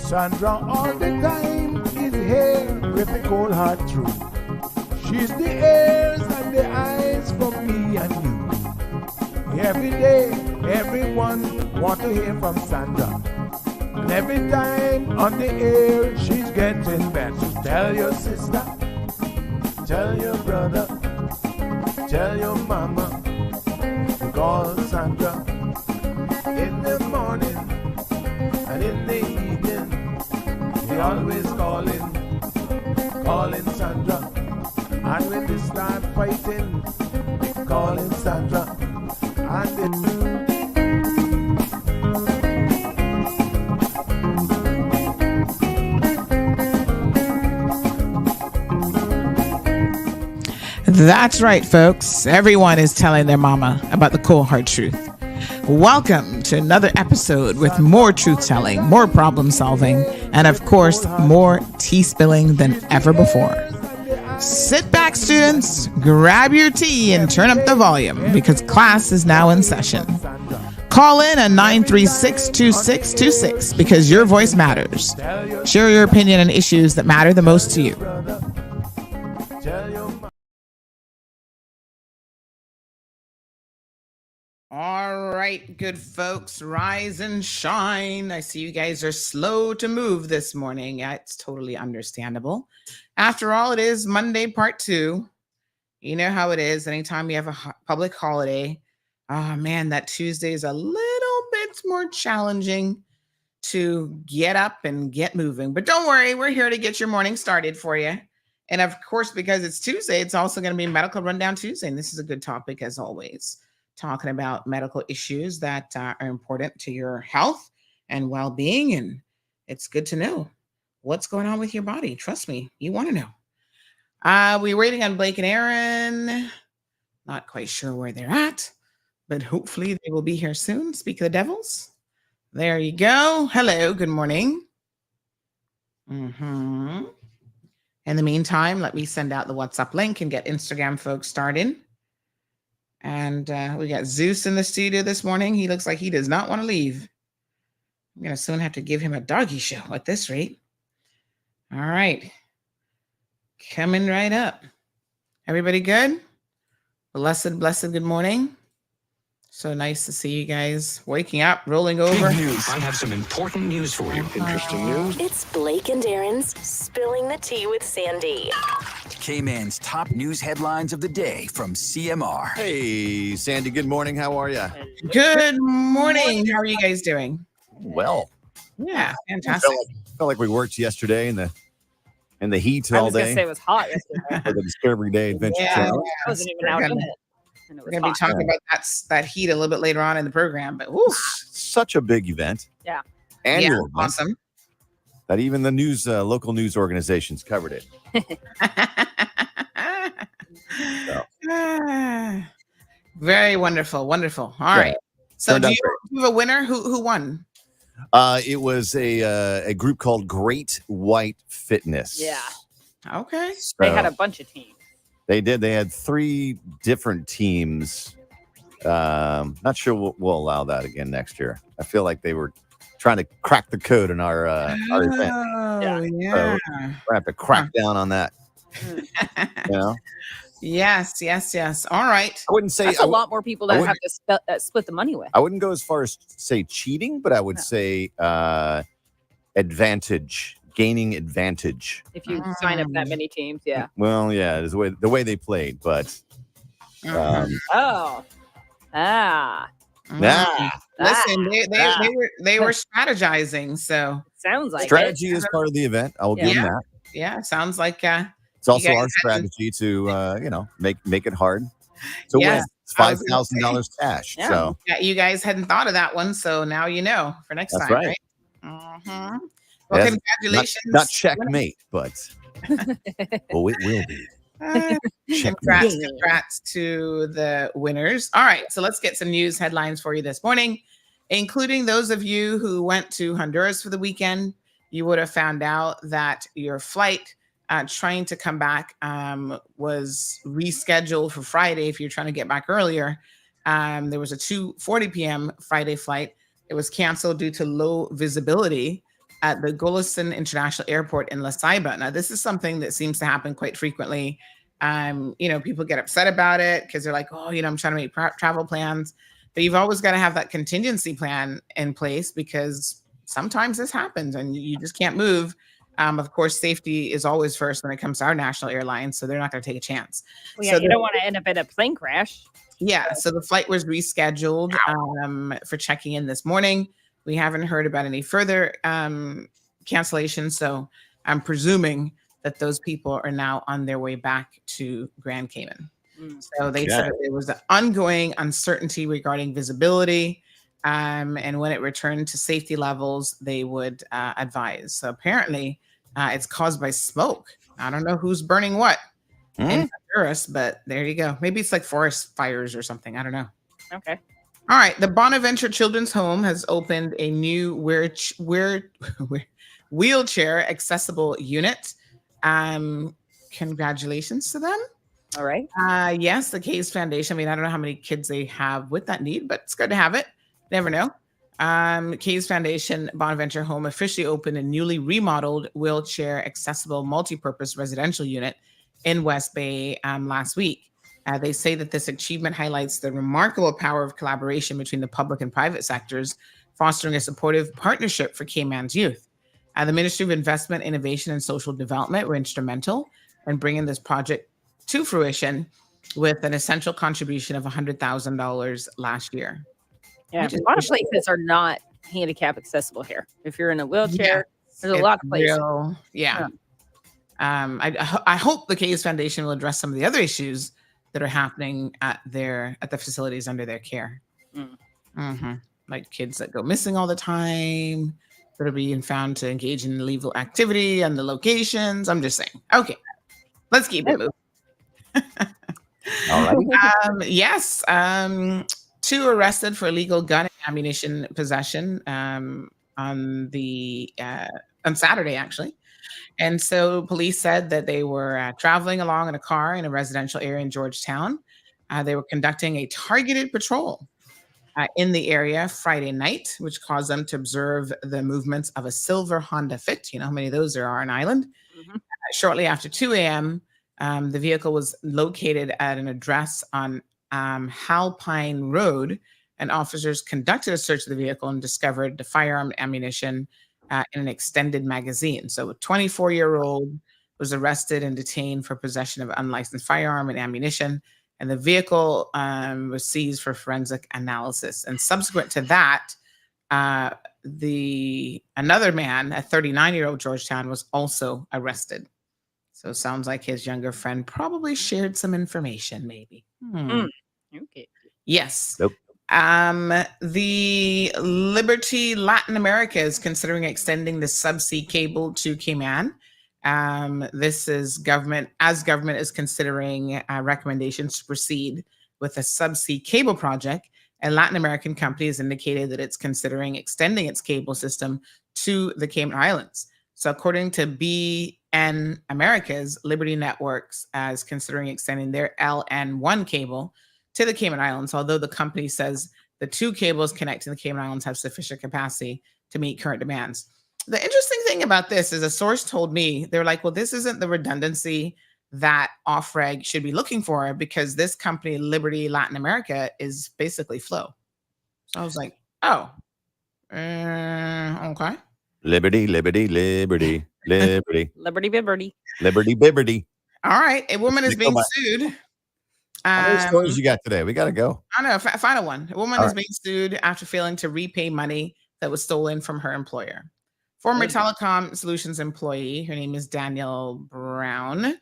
Sandra all the time is here with the cold hard truth. She's the ears and the eyes for me and you. Every day, everyone want to hear from Sandra. And every time on the air, she's getting better. Tell your sister, tell your brother, tell your mama to call Sandra in the morning and in the evening. They always calling Sandra. And when they start fighting, they calling Sandra. And That's right, folks. Everyone is telling their mama about the cold hard truth. Welcome to another episode with more truth telling, more problem solving, and of course, more tea spilling than ever before. Sit back, students, grab your tea and turn up the volume because class is now in session. Call in at 936-2626 because your voice matters. Share your opinion on issues that matter the most to you. All right, good folks, rise and shine. I see you guys are slow to move this morning. Yeah, it's totally understandable. After all, it is Monday, part 2. You know how it is. Anytime you have a public holiday, oh man, that Tuesday is a little bit more challenging to get up and get moving. But don't worry, we're here to get your morning started for you. And of course, because it's Tuesday, it's also going to be Medical Rundown Tuesday. And this is a good topic as always. Talking about medical issues that are important to your health and well-being. And it's good to know what's going on with your body. Trust me, you want to know. We're waiting on Blake and Aaron. Not quite sure where they're at, but hopefully they will be here soon. Speak of the devils. There you go. Hello, good morning. In the meantime, let me send out the WhatsApp link and get Instagram folks started. And we got Zeus in the studio this morning. He looks like he does not want to leave. I'm going to soon have to give him a doggy show at this rate. All right. Coming right up. Everybody good? Blessed good morning. So nice to see you guys waking up, rolling over. Big news. I have some important news for you. Interesting news. It's Blake and Aaron's Spilling the Tea with Sandy. K-Man's top news headlines of the day from CMR. Hey, Sandy, good morning. How are you? Good morning. How are you guys doing? Well. Yeah, fantastic. Felt like we worked yesterday in the heat all day. I was going to say it was hot yesterday. For the Discovery Day Adventure Challenge. I wasn't even out in it. We're going to be talking about that heat a little bit later on in the program, but woo. Such a big event. Yeah. Annual event, awesome. That even the local news organizations covered it. Very wonderful. All right. So do you have a winner? Who won? It was a group called Great White Fitness. Yeah. Okay. So they had a bunch of teams. They did. They had 3 different teams. Not sure we'll allow that again next year. I feel like they were trying to crack the code in our event. Yeah. So we're gonna have to crack down on that. You know? Yes. All right. I wouldn't say that's a lot more people that have to split the money with. I wouldn't go as far as say cheating, but I would say gaining advantage. If you sign up that many teams, yeah. Well, yeah, it's the way they played, but Mm-hmm. Listen, they were strategizing, so sounds like strategy is part of the event. I will give them that. Yeah, sounds like it's also our strategy to make it hard. So win. It's $5,000 cash. Yeah. So you guys hadn't thought of that one, so now you know for next That's time, right? Mm-hmm. Well, yes, congratulations. Not checkmate, but it will be. Congrats to the winners. All right, so let's get some news headlines for you this morning, including those of you who went to Honduras for the weekend. You would have found out that your flight trying to come back was rescheduled for Friday. If you're trying to get back earlier, there was a 2:40 p.m. Friday flight. It was canceled due to low visibility. at the Golestan International Airport in La Ceiba. Now, this is something that seems to happen quite frequently. People get upset about it because they're like, oh, I'm trying to make travel plans. But you've always got to have that contingency plan in place because sometimes this happens and you just can't move. Of course, safety is always first when it comes to our national airlines, so they're not going to take a chance. Well, yeah, so you don't want to end up in a plane crash. Yeah, so the flight was rescheduled for checking in this morning. We haven't heard about any further cancellations, so I'm presuming that those people are now on their way back to Grand Cayman. So they said that there was an ongoing uncertainty regarding visibility, and when it returned to safety levels, they would advise. So apparently, it's caused by smoke. I don't know who's burning what in Honduras, but there you go. Maybe it's like forest fires or something. I don't know. Okay. All right. The Bonaventure Children's Home has opened a new wheelchair accessible unit. Congratulations to them. All right. Yes, the Case Foundation. I mean, I don't know how many kids they have with that need, but it's good to have it. Never know. Case Foundation Bonaventure Home officially opened a newly remodeled wheelchair accessible multi-purpose residential unit in West Bay last week. They say that this achievement highlights the remarkable power of collaboration between the public and private sectors, fostering a supportive partnership for Cayman's youth. The Ministry of Investment, Innovation, and Social Development were instrumental in bringing this project to fruition with an essential contribution of $100,000 last year. Yeah, a lot of places are not handicap accessible here. If you're in a wheelchair, there's a lot of places. I hope the Case Foundation will address some of the other issues that are happening at the facilities under their care. Like kids that go missing all the time, that are being found to engage in illegal activity and the locations. I'm just saying. Okay, let's keep it moving. All right. Yes. 2 arrested for illegal gun and ammunition possession on Saturday, actually. And so police said that they were traveling along in a car in a residential area in Georgetown. They were conducting a targeted patrol in the area Friday night, which caused them to observe the movements of a silver Honda Fit. You know how many of those there are on island. Shortly after 2 a.m., the vehicle was located at an address on Halpine Road, and officers conducted a search of the vehicle and discovered the firearm ammunition in an extended magazine. So a 24-year-old was arrested and detained for possession of unlicensed firearm and ammunition, and the vehicle was seized for forensic analysis. And subsequent to that, another man, a 39-year-old Georgetown, was also arrested. So it sounds like his younger friend probably shared some information, maybe. Okay. Yes. Nope. The Liberty Latin America is considering extending the subsea cable to Cayman. This is government is considering recommendations to proceed with a subsea cable project. A Latin American company has indicated that it's considering extending its cable system to the Cayman Islands. So according to BN Americas, Liberty Networks is considering extending their LN1 cable to the Cayman Islands, although the company says the 2 cables connecting the Cayman Islands have sufficient capacity to meet current demands. The interesting thing about this is a source told me, they're like, well, this isn't the redundancy that Offreg should be looking for because this company, Liberty Latin America, is basically Flow. So I was like, oh, okay. Liberty, liberty, liberty, liberty. Liberty Bibberty. Liberty, bibberty. All right. A woman is being sued. How many stories you got today? We got to go. I know. Final one. A woman is being sued after failing to repay money that was stolen from her employer. Former Telecom Solutions employee, her name is Danielle Brown,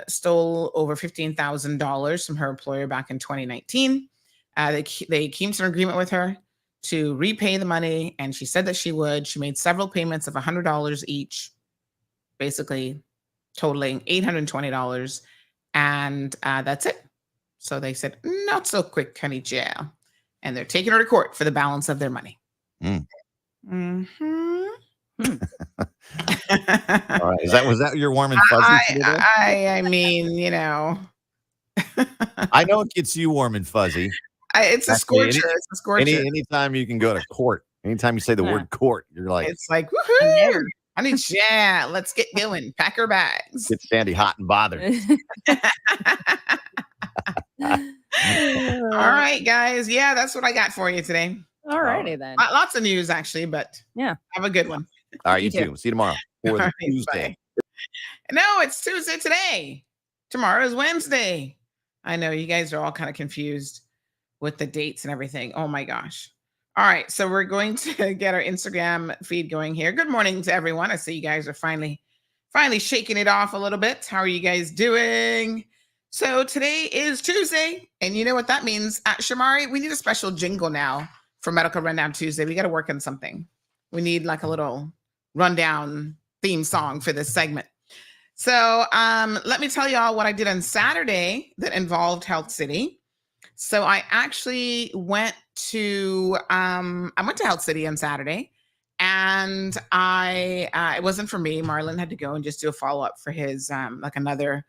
stole over $15,000 from her employer back in 2019. They came to an agreement with her to repay the money, and she said that she would. She made several payments of $100 each, basically totaling $820. And that's it. So they said, not so quick, honey jail. And they're taking her to court for the balance of their money. All right. Was that your warm and fuzzy? I mean, I know it gets you warm and fuzzy. It's a scorcher. It's a scorcher. Anytime you can go to court Anytime you say the word court, you're like, it's like, woohoo! Honey, yeah, let's get going. Pack our bags. Get Sandy hot and bothered. All right, guys. Yeah, that's what I got for you today. All righty then. Lots of news, actually, but yeah, have a good one. All right, you too. See you tomorrow. For Tuesday. No, it's Tuesday today. Tomorrow is Wednesday. I know you guys are all kind of confused with the dates and everything. Oh my gosh. All right, so we're going to get our Instagram feed going here. Good morning to everyone. I see you guys are finally shaking it off a little bit. How are you guys doing? So today is Tuesday, and you know what that means. Shamari, we need a special jingle now for Medical Rundown Tuesday. We got to work on something. We need like a little rundown theme song for this segment. So let me tell you all what I did on Saturday that involved Health City. So I actually went to Health City on Saturday, and it wasn't for me. Marlon had to go and just do a follow-up for his like another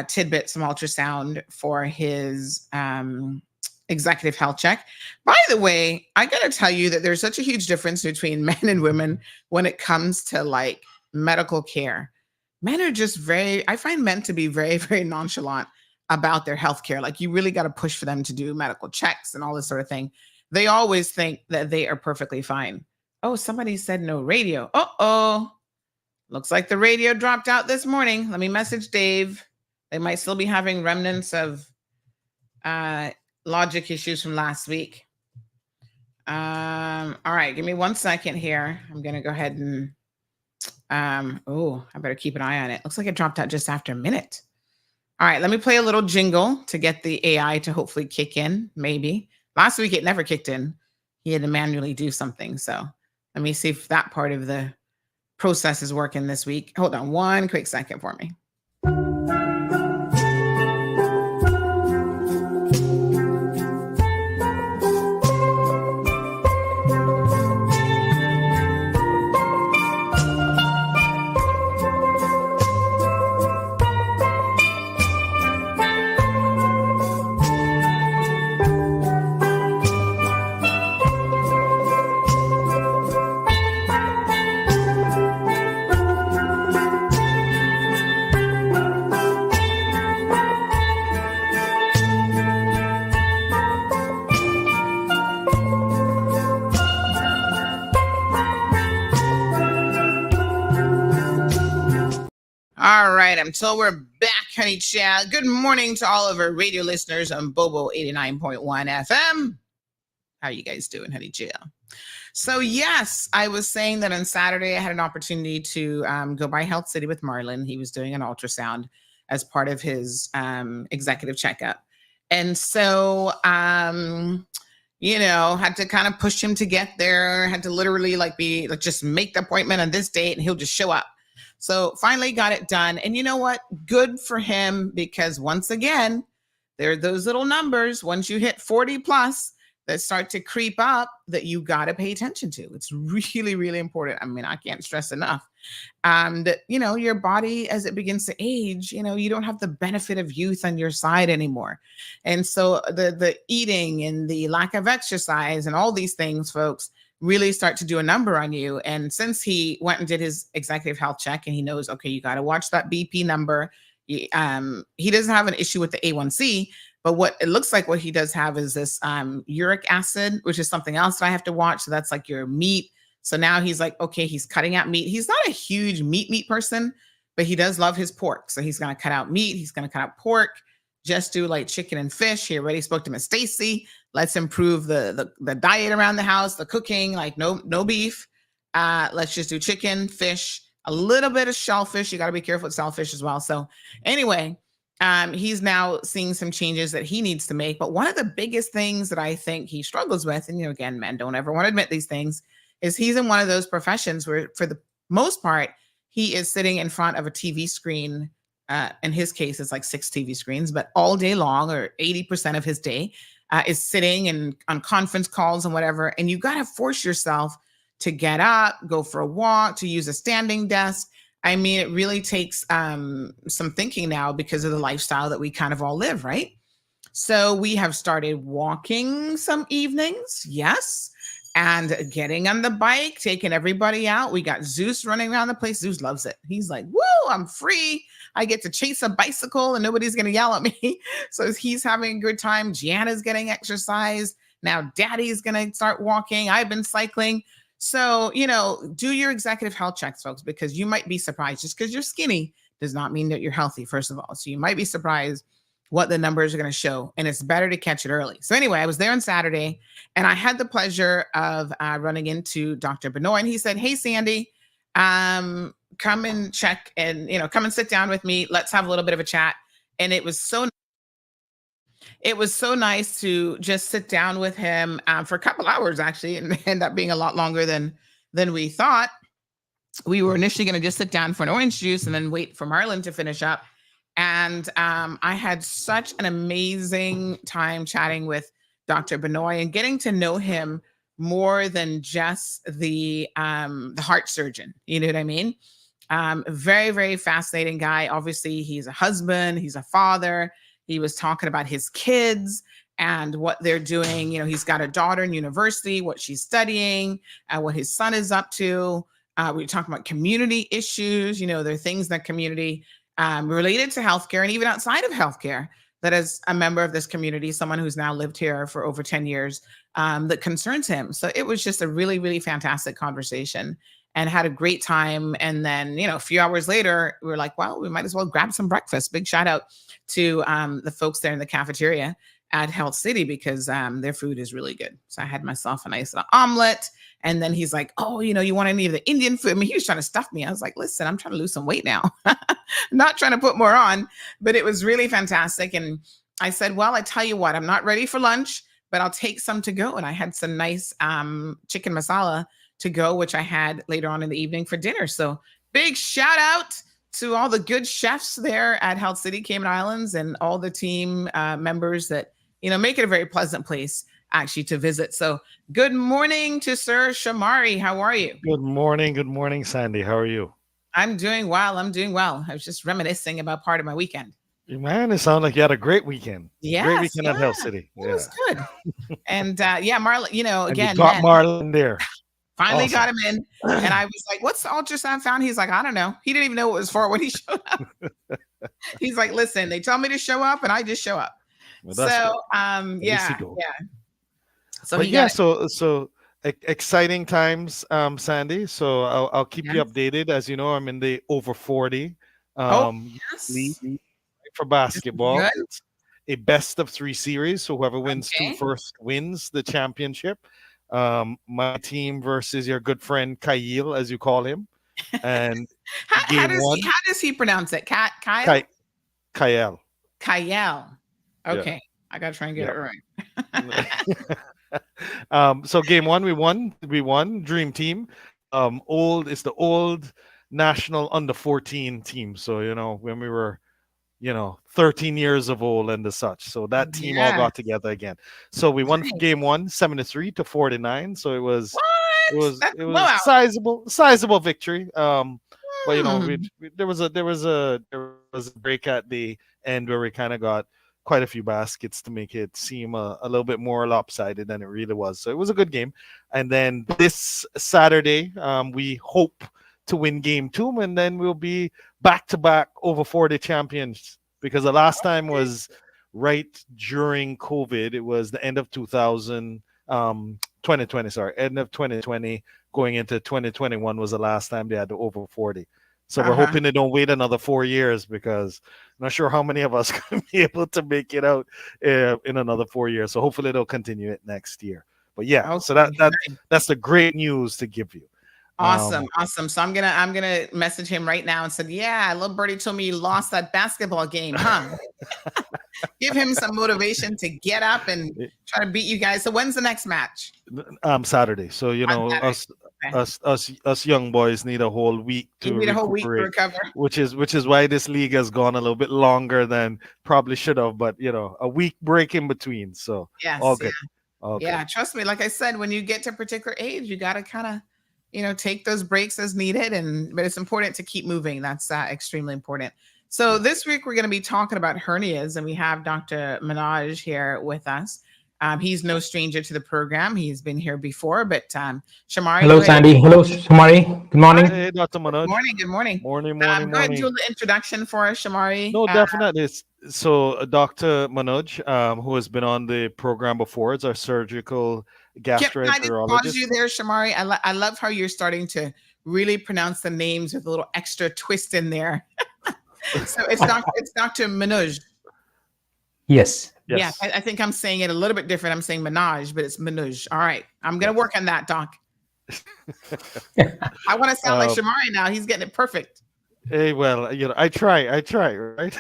tidbit, some ultrasound for his executive health check. By the way, I got to tell you that there's such a huge difference between men and women when it comes to like medical care. Men are just I find men to be very, very nonchalant about their healthcare. Like you really got to push for them to do medical checks and all this sort of thing. They always think that they are perfectly fine. Oh, somebody said no radio. Uh-oh. Looks like the radio dropped out this morning. Let me message Dave. They might still be having remnants of logic issues from last week. All right, give me 1 second here. I'm going to go ahead and I better keep an eye on it. Looks like it dropped out just after a minute. All right, let me play a little jingle to get the AI to hopefully kick in, maybe. Last week, it never kicked in. He had to manually do something. So let me see if that part of the process is working this week. Hold on 1 quick second for me. All right, I'm told we're back, honey child. Good morning to all of our radio listeners on Bobo 89.1 FM. How are you guys doing, honey child? So yes, I was saying that on Saturday I had an opportunity to go by Health City with Marlon. He was doing an ultrasound as part of his executive checkup. And so, had to kind of push him to get there, had to literally just make the appointment on this date and he'll just show up. So finally got it done. And you know what? Good for him, because once again, there are those little numbers once you hit 40 plus that start to creep up that you got to pay attention to. It's really, really important. I mean, I can't stress enough that, your body, as it begins to age, you don't have the benefit of youth on your side anymore. And so the eating and the lack of exercise and all these things, folks, really start to do a number on you. And since he went and did his executive health check and he knows, okay, you got to watch that BP number. He doesn't have an issue with the A1C, but what it looks like what he does have is this uric acid, which is something else that I have to watch. So that's like your meat. So now he's like, okay, he's cutting out meat. He's not a huge meat person, but he does love his pork. So he's going to cut out meat. He's going to cut out pork. Just do like chicken and fish. He already spoke to Miss Stacy. Let's improve the diet around the house, the cooking, like no beef. Let's just do chicken, fish, a little bit of shellfish. You got to be careful with shellfish as well. So anyway, he's now seeing some changes that he needs to make. But one of the biggest things that I think he struggles with, and again, men don't ever want to admit these things, is he's in one of those professions where for the most part, he is sitting in front of a TV screen. In his case, it's like 6 TV screens, but all day long, or 80% of his day, is sitting and on conference calls and whatever. And you got to force yourself to get up, go for a walk, to use a standing desk. I mean, it really takes some thinking now because of the lifestyle that we kind of all live, right? So we have started walking some evenings, yes. and getting on the bike, taking everybody out. We got Zeus running around the place. Zeus loves it. He's like, woo, I'm free. I get to chase a bicycle and nobody's going to yell at me. So he's having a good time. Gianna's getting exercise. Now daddy's going to start walking. I've been cycling. So, do your executive health checks, folks, because you might be surprised. Just because you're skinny does not mean that you're healthy, first of all. So you might be surprised what the numbers are going to show, and it's better to catch it early. So anyway, I was there on Saturday, and I had the pleasure of running into Dr. Benoit, and he said, hey, Sandy, come and check and, come and sit down with me. Let's have a little bit of a chat. And it was so nice to just sit down with him for a couple hours, actually, and end up being a lot longer than we thought. We were initially going to just sit down for an orange juice and then wait for Marlon to finish up. And I had such an amazing time chatting with Dr. Benoit and getting to know him more than just the heart surgeon. You know what I mean? Very, very fascinating guy. Obviously, he's a husband. He's a father. He was talking about his kids and what they're doing. He's got a daughter in university, what she's studying, what his son is up to. We were talking about community issues. There are things that community related to healthcare and even outside of healthcare that as a member of this community, someone who's now lived here for over 10 years, that concerns him. So it was just a really, really fantastic conversation and had a great time. And then, a few hours later, we were like, well, we might as well grab some breakfast. Big shout out to the folks there in the cafeteria at Health City because their food is really good. So I had myself a nice omelet. And then he's like, oh, you want any of the Indian food? I mean, he was trying to stuff me. I was like, listen, I'm trying to lose some weight now. Not trying to put more on, but it was really fantastic. And I said, well, I tell you what, I'm not ready for lunch, but I'll take some to go. And I had some nice chicken masala to go, which I had later on in the evening for dinner. So big shout out to all the good chefs there at Health City, Cayman Islands, and all the team members that, make it a very pleasant place actually to visit. So good morning to Sir Shamari. How are you? Good morning, Sandy. How are you? I'm doing well. I was just reminiscing about part of my weekend. Man, it sounded like you had a great weekend. Yeah, great weekend at Health City. It was good. And Marlon, and again, you got Marlon there. Finally Awesome. got him in. And I was like, what's the ultrasound found? He's like, I don't know. He didn't even know what it was for when he showed up. He's like, listen, they told me to show up and I just show up. Well, So, yeah. So So exciting times, Sandy. So I'll keep you updated. As you know, I'm in the over 40 league for basketball. It's a best of 3 series. So whoever wins 2 first wins the championship. My team versus your good friend Kyle, as you call him. And how does he pronounce it? Kyle? Kyle. Okay. Yeah. I gotta try and get it right. So game 1, we won. Dream team. It's the old national under 14 team. So when we were 13 years of old and the such. So that team all got together again. So we won game 1, 7-3 to 49. So it was sizable victory. But there was a break at the end where we kind of got quite a few baskets to make it seem a little bit more lopsided than it really was. So it was a good game. And then this Saturday, we hope to win game 2, and then we'll be back-to-back over 40 champions, because the last time was right during COVID. It was the end of 2020, end of 2020, going into 2021 was the last time they had the over 40. So we're hoping they don't wait another 4 years, because I'm not sure how many of us can be able to make it out in another 4 years. So hopefully they'll continue it next year. But so that's the great news to give you. Awesome. So I'm gonna message him right now and said, yeah, little birdie told me you lost that basketball game, huh? Give him some motivation to get up and try to beat you guys. So when's the next match? Saturday. So us young boys need a whole week to recover. Which is why this league has gone a little bit longer than probably should have. But a week break in between. So all good. Yeah, trust me. Like I said, when you get to a particular age, you got to kind of take those breaks as needed, but it's important to keep moving. That's extremely important. So this week we're going to be talking about hernias, and we have Dr. Minaj here with us. He's no stranger to the program. He's been here before, but Shamari. Hello, Sandy. Hello, Shamari. Good morning. Hey, Dr. Manoj. Good morning. Morning. Go ahead and do the introduction for us, Shamari. No, definitely. So, Dr. Manoj, who has been on the program before, is our surgical gastroenterologist. Can I just pause you there, Shamari? I love how you're starting to really pronounce the names with a little extra twist in there. So it's Dr. Manoj. Yes. Yeah, I think I'm saying it a little bit different. I'm saying Manoj, but it's Manoj. All right. I'm going to work on that, Doc. I want to sound like Shamari now. He's getting it perfect. Hey, well, I try, right?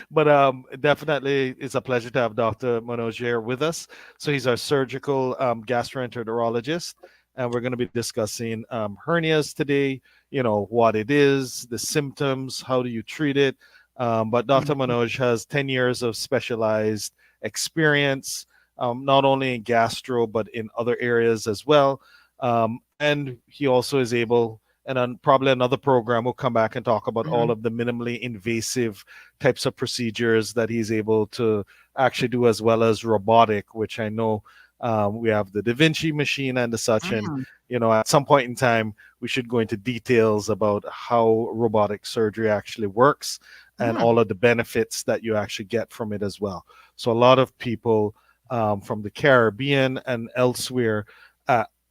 But definitely it's a pleasure to have Dr. Manoj here with us. So he's our surgical gastroenterologist, and we're going to be discussing hernias today, what it is, the symptoms, how do you treat it. But Dr. Manoj has 10 years of specialized experience, not only in gastro, but in other areas as well. And he also is able, and on probably another program, we'll come back and talk about all of the minimally invasive types of procedures that he's able to actually do, as well as robotic, which I know we have the Da Vinci machine and the such. And, at some point in time, we should go into details about how robotic surgery actually works and all of the benefits that you actually get from it as well. So a lot of people from the Caribbean and elsewhere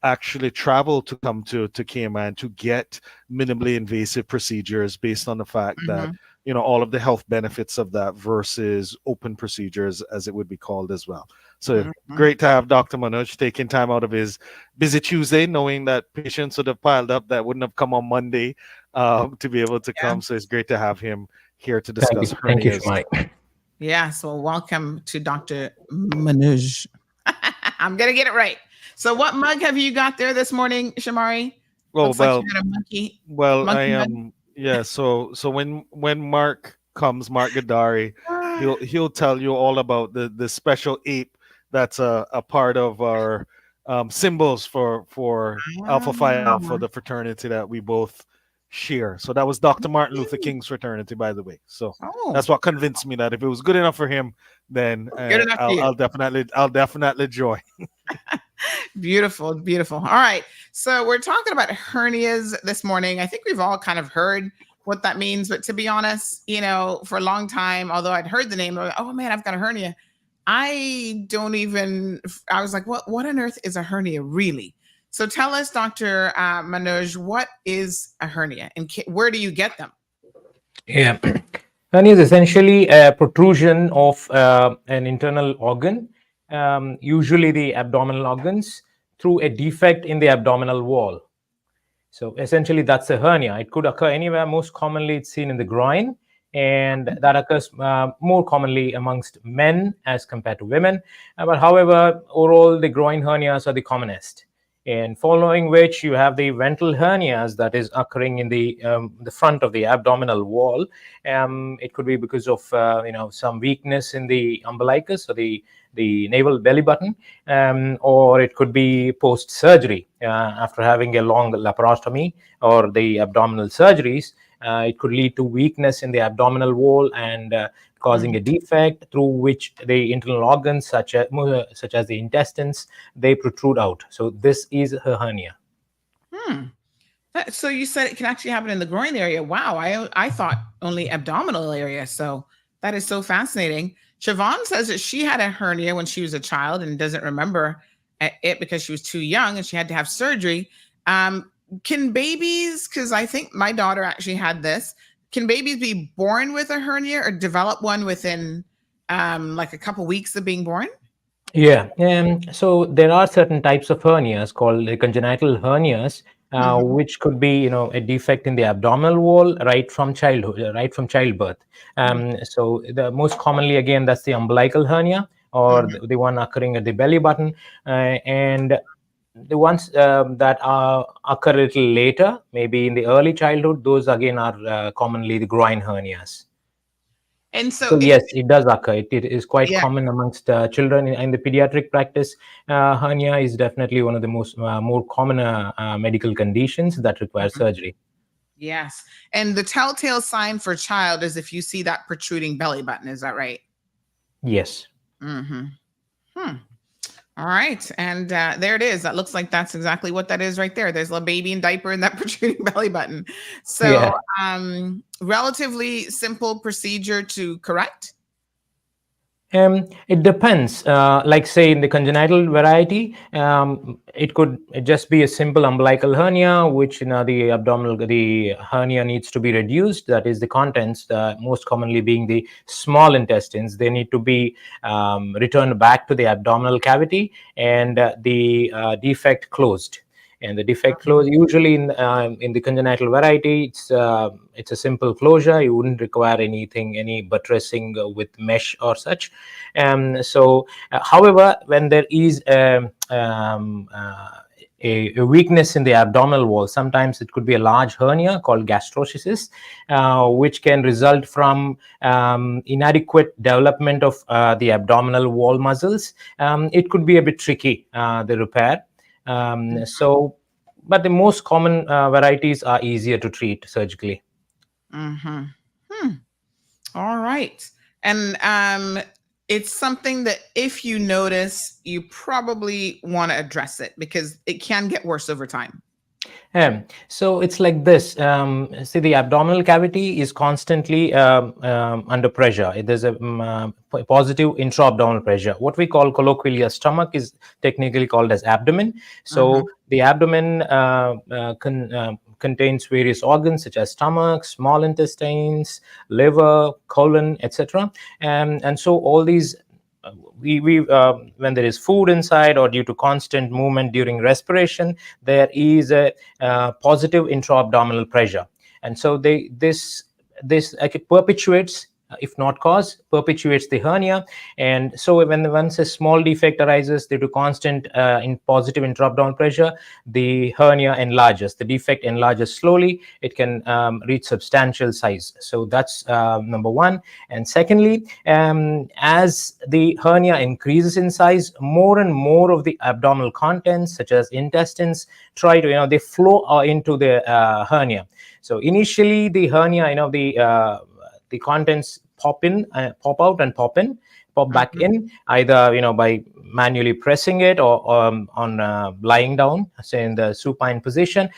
actually travel to come to Cayman to get minimally invasive procedures based on the fact that, all of the health benefits of that versus open procedures, as it would be called as well. So great to have Dr. Manoj taking time out of his busy Tuesday, knowing that patients would have piled up that wouldn't have come on Monday to be able to come. So it's great to have him here to discuss hernias. Thank you, Mike. Yeah, so welcome to Dr. Manoj. I'm going to get it right. So what mug have you got there this morning, Shamari? Oh, like you got a monkey I am. Yeah, so when Mark comes, Mark Gadari, he'll tell you all about the special ape that's a part of our symbols for Alpha Phi Alpha, the fraternity that we both share. So that was Dr. Martin Luther King's fraternity, by the way. So that's what convinced me that if it was good enough for him, then I'll definitely join. Beautiful. All right. So we're talking about hernias this morning. I think we've all kind of heard what that means, but to be honest, for a long time, although I'd heard the name, oh man, I've got a hernia. I was like, what on earth is a hernia really? So tell us, Dr. Manoj, what is a hernia and where do you get them? Yeah. Hernia is essentially a protrusion of an internal organ, usually the abdominal organs, through a defect in the abdominal wall. So essentially that's a hernia. It could occur anywhere. Most commonly it's seen in the groin, and that occurs more commonly amongst men as compared to women. But however, overall the groin hernias are the commonest. And following which you have the ventral hernias that is occurring in the front of the abdominal wall. It could be because of some weakness in the umbilicus or the navel belly button, or it could be post-surgery after having a long laparotomy or the abdominal surgeries. It could lead to weakness in the abdominal wall and causing a defect through which the internal organs, such as the intestines, they protrude out. So this is a hernia. So you said it can actually happen in the groin area. Wow, I thought only abdominal area. So that is so fascinating. Siobhan says that she had a hernia when she was a child and doesn't remember it because she was too young and she had to have surgery. Can babies, because I think my daughter actually had this, can babies be born with a hernia or develop one within like a couple weeks of being born? Yeah. So there are certain types of hernias called congenital hernias, which could be, a defect in the abdominal wall right from childhood, right from childbirth. So the most commonly, again, that's the umbilical hernia or the one occurring at the belly button, and the ones that occur a little later, maybe in the early childhood, those again are commonly the groin hernias. And so yes, it does occur. It is quite common amongst children in the pediatric practice. Hernia is definitely one of the more common medical conditions that require surgery. Yes. And the telltale sign for child is if you see that protruding belly button. Is that right? Yes. All right. And there it is. That looks like that's exactly what that is right there. There's a baby in diaper and that protruding belly button. So relatively simple procedure to correct. It depends. Like say in the congenital variety, it could just be a simple umbilical hernia, which the hernia needs to be reduced. That is the contents, most commonly being the small intestines. They need to be returned back to the abdominal cavity and the defect closed. And the defect close usually in the congenital variety, it's a simple closure. You wouldn't require any buttressing with mesh or such. However, when there is a weakness in the abdominal wall, sometimes it could be a large hernia called gastroschisis, which can result from inadequate development of the abdominal wall muscles. It could be a bit tricky, the repair. But the most common varieties are easier to treat surgically. All right. And it's something that if you notice, you probably want to address it because it can get worse over time. So it's like this. See, the abdominal cavity is constantly under pressure. There's a positive intra-abdominal pressure. What we call colloquially a stomach is technically called as abdomen. So the abdomen contains various organs such as stomach, small intestines, liver, colon, etc. And so all these when there is food inside or due to constant movement during respiration, there is a positive intra-abdominal pressure, and so this perpetuates, if not cause, perpetuates the hernia. And so once a small defect arises due to constant positive intra-abdominal pressure, the hernia enlarges. The defect enlarges slowly. It can reach substantial size. So that's number one. And secondly, as the hernia increases in size, more and more of the abdominal contents, such as intestines, they flow into the hernia. So initially, the hernia, the contents pop out and pop back in, either by manually pressing it or on lying down, say in the supine position.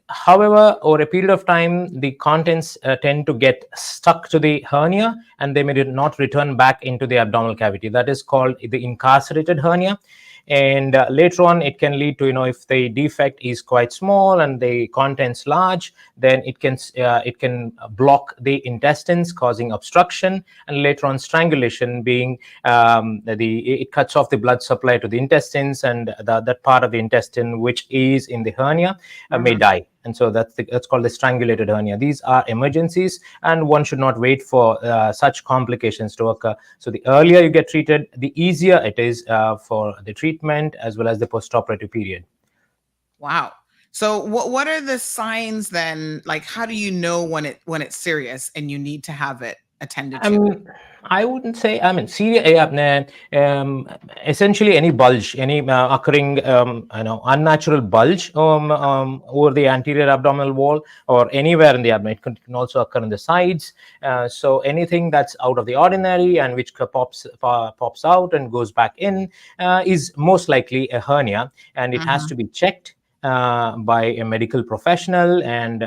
However, over a period of time, the contents tend to get stuck to the hernia and they may not return back into the abdominal cavity. That is called the incarcerated hernia. And later on, it can lead to, if the defect is quite small and the contents large, then it can block the intestines, causing obstruction, and later on strangulation, being it cuts off the blood supply to the intestines, and that part of the intestine which is in the hernia may die. And so that's called the strangulated hernia. These are emergencies, and one should not wait for such complications to occur. So the earlier you get treated, the easier it is for the treatment as well as the postoperative period. Wow. So what are the signs then? Like, how do you know when it's serious and you need to have it attended to? I wouldn't say, essentially any bulge, any occurring, unnatural bulge over the anterior abdominal wall or anywhere in the abdomen. It can also occur on the sides. So anything that's out of the ordinary and which pops out and goes back in is most likely a hernia, and it has to be checked by a medical professional, and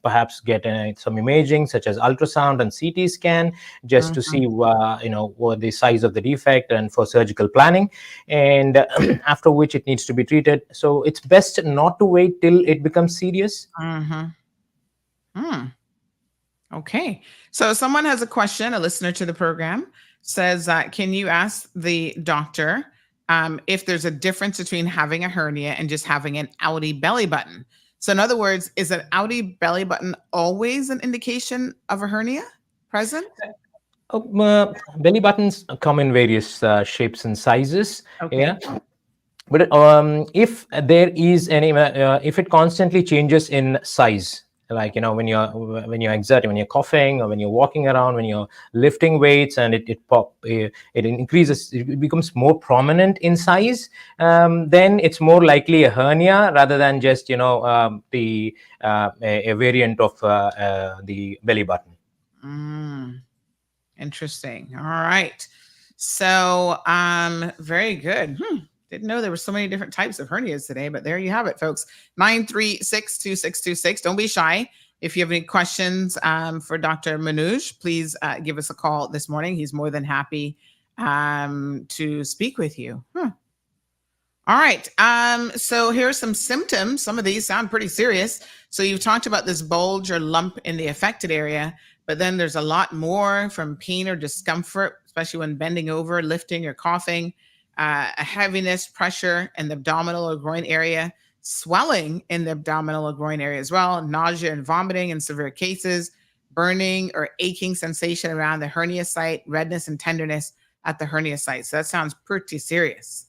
perhaps get some imaging such as ultrasound and CT scan, just to see what the size of the defect, and for surgical planning, and after which it needs to be treated. So it's best not to wait till it becomes serious. Okay. So someone has a question, a listener to the program says, can you ask the doctor if there's a difference between having a hernia and just having an outie belly button? So in other words, is an outie belly button always an indication of a hernia present? Belly buttons come in various shapes and sizes. Okay. Yeah. But if there is any, if it constantly changes in size, like when you're exerting, when you're coughing, or when you're walking around, when you're lifting weights, and it increases, it becomes more prominent in size, then it's more likely a hernia rather than just a variant of the belly button. Interesting. All right. So, very good. Didn't know there were so many different types of hernias today, but there you have it, folks. 936-2626. Don't be shy. If you have any questions for Dr. Manoj, please give us a call this morning. He's more than happy to speak with you. All right. So here are some symptoms. Some of these sound pretty serious. So you've talked about this bulge or lump in the affected area, but then there's a lot more, from pain or discomfort, especially when bending over, lifting, or coughing, a heaviness, pressure in the abdominal or groin area, swelling in the abdominal or groin area as well, nausea and vomiting in severe cases, burning or aching sensation around the hernia site, redness and tenderness at the hernia site. So that sounds pretty serious.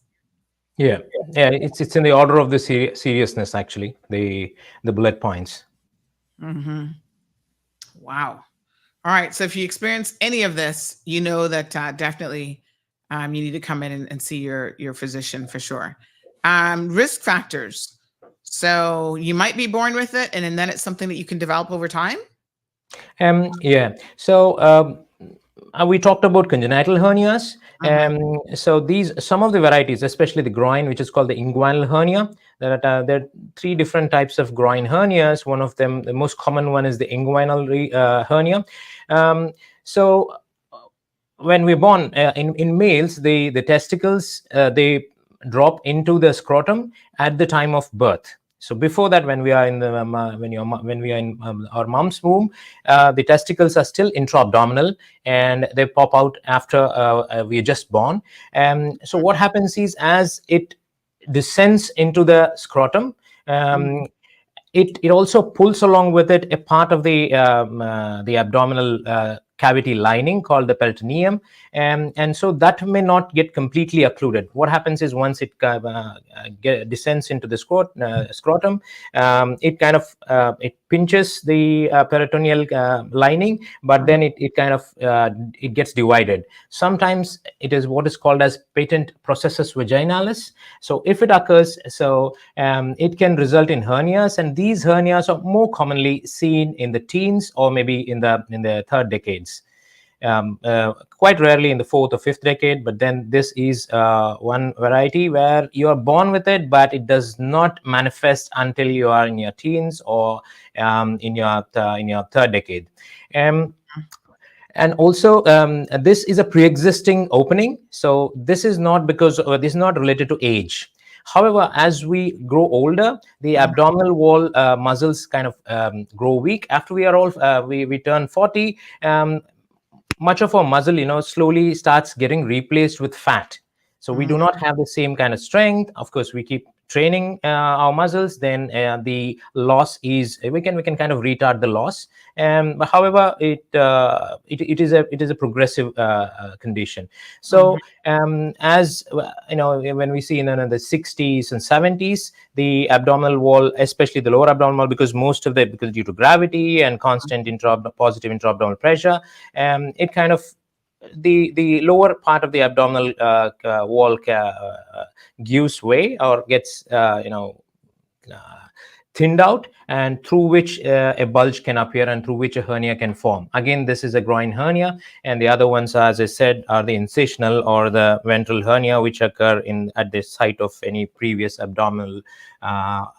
Yeah, it's in the order of the seriousness, actually, the bullet points. Wow. All right. So if you experience any of this, you know that definitely you need to come in and see your physician for sure. Risk factors. So you might be born with it, and then it's something that you can develop over time. Yeah. So we talked about congenital hernias. So some of the varieties, especially the groin, which is called the inguinal hernia, there are 3 different types of groin hernias. One of them, the most common one, is the inguinal hernia. So when we're born, in males, the testicles, they drop into the scrotum at the time of birth. So before that, when we are in the when we are in our mom's womb, the testicles are still intra-abdominal, and they pop out after we are just born. So what happens is, as it descends into the scrotum, it also pulls along with it a part of the abdominal cavity lining called the peritoneum, and so that may not get completely occluded. What happens is, once it descends into the scrotum, it kind of it pinches the peritoneal lining, but then it kind of it gets divided. Sometimes it is what is called as patent processus vaginalis. So if it occurs, so it can result in hernias, and these hernias are more commonly seen in the teens, or maybe in the third decades. Quite rarely in the 4th or 5th decade, but then this is one variety where you are born with it, but it does not manifest until you are in your teens or in your third decade. And also, this is a pre-existing opening, so this is not this is not related to age. However, as we grow older, the abdominal wall muscles kind of grow weak. After we are all we turn 40. Much of our muscle, slowly starts getting replaced with fat. So we do not have the same kind of strength. Of course, we keep training our muscles, then the loss is, we can kind of retard the loss. But however, it is a progressive condition. So as when we see in the 60s and 70s, the abdominal wall, especially the lower abdominal wall, because due to gravity and constant positive intra-abdominal pressure, it kind of the lower part of the abdominal wall gives way, or gets thinned out, and through which a bulge can appear, and through which a hernia can form. Again, this is a groin hernia, and the other ones, as I said, are the incisional or the ventral hernia, which occur at the site of any previous abdominal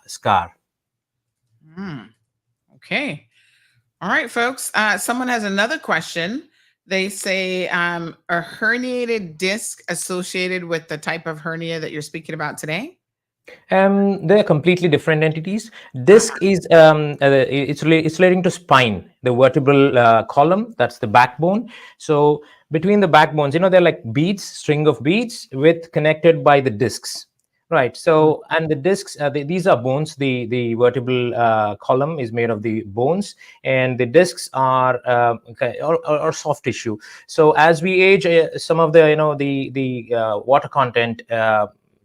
scar. Okay. All right, folks. Someone has another question. They say, are herniated disc associated with the type of hernia that you're speaking about today? They're completely different entities. Disc is it's relating to spine, the vertebral column, that's the backbone. So between the backbones, they're like beads, string of beads connected by the discs. Right. So, and the discs, these are bones. The vertebral column is made of the bones, and the discs are or soft tissue. So as we age, some of the water content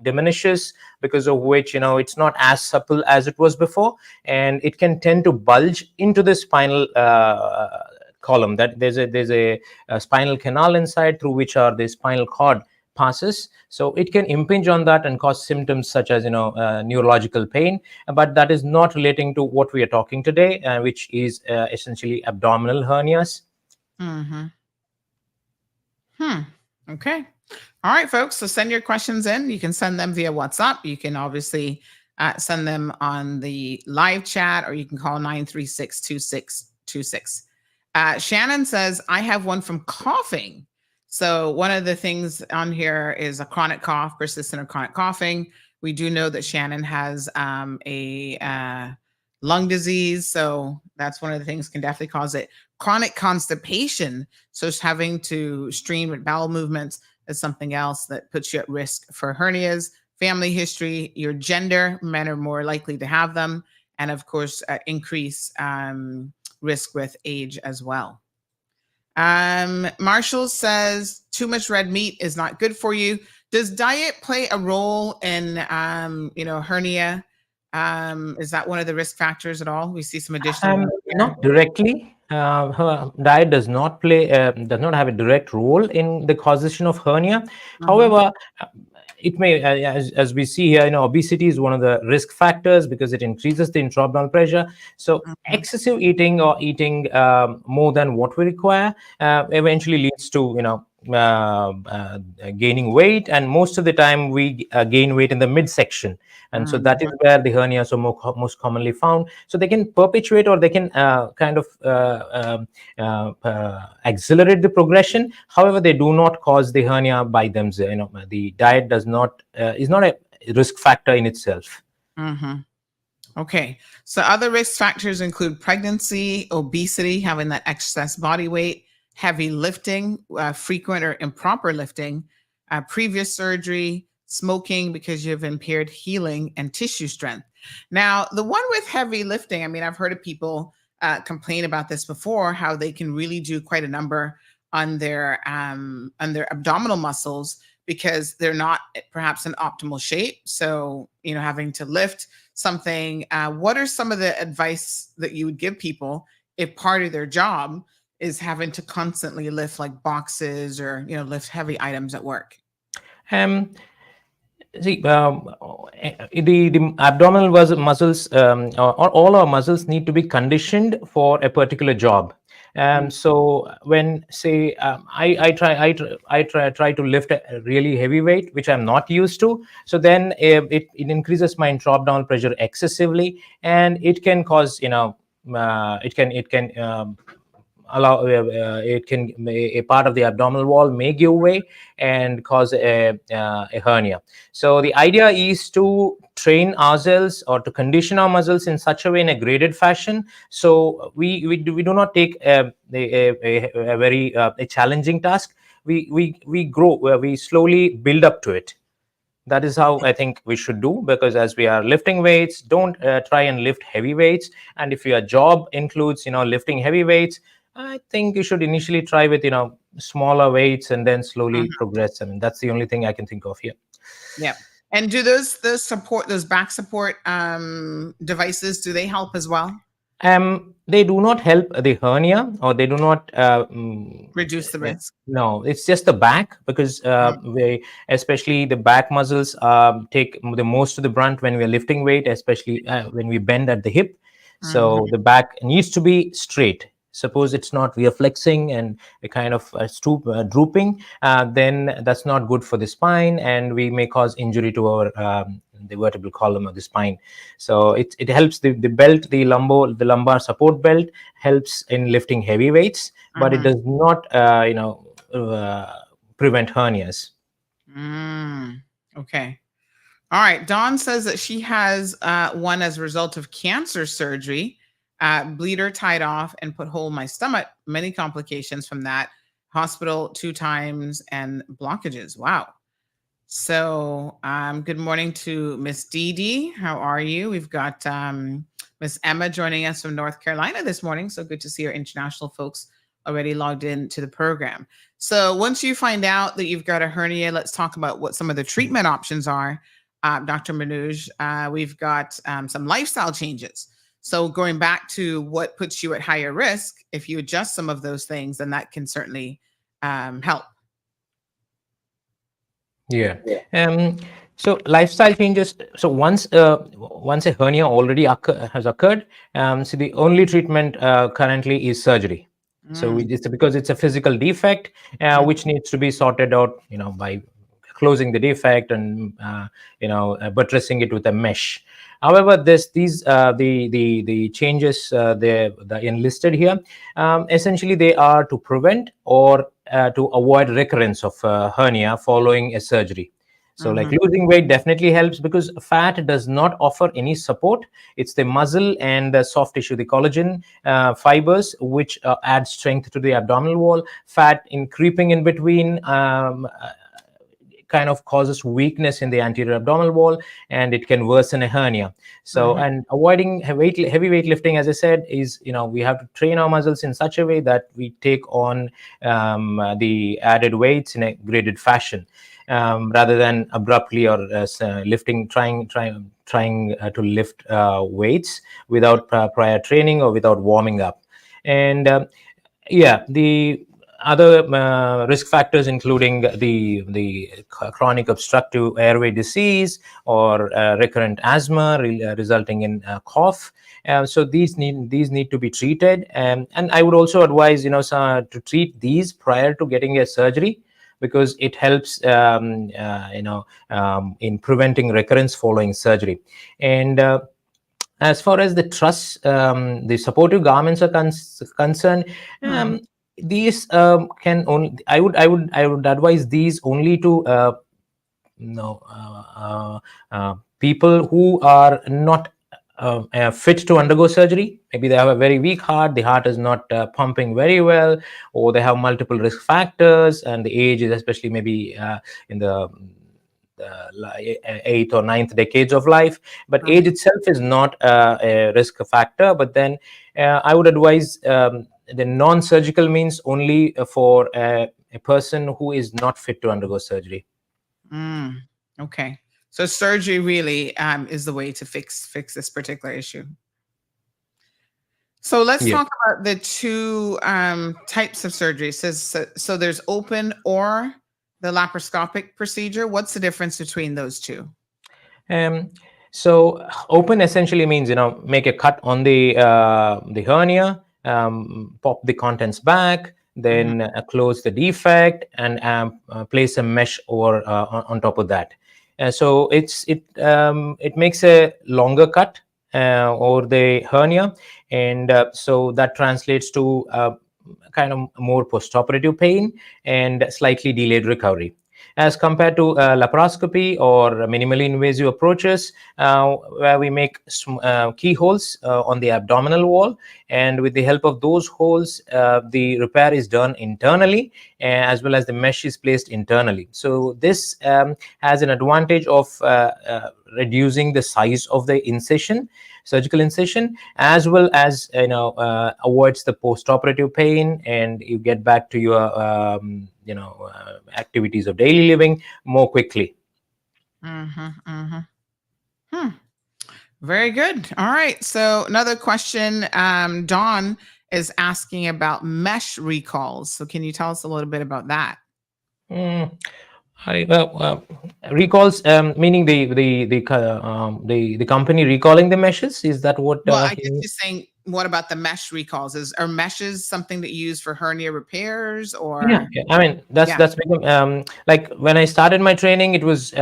diminishes, because of which it's not as supple as it was before, and it can tend to bulge into the spinal column. That there's a spinal canal inside, through which the spinal cord passes. So it can impinge on that and cause symptoms such as neurological pain, but that is not relating to what we are talking today, which is essentially abdominal hernias. Okay. All right, folks. So send your questions in. You can send them via WhatsApp. You can obviously send them on the live chat, or you can call 936-2626. Shannon says, I have one from coughing. So one of the things on here is a chronic cough, persistent or chronic coughing. We do know that Shannon has a lung disease. So that's one of the things can definitely cause it. Chronic constipation. So having to strain with bowel movements is something else that puts you at risk for hernias. Family history, your gender, men are more likely to have them. And of course, increase risk with age as well. Marshall says too much red meat is not good for you. Does diet play a role in, hernia? Is that one of the risk factors at all? We see some additional. Not directly. Her diet does not have a direct role in the causation of hernia. However, it may, as we see here, obesity is one of the risk factors because it increases the intra-abdominal pressure. So excessive eating or eating more than what we require eventually leads to, gaining weight, and most of the time we gain weight in the midsection, and so that is where the hernias are most commonly found. So they can perpetuate, or they can accelerate the progression. However, they do not cause the hernia by themselves. The diet is not a risk factor in itself. Okay, so other risk factors include pregnancy, obesity, having that excess body weight, heavy lifting, frequent or improper lifting, previous surgery, smoking because you have impaired healing and tissue strength. Now, the one with heavy lifting, I mean, I've heard of people complain about this before, how they can really do quite a number on their abdominal muscles because they're not perhaps in optimal shape. So, having to lift something. What are some of the advice that you would give people if part of their job is having to constantly lift like boxes or lift heavy items at work? See, the abdominal muscles, or all our muscles, need to be conditioned for a particular job. So when, say, I try to lift a really heavy weight, which I'm not used to, so then it increases my intra-abdominal pressure excessively, and it can cause, it can allow a part of the abdominal wall may give way and cause a hernia. So the idea is to train ourselves or to condition our muscles in such a way, in a graded fashion, so we do not take a very challenging task. We grow, we slowly build up to it. That is how I think we should do, because as we are lifting weights, don't try and lift heavy weights. And if your job includes lifting heavy weights, I think you should initially try with smaller weights and then slowly progress. I mean, that's the only thing I can think of here. Yeah. And do those back support devices, do they help as well? They do not help the hernia, or they do not reduce the risk. No, it's just the back, because especially the back muscles take the most of the brunt when we're lifting weight, especially when we bend at the hip. So the back needs to be straight. Suppose it's not, we are flexing and a kind of drooping, then that's not good for the spine, and we may cause injury to our the vertebral column of the spine. So it helps the belt, the lumbar support belt helps in lifting heavy weights, but it does not prevent hernias. Okay. All right. Dawn says that she has one as a result of cancer surgery. Bleeder tied off and put hole in my stomach. Many complications from that. Hospital 2 times and blockages. Wow. So good morning to Miss Dee Dee. How are you? We've got Miss Emma joining us from North Carolina this morning. So good to see our international folks already logged into the program. So once you find out that you've got a hernia, let's talk about what some of the treatment options are. Dr. Manoj, we've got some lifestyle changes. So going back to what puts you at higher risk, if you adjust some of those things, then that can certainly help. Yeah. So lifestyle changes. So once a hernia already has occurred, so the only treatment currently is surgery. So it's because it's a physical defect, which needs to be sorted out, by closing the defect and buttressing it with a mesh. However, the changes the enlisted here, essentially they are to prevent or to avoid recurrence of hernia following a surgery. So like losing weight definitely helps because fat does not offer any support. It's the muscle and the soft tissue, the collagen fibers, which add strength to the abdominal wall. Fat in creeping in between kind of causes weakness in the anterior abdominal wall, and it can worsen a hernia. So, and avoiding heavy weightlifting, as I said, is, we have to train our muscles in such a way that we take on the added weights in a graded fashion, rather than abruptly or trying to lift weights without prior training or without warming up. And the other risk factors, including the chronic obstructive airway disease or recurrent asthma resulting in cough. So these need to be treated, and I would also advise to treat these prior to getting a surgery, because it helps in preventing recurrence following surgery. And as far as the truss, the supportive garments are concerned, these can only I would advise these only to people who are not fit to undergo surgery. Maybe they have a very weak heart, the heart is not pumping very well, or they have multiple risk factors, and the age is especially maybe in the 8th or 9th decades of life. But age itself is not a risk factor. But then I would advise the non-surgical means only for a person who is not fit to undergo surgery. Okay. So surgery really is the way to fix this particular issue. So let's talk about the two types of surgery. It says, so there's open or the laparoscopic procedure. What's the difference between those two? So open essentially means, make a cut on the hernia, pop the contents back, then close the defect, and place a mesh over on top of that. So it makes a longer cut over the hernia, and so that translates to kind of more postoperative pain and slightly delayed recovery, as compared to laparoscopy or minimally invasive approaches, where we make keyholes on the abdominal wall, and with the help of those holes, the repair is done internally, as well as the mesh is placed internally. So this has an advantage of reducing the size of the incision, surgical incision, as well as avoids the postoperative pain, and you get back to your activities of daily living more quickly. Very good. All right. So another question, Dawn is asking about mesh recalls. So can you tell us a little bit about that? Recalls, meaning the company recalling the meshes. Is that what? Well, I guess you're saying, what about the mesh recalls? Are meshes something that you use for hernia repairs, or? Yeah. I mean, that's become like when I started my training, it was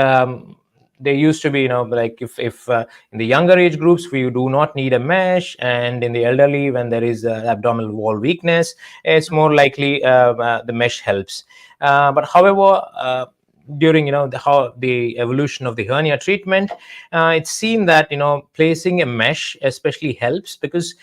they used to be, like if in the younger age groups we do not need a mesh, and in the elderly, when there is abdominal wall weakness, it's more likely the mesh helps. But however, during the evolution of the hernia treatment, it's seen that placing a mesh especially helps, because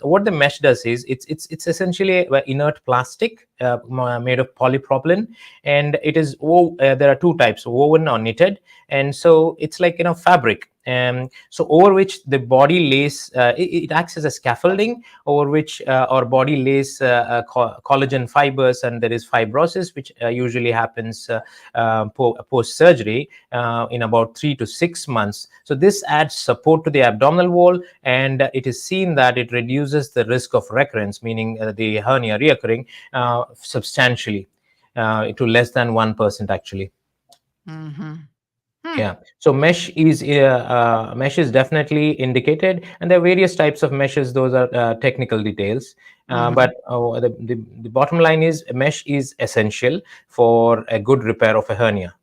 what the mesh does is it's essentially an inert plastic made of polypropylene, and it is there are two types, woven or knitted, and so it's like fabric. So over which the body lays, it acts as a scaffolding over which our body lays collagen fibers, and there is fibrosis, which usually happens post surgery in about 3 to 6 months. So this adds support to the abdominal wall, and it is seen that it reduces the risk of recurrence, meaning the hernia reoccurring substantially to less than 1% actually. Yeah, so mesh is definitely indicated, and there are various types of meshes. Those are technical details, but the bottom line is mesh is essential for a good repair of a hernia.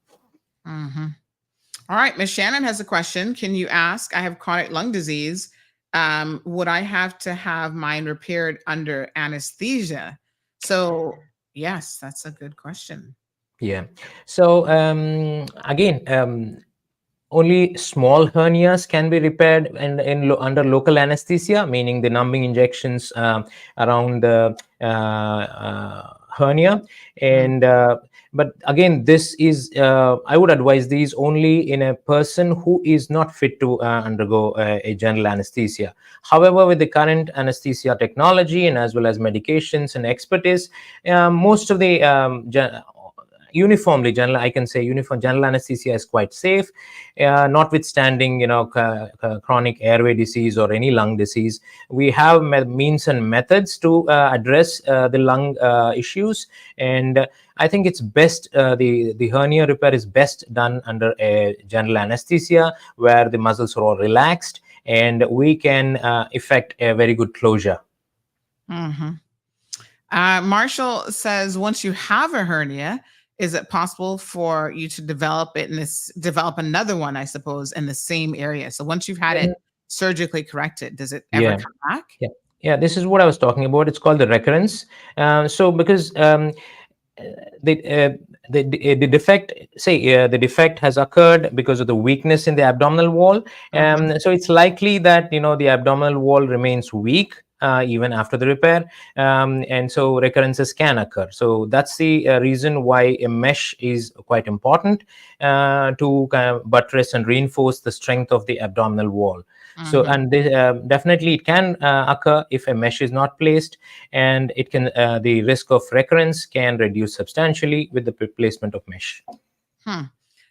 All right, Miss Shannon has a question. Can you ask? I have chronic lung disease. Would I have to have mine repaired under anesthesia? So yes, that's a good question. Yeah. So again, only small hernias can be repaired under local anesthesia, meaning the numbing injections around the hernia. And but again, this is I would advise these only in a person who is not fit to undergo a general anesthesia. However, with the current anesthesia technology and as well as medications and expertise, most of the uniformly general, I can say uniform general anesthesia is quite safe, notwithstanding chronic airway disease or any lung disease. We have means and methods to address the lung issues, and I think it's best the hernia repair is best done under a general anesthesia where the muscles are all relaxed and we can effect a very good closure. Marshall says, once you have a hernia, is it possible for you to develop another one, I suppose, in the same area? So once you've had it surgically corrected, does it ever come back? Yeah, this is what I was talking about. It's called the recurrence. So because the defect, the defect has occurred because of the weakness in the abdominal wall. So it's likely that the abdominal wall remains weak even after the repair, and so recurrences can occur. So that's the reason why a mesh is quite important to kind of buttress and reinforce the strength of the abdominal wall. So, and this, definitely it can occur if a mesh is not placed, and it can the risk of recurrence can reduce substantially with the placement of mesh.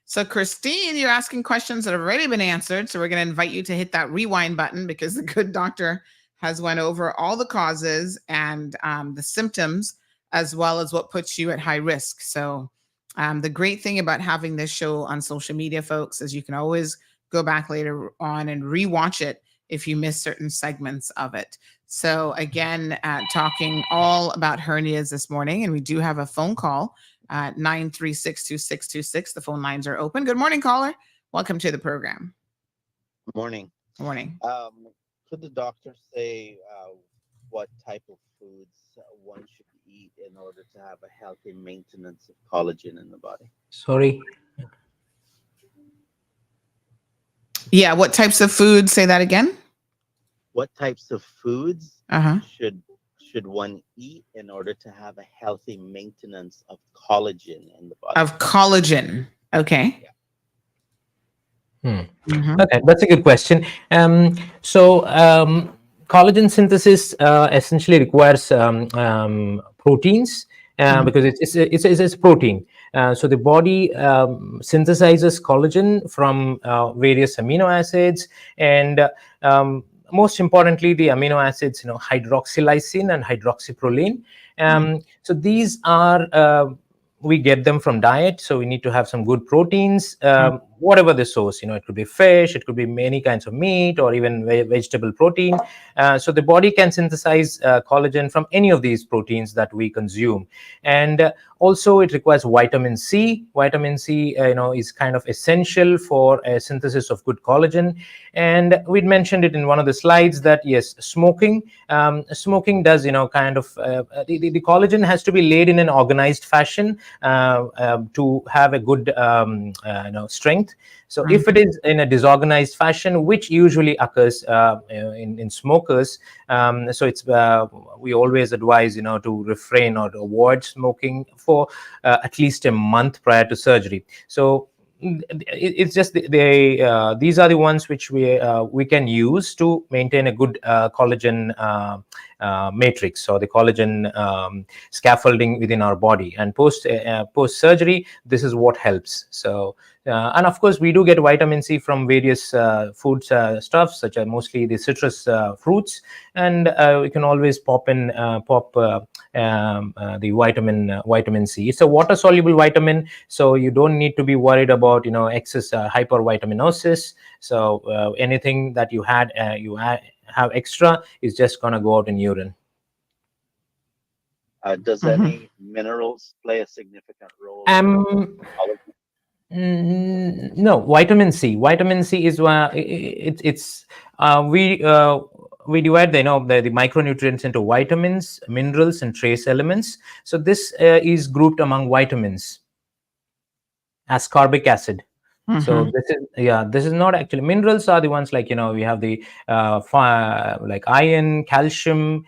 So Christine, you're asking questions that have already been answered. So we're going to invite you to hit that rewind button because the good doctor has went over all the causes and the symptoms, as well as what puts you at high risk. So the great thing about having this show on social media, folks, is you can always go back later on and rewatch it if you miss certain segments of it. So again, talking all about hernias this morning, and we do have a phone call at 936-2626. The phone lines are open. Good morning, caller. Welcome to the program. Good morning. Good morning. Could the doctor say what type of foods one should eat in order to have a healthy maintenance of collagen in the body? Sorry. Yeah, what types of foods? Say that again. What types of foods should one eat in order to have a healthy maintenance of collagen in the body? Of collagen. Okay. Yeah. Okay, that's a good question. Collagen synthesis essentially requires proteins because it's protein. So the body synthesizes collagen from various amino acids, and most importantly, the amino acids, hydroxylysine and hydroxyproline. So these are we get them from diet. So we need to have some good proteins, whatever the source. It could be fish, it could be many kinds of meat, or even vegetable protein. So the body can synthesize collagen from any of these proteins that we consume. And also it requires vitamin C. Vitamin C, is kind of essential for a synthesis of good collagen. And we'd mentioned it in one of the slides that yes, smoking does, kind of the collagen has to be laid in an organized fashion to have a good strength. So if it is in a disorganized fashion, which usually occurs in smokers, so it's we always advise to refrain or to avoid smoking for at least a month prior to surgery. So it's just these are the ones which we can use to maintain a good collagen matrix, or the collagen scaffolding within our body. And post surgery, this is what helps. So and of course we do get vitamin C from various food stuffs, such as mostly the citrus fruits, and we can always pop the vitamin C. It's a water soluble vitamin, so you don't need to be worried about excess hypervitaminosis. So anything that you have extra is just going to go out in urine. Does any minerals play a significant role? No, vitamin C. Vitamin C is we divide the micronutrients into vitamins, minerals, and trace elements. So this is grouped among vitamins. Ascorbic acid. So this is not actually minerals. Are the ones like we have the like iron, calcium,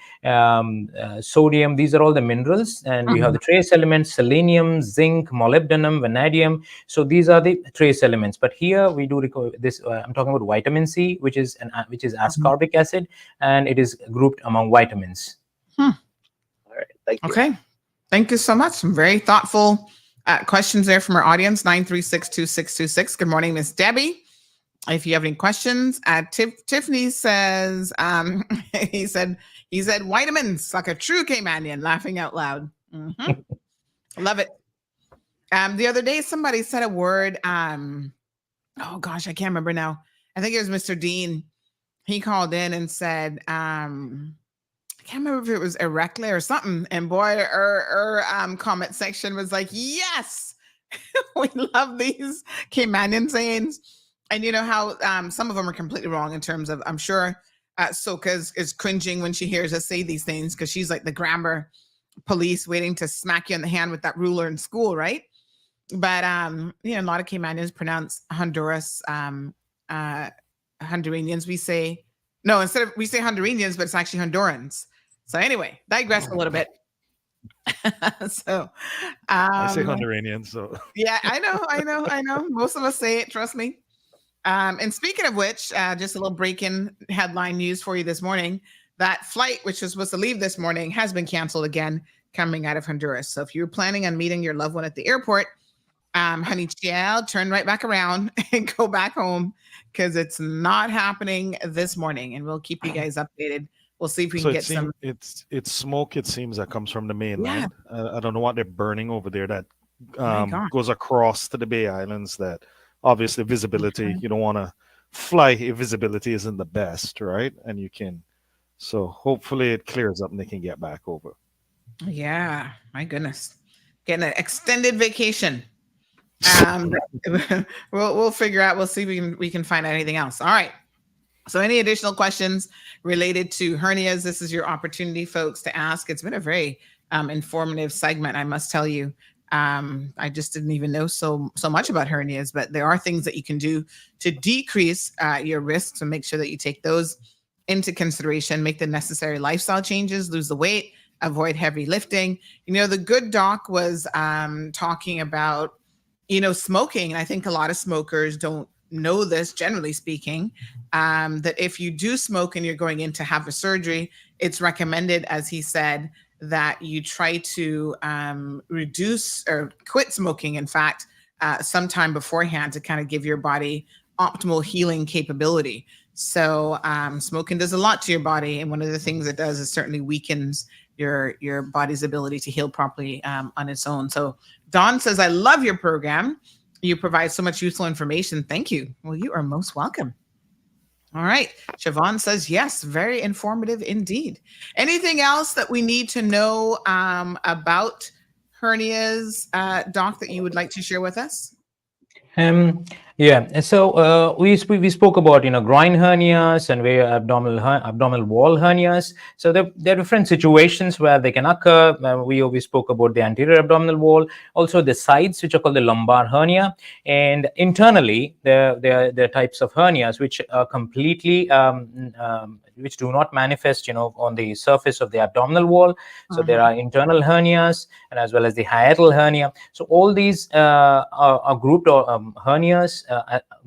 sodium. These are all the minerals, and we have the trace elements: selenium, zinc, molybdenum, vanadium. So these are the trace elements. But here we do record this. I'm talking about vitamin C, which is ascorbic acid, and it is grouped among vitamins. All right, thank you. Okay, thank you so much. Some very thoughtful questions there from our audience. 9362626. Good morning, Miss Debbie. If you have any questions, Tiffany says he said vitamins like a true Caymanian, laughing out loud. Love it. The other day somebody said a word. Oh gosh, I can't remember now. I think it was Mr. Dean. He called in and said I can't remember if it was erectly or something. And boy, our comment section was like, yes, we love these Caymanian sayings. And you know how some of them are completely wrong in terms of, I'm sure Soka is cringing when she hears us say these things because she's like the grammar police waiting to smack you in the hand with that ruler in school, right? But, a lot of Caymanians pronounce Honduras, Honduranians, we say Honduranians, but it's actually Hondurans. So anyway, digress a little bit. So I say Honduranian, so yeah, I know. Most of us say it, trust me. And speaking of which, just a little break-in headline news for you this morning. That flight, which was supposed to leave this morning, has been canceled again, coming out of Honduras. So if you're planning on meeting your loved one at the airport, honey child, turn right back around and go back home because it's not happening this morning. And we'll keep you guys updated. We'll see if we can get some. It's smoke, it seems, that comes from the mainland. Yeah. I don't know what they're burning over there that goes across to the Bay Islands. That obviously visibility, you don't want to fly if visibility isn't the best, right? And you can. So hopefully it clears up and they can get back over. Yeah, my goodness. Getting an extended vacation. We'll figure out. We'll see if we can find out anything else. All right. So any additional questions related to hernias, this is your opportunity, folks, to ask. It's been a very informative segment, I must tell you. I just didn't even know so much about hernias, but there are things that you can do to decrease your risks and make sure that you take those into consideration, make the necessary lifestyle changes, lose the weight, avoid heavy lifting. The good doc was talking about, smoking. And I think a lot of smokers don't know this, generally speaking, that if you do smoke and you're going in to have a surgery, it's recommended, as he said, that you try to reduce or quit smoking, in fact, sometime beforehand to kind of give your body optimal healing capability. So smoking does a lot to your body. And one of the things it does is certainly weakens your body's ability to heal properly on its own. So Don says, I love your program. You provide so much useful information. Thank you. Well, you are most welcome. All right. Siobhan says, yes, very informative indeed. Anything else that we need to know about hernias, Doc, that you would like to share with us? Yeah. So we spoke about groin hernias and abdominal wall hernias. So there are different situations where they can occur. We spoke about the anterior abdominal wall, also the sides, which are called the lumbar hernia, and internally there are types of hernias which are completely which do not manifest on the surface of the abdominal wall. So there are internal hernias and as well as the hiatal hernia. So all these are grouped hernias.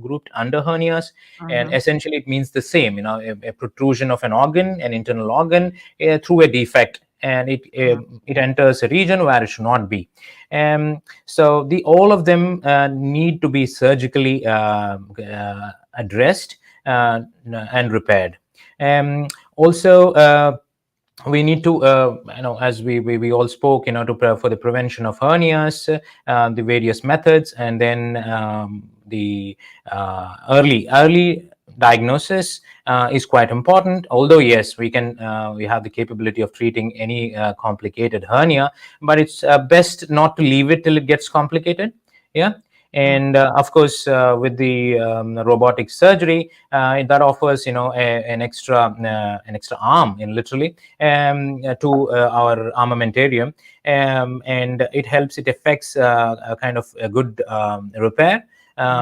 Grouped under hernias, and essentially it means the same, a protrusion of an organ, an internal organ, through a defect, and it enters a region where it should not be. So all of them need to be surgically addressed and repaired. Also, we need to, as we all spoke, for the prevention of hernias, the various methods, and then the early diagnosis is quite important. Although yes, we have the capability of treating any complicated hernia, but it's best not to leave it till it gets complicated. Yeah. And of course, with the robotic surgery, that offers an extra arm, in literally, to our armamentarium, and it affects a kind of a good repair.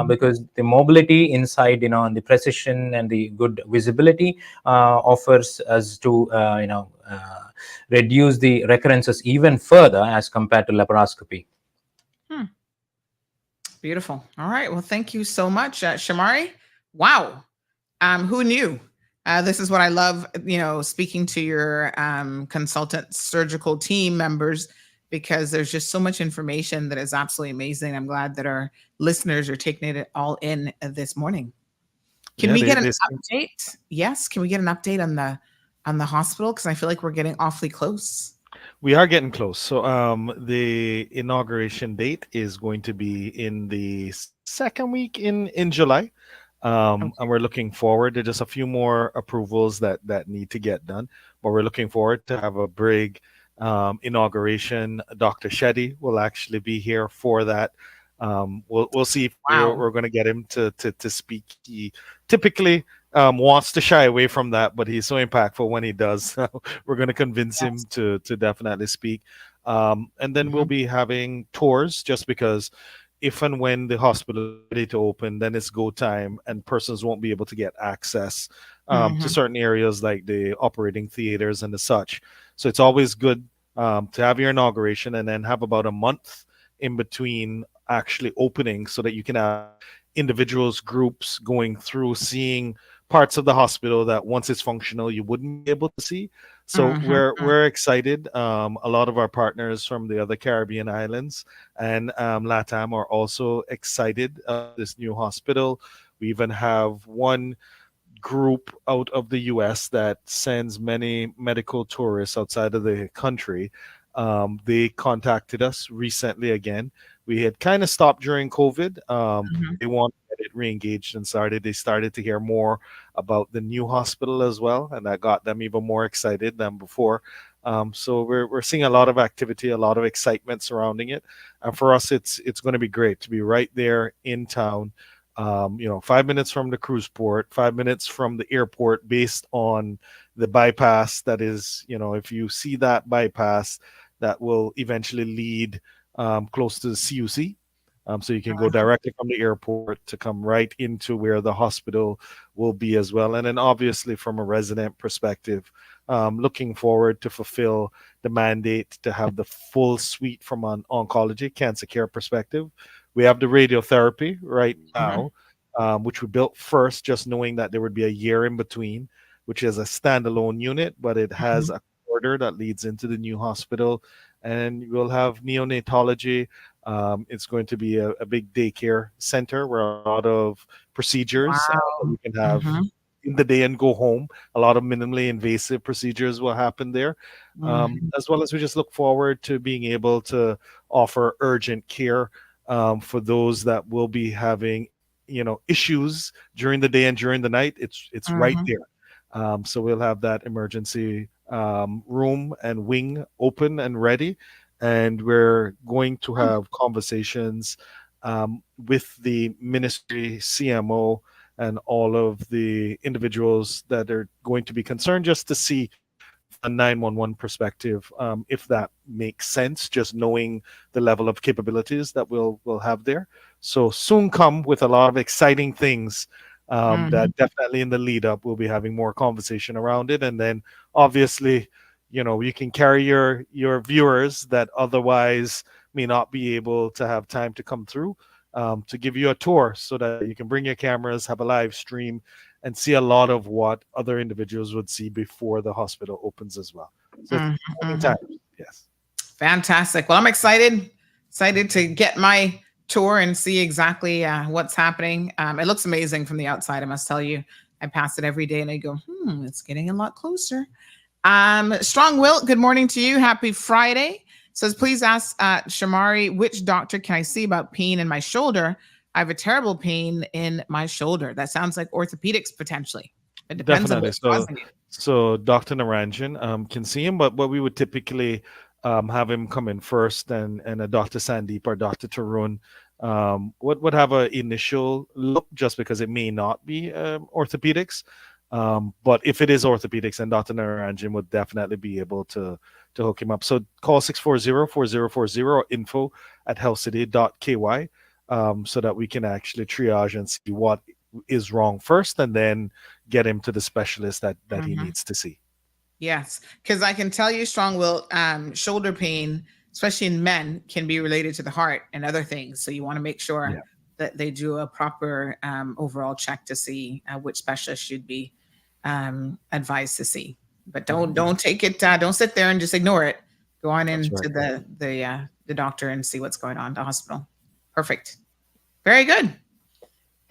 Because the mobility inside, and the precision and the good visibility offers us to, reduce the recurrences even further as compared to laparoscopy. Beautiful. All right. Well, thank you so much, Shamari. Wow. Who knew? This is what I love, speaking to your consultant surgical team members, because there's just so much information that is absolutely amazing. I'm glad that our listeners are taking it all in this morning. Can we get an update? Yes. Can we get an update on the hospital? Because I feel like we're getting awfully close. We are getting close. So the inauguration date is going to be in the second week in July. And we're looking forward to just a few more approvals that need to get done. But we're looking forward to have a big inauguration. Dr. Shetty will actually be here for that. We'll see if we're going to get him to speak. He typically wants to shy away from that, but he's so impactful when he does. So we're going to convince him to definitely speak. And then we'll be having tours, just because if and when the hospital is ready to open, then it's go time, and persons won't be able to get access to certain areas like the operating theaters and the such. So it's always good to have your inauguration and then have about a month in between actually opening, so that you can have individuals, groups going through, seeing parts of the hospital that once it's functional you wouldn't be able to see. So we're excited. A lot of our partners from the other Caribbean islands and LATAM are also excited this new hospital. We even have one group out of the US that sends many medical tourists outside of the country. They contacted us recently again. We had kind of stopped during COVID. They want to get it re-engaged and started. They started to hear more about the new hospital as well, and that got them even more excited than before. So we're seeing a lot of activity, a lot of excitement surrounding it, and for us, it's going to be great to be right there in town. 5 minutes from the cruise port, 5 minutes from the airport, based on the bypass that is, if you see that bypass, that will eventually lead close to the CUC. So you can go directly from the airport to come right into where the hospital will be as well. And then obviously from a resident perspective, looking forward to fulfill the mandate to have the full suite from an oncology, cancer care perspective. We have the radiotherapy right now, which we built first, just knowing that there would be a year in between, which is a standalone unit, but it has a corridor that leads into the new hospital. And we'll have neonatology. It's going to be a big daycare center where a lot of procedures you can have in the day and go home. A lot of minimally invasive procedures will happen there, as well as we just look forward to being able to offer urgent care for those that will be having issues during the day and during the night. It's right there. So we'll have that emergency room and wing open and ready, and we're going to have conversations with the ministry, CMO, and all of the individuals that are going to be concerned, just to see from a 911 perspective if that makes sense, just knowing the level of capabilities that we'll have there. So soon come with a lot of exciting things that definitely in the lead up we'll be having more conversation around it. And then obviously, you can carry your viewers that otherwise may not be able to have time to come through to give you a tour, so that you can bring your cameras, have a live stream, and see a lot of what other individuals would see before the hospital opens as well. So time. Yes. Fantastic. Well, I'm excited to get my tour and see exactly what's happening. It looks amazing from the outside, I must tell you. I pass it every day and I go, it's getting a lot closer. Strong Will, good morning to you. Happy Friday. Says, please ask Shamari, which doctor can I see about pain in my shoulder? I have a terrible pain in my shoulder. That sounds like orthopedics potentially. It depends on Definitely. what's causing it. So Dr. Naranjan can see him, but what we would typically have him come in first, and a Dr. Sandeep or Dr. Tarun would have an initial look, just because it may not be orthopedics. But if it is orthopedics, then Dr. Naranjan would definitely be able to hook him up. So call 640-4040 or info@healthcity.ky, so that we can actually triage and see what is wrong first, and then get him to the specialist that he needs to see. Yes, because I can tell you, Strong Will, shoulder pain, especially in men, can be related to the heart and other things. So you want to make sure that they do a proper overall check to see which specialist should be advised to see. But don't take it. Don't sit there and just ignore it. Go on into the doctor and see what's going on, the hospital. Perfect. Very good.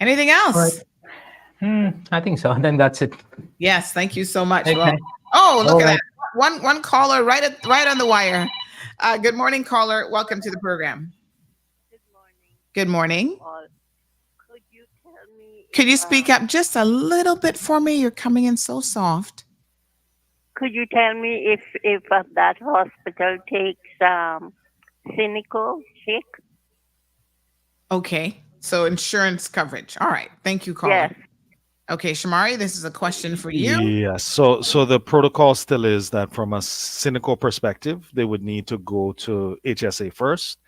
Anything else? I think so. Then that's it. Yes, thank you so much. Okay. Well, look at that. One caller right on the wire. Good morning, caller. Welcome to the program. Good morning. Could you tell me? Could you speak up just a little bit for me? You're coming in so soft. Could you tell me if that hospital takes cynical chick? Okay, so insurance coverage. All right, thank you, caller. Yes. Okay, Shamari, this is a question for you. Yes. So the protocol still is that from a cynical perspective, they would need to go to HSA first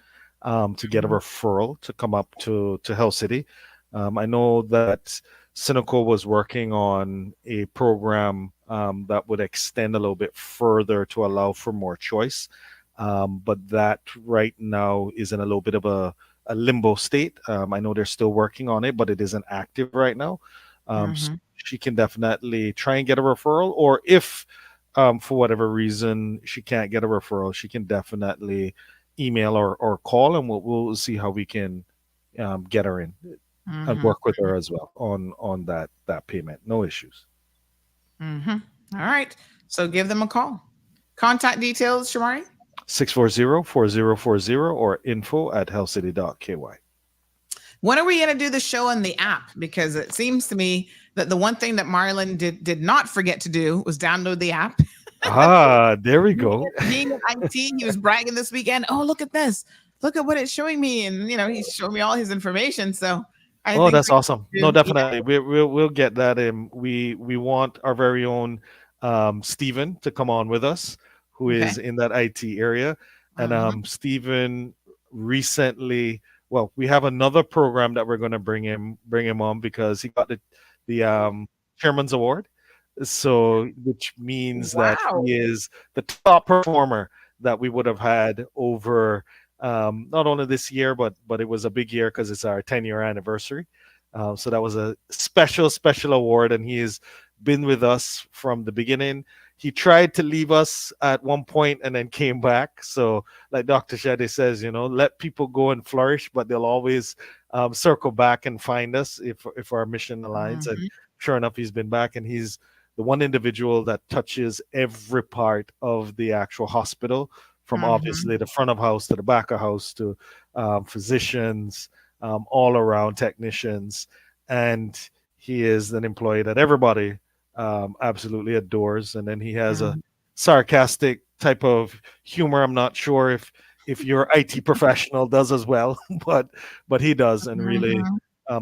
to get a referral to come up to Health City. I know that Cynical was working on a program that would extend a little bit further to allow for more choice. But that right now is in a little bit of a limbo state. I know they're still working on it, but it isn't active right now. So she can definitely try and get a referral, or if for whatever reason she can't get a referral, she can definitely email or call, and we'll see how we can get her in and work with her as well on that payment. No issues. All right, so give them a call. Contact details, Shamari? 640-4040 or info@healthcity.ky. When are we going to do the show on the app? Because it seems to me that the one thing that Marlon did not forget to do was download the app. There we go. Being in IT, he was bragging this weekend. Oh, look at this. Look at what it's showing me. And, he's showing me all his information. So I think that's awesome. No, definitely. We'll get that in. We want our very own Stephen to come on with us, who is in that IT area. And Stephen recently... Well, we have another program that we're going to bring him on, because he got the Chairman's Award. So, which means that he is the top performer that we would have had over not only this year, but it was a big year because it's our 10-year anniversary. So that was a special award, and he has been with us from the beginning. He tried to leave us at one point and then came back. So like Dr. Shade says, let people go and flourish, but they'll always circle back and find us if our mission aligns. And sure enough, he's been back, and he's the one individual that touches every part of the actual hospital, from obviously the front of house to the back of house to physicians, all around technicians. And he is an employee that everybody absolutely adores. And then he has a sarcastic type of humor. I'm not sure if your IT professional does as well, but he does, and really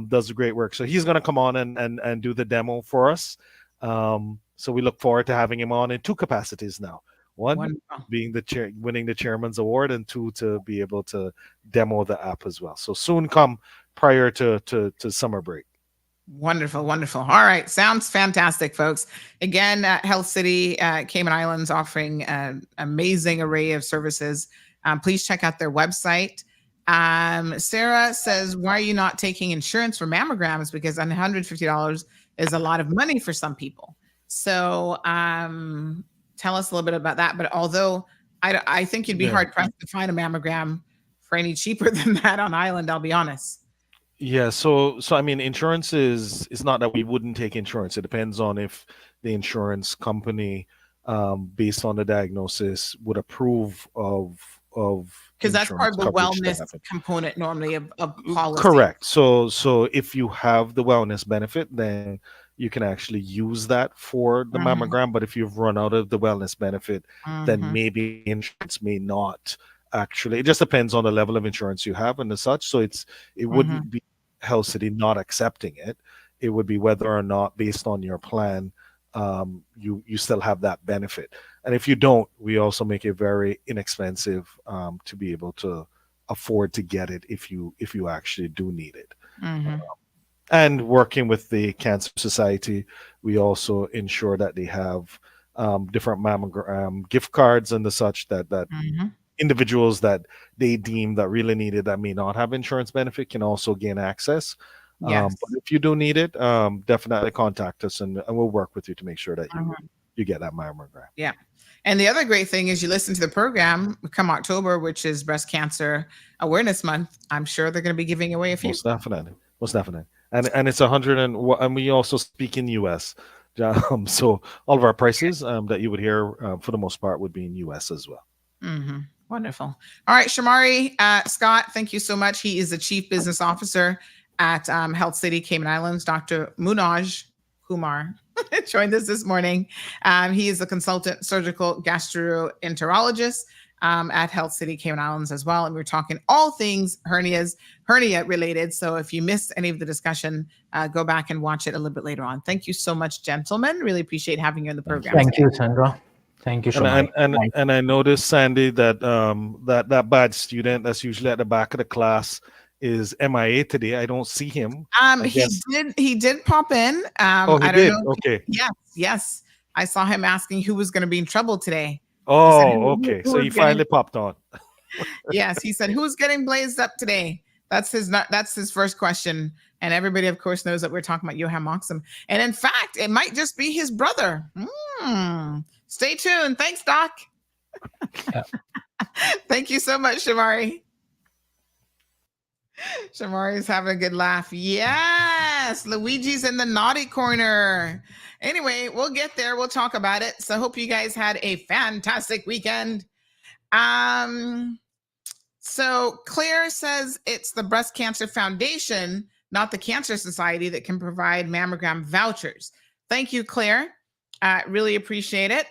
does great work. So he's going to come on and do the demo for us. So we look forward to having him on in two capacities now. One being winning the Chairman's Award, and two, to be able to demo the app as well. So soon come, prior to summer break. Wonderful. All right. Sounds fantastic, folks. Again, Health City, Cayman Islands, offering an amazing array of services. Please check out their website. Sarah says, why are you not taking insurance for mammograms? Because $150 is a lot of money for some people. So tell us a little bit about that. But although I think you'd be hard pressed to find a mammogram for any cheaper than that on island, I'll be honest. Yeah, so I mean, insurance is not that we wouldn't take insurance. It depends on if the insurance company based on the diagnosis, would approve of because that's part insurance of the coverage to wellness happen. component normally of policy. Correct. So if you have the wellness benefit, then you can actually use that for the mammogram. But if you've run out of the wellness benefit, then maybe insurance may not actually. It just depends on the level of insurance you have and as such. So it wouldn't be Health City not accepting it. It would be whether or not, based on your plan, you still have that benefit. And if you don't, we also make it very inexpensive to be able to afford to get it if you actually do need it. And working with the Cancer Society, we also ensure that they have different mammogram gift cards and the such that individuals that they deem that really need it that may not have insurance benefit can also gain access. Yes. But if you do need it, definitely contact us and we'll work with you to make sure that you get that mammogram. Yeah. And the other great thing is you listen to the program come October, which is Breast Cancer Awareness Month. I'm sure they're going to be giving away a few. Most definitely. And it's 100 and we also speak in US. So all of our prices that you would hear for the most part would be in US as well. Wonderful. All right, Shamari Scott, thank you so much. He is the Chief Business Officer at Health City Cayman Islands. Dr. Munaj Kumar joined us this morning. He is a consultant surgical gastroenterologist at Health City Cayman Islands as well. And we're talking all things hernia related. So if you missed any of the discussion, go back and watch it a little bit later on. Thank you so much, gentlemen. Really appreciate having you in the program. Thank you, Sandra. Thank you so much. And I noticed, Sandy, that that bad student that's usually at the back of the class is MIA today. I don't see him. He did pop in. Oh, he did. Okay. Yes. I saw him asking who was going to be in trouble today. Oh, okay. So he finally popped on. Yes, he said, "Who's getting blazed up today?" That's his first question. And everybody, of course, knows that we're talking about Johan Moxham. And in fact, it might just be his brother. Stay tuned. Thanks, Doc. Yeah. Thank you so much, Shamari. Shamari's having a good laugh. Yes, Luigi's in the naughty corner. Anyway, we'll get there. We'll talk about it. So I hope you guys had a fantastic weekend. So Claire says it's the Breast Cancer Foundation, not the Cancer Society, that can provide mammogram vouchers. Thank you, Claire. Really appreciate it.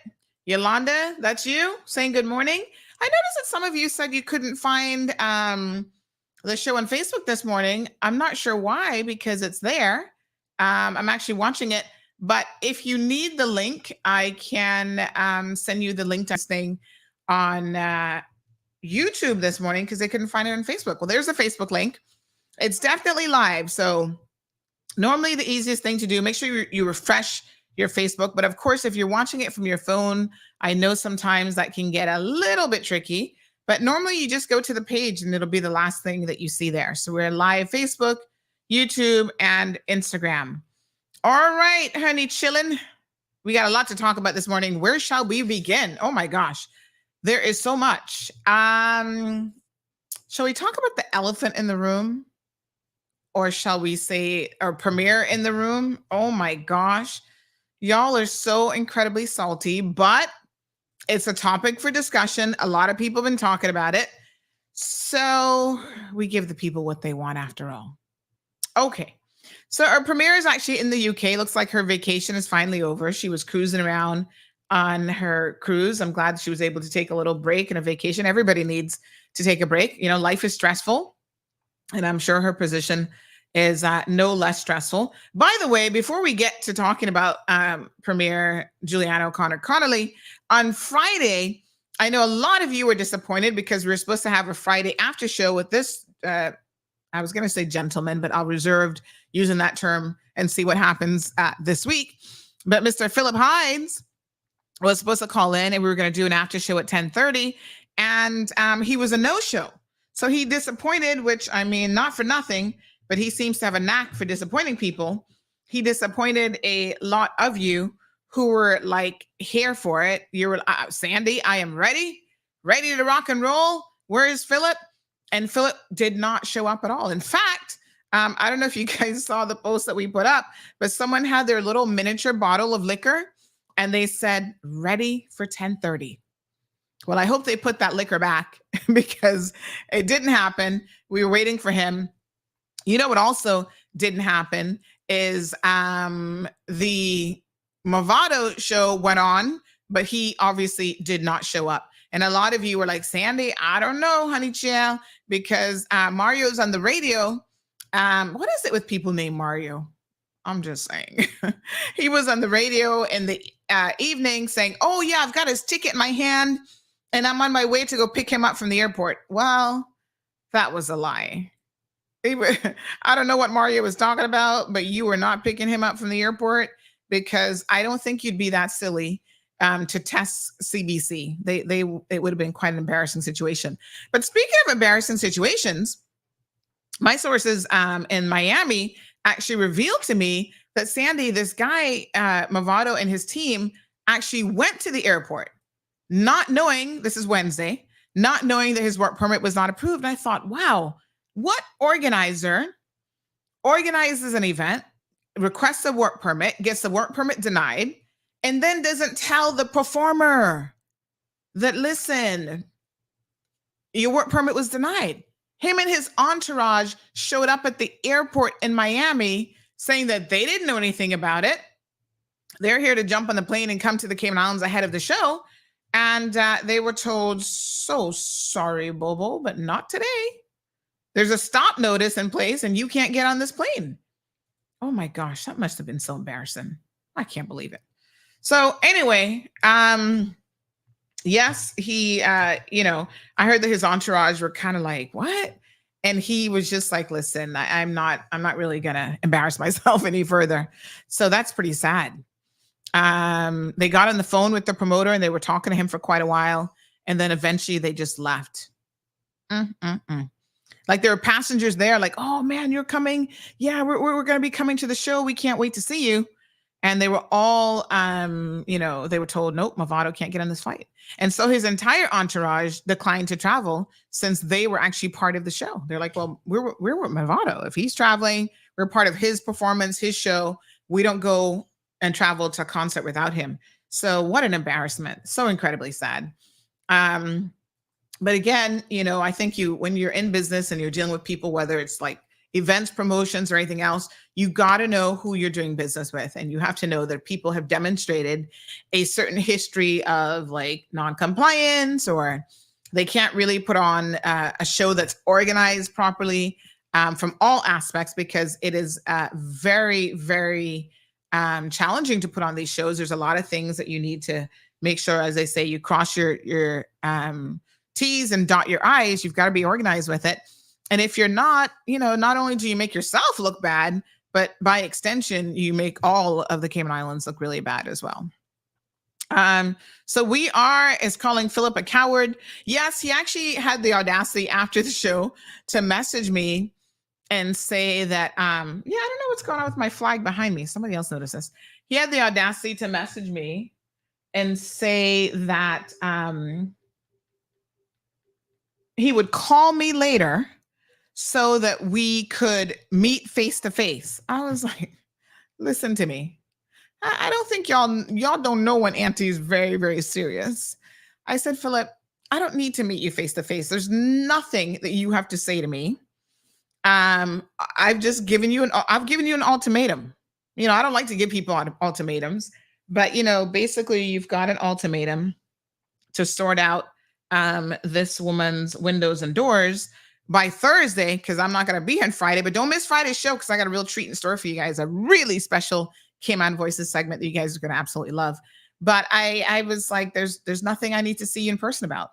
Yolanda, that's you saying good morning. I noticed that some of you said you couldn't find the show on Facebook this morning. I'm not sure why, because it's there. I'm actually watching it. But if you need the link, I can send you the link to this thing on YouTube this morning because they couldn't find it on Facebook. Well, there's a Facebook link. It's definitely live. So normally the easiest thing to do, make sure you refresh your Facebook. But of course, if you're watching it from your phone, I know sometimes that can get a little bit tricky. But normally you just go to the page and it'll be the last thing that you see there. So we're live Facebook, YouTube, and Instagram. All right, honey, chillin'. We got a lot to talk about this morning. Where shall we begin? Oh my gosh, there is so much. Shall we talk about the elephant in the room? Or shall we say, or premiere in the room? Oh my gosh. Y'all are so incredibly salty, but it's a topic for discussion. A lot of people have been talking about it. So we give the people what they want after all. Okay. So our premiere is actually in the UK. Looks like her vacation is finally over. She was cruising around on her cruise. I'm glad she was able to take a little break and a vacation. Everybody needs to take a break. You know, life is stressful. And I'm sure her position is no less stressful. By the way, before we get to talking about Premier Juliana O'Connor Connolly, on Friday, I know a lot of you were disappointed because we were supposed to have a Friday after show with this, I was going to say gentleman, but I'll reserve using that term and see what happens this week. But Mr. Philip Hides was supposed to call in and we were going to do an after show at 10:30 and he was a no-show. So he disappointed, which I mean, not for nothing, but he seems to have a knack for disappointing people. He disappointed a lot of you who were like here for it. You were, Sandy, I am ready to rock and roll. Where is Philip? And Philip did not show up at all. In fact, I don't know if you guys saw the post that we put up, but someone had their little miniature bottle of liquor and they said ready for 10:30. Well, I hope they put that liquor back because it didn't happen. We were waiting for him. You know what also didn't happen is the Movado show went on, but he obviously did not show up. And a lot of you were like, Sandy, I don't know, honey chill, because Mario's on the radio. What is it with people named Mario? I'm just saying. He was on the radio in the evening saying, oh, yeah, I've got his ticket in my hand and I'm on my way to go pick him up from the airport. Well, that was a lie. I don't know what Mario was talking about, but you were not picking him up from the airport because I don't think you'd be that silly to test CBC. It would have been quite an embarrassing situation. But speaking of embarrassing situations, my sources in Miami actually revealed to me that Sandy, this guy, Movado and his team actually went to the airport, not knowing, this is Wednesday, not knowing that his work permit was not approved. And I thought, wow, what organizer organizes an event, requests a work permit, gets the work permit denied, and then doesn't tell the performer that, listen, your work permit was denied. Him and his entourage showed up at the airport in Miami saying that they didn't know anything about it. They're here to jump on the plane and come to the Cayman Islands ahead of the show. And they were told, so sorry, Bobo, but not today. There's a stop notice in place and you can't get on this plane. Oh my gosh, that must have been so embarrassing. I can't believe it. So anyway, yes, he, I heard that his entourage were kind of like, what? And he was just like, listen, I'm not really going to embarrass myself any further. So that's pretty sad. They got on the phone with the promoter and they were talking to him for quite a while. And then eventually they just left. Like there were passengers there like, oh man, you're coming. Yeah, we're going to be coming to the show. We can't wait to see you. And they were all, they were told, nope, Movado can't get on this flight. And so his entire entourage declined to travel since they were actually part of the show. They're like, well, we're with Movado. If he's traveling, we're part of his performance, his show. We don't go and travel to a concert without him. So what an embarrassment. So incredibly sad. But again, I think when you're in business and you're dealing with people, whether it's like events, promotions, or anything else, you got to know who you're doing business with. And you have to know that people have demonstrated a certain history of like non-compliance, or they can't really put on a show that's organized properly from all aspects, because it is very, very challenging to put on these shows. There's a lot of things that you need to make sure, as they say, you cross your T's and dot your I's. You've got to be organized with it. And if you're not, not only do you make yourself look bad, but by extension, you make all of the Cayman Islands look really bad as well. So is calling Philip a coward. Yes, he actually had the audacity after the show to message me and say that, I don't know what's going on with my flag behind me. Somebody else noticed this. He had the audacity to message me and say that he would call me later so that we could meet face to face. I was like, listen to me. I don't think y'all don't know when Auntie's very, very serious. I said, Philip, I don't need to meet you face to face. There's nothing that you have to say to me. I've given you an ultimatum. I don't like to give people ultimatums, but basically you've got an ultimatum to sort out this woman's windows and doors by Thursday, because I'm not going to be on Friday. But don't miss Friday's show, because I got a real treat in store for you guys, a really special Cayman Voices segment that you guys are going to absolutely love. But I was like, there's nothing I need to see you in person about.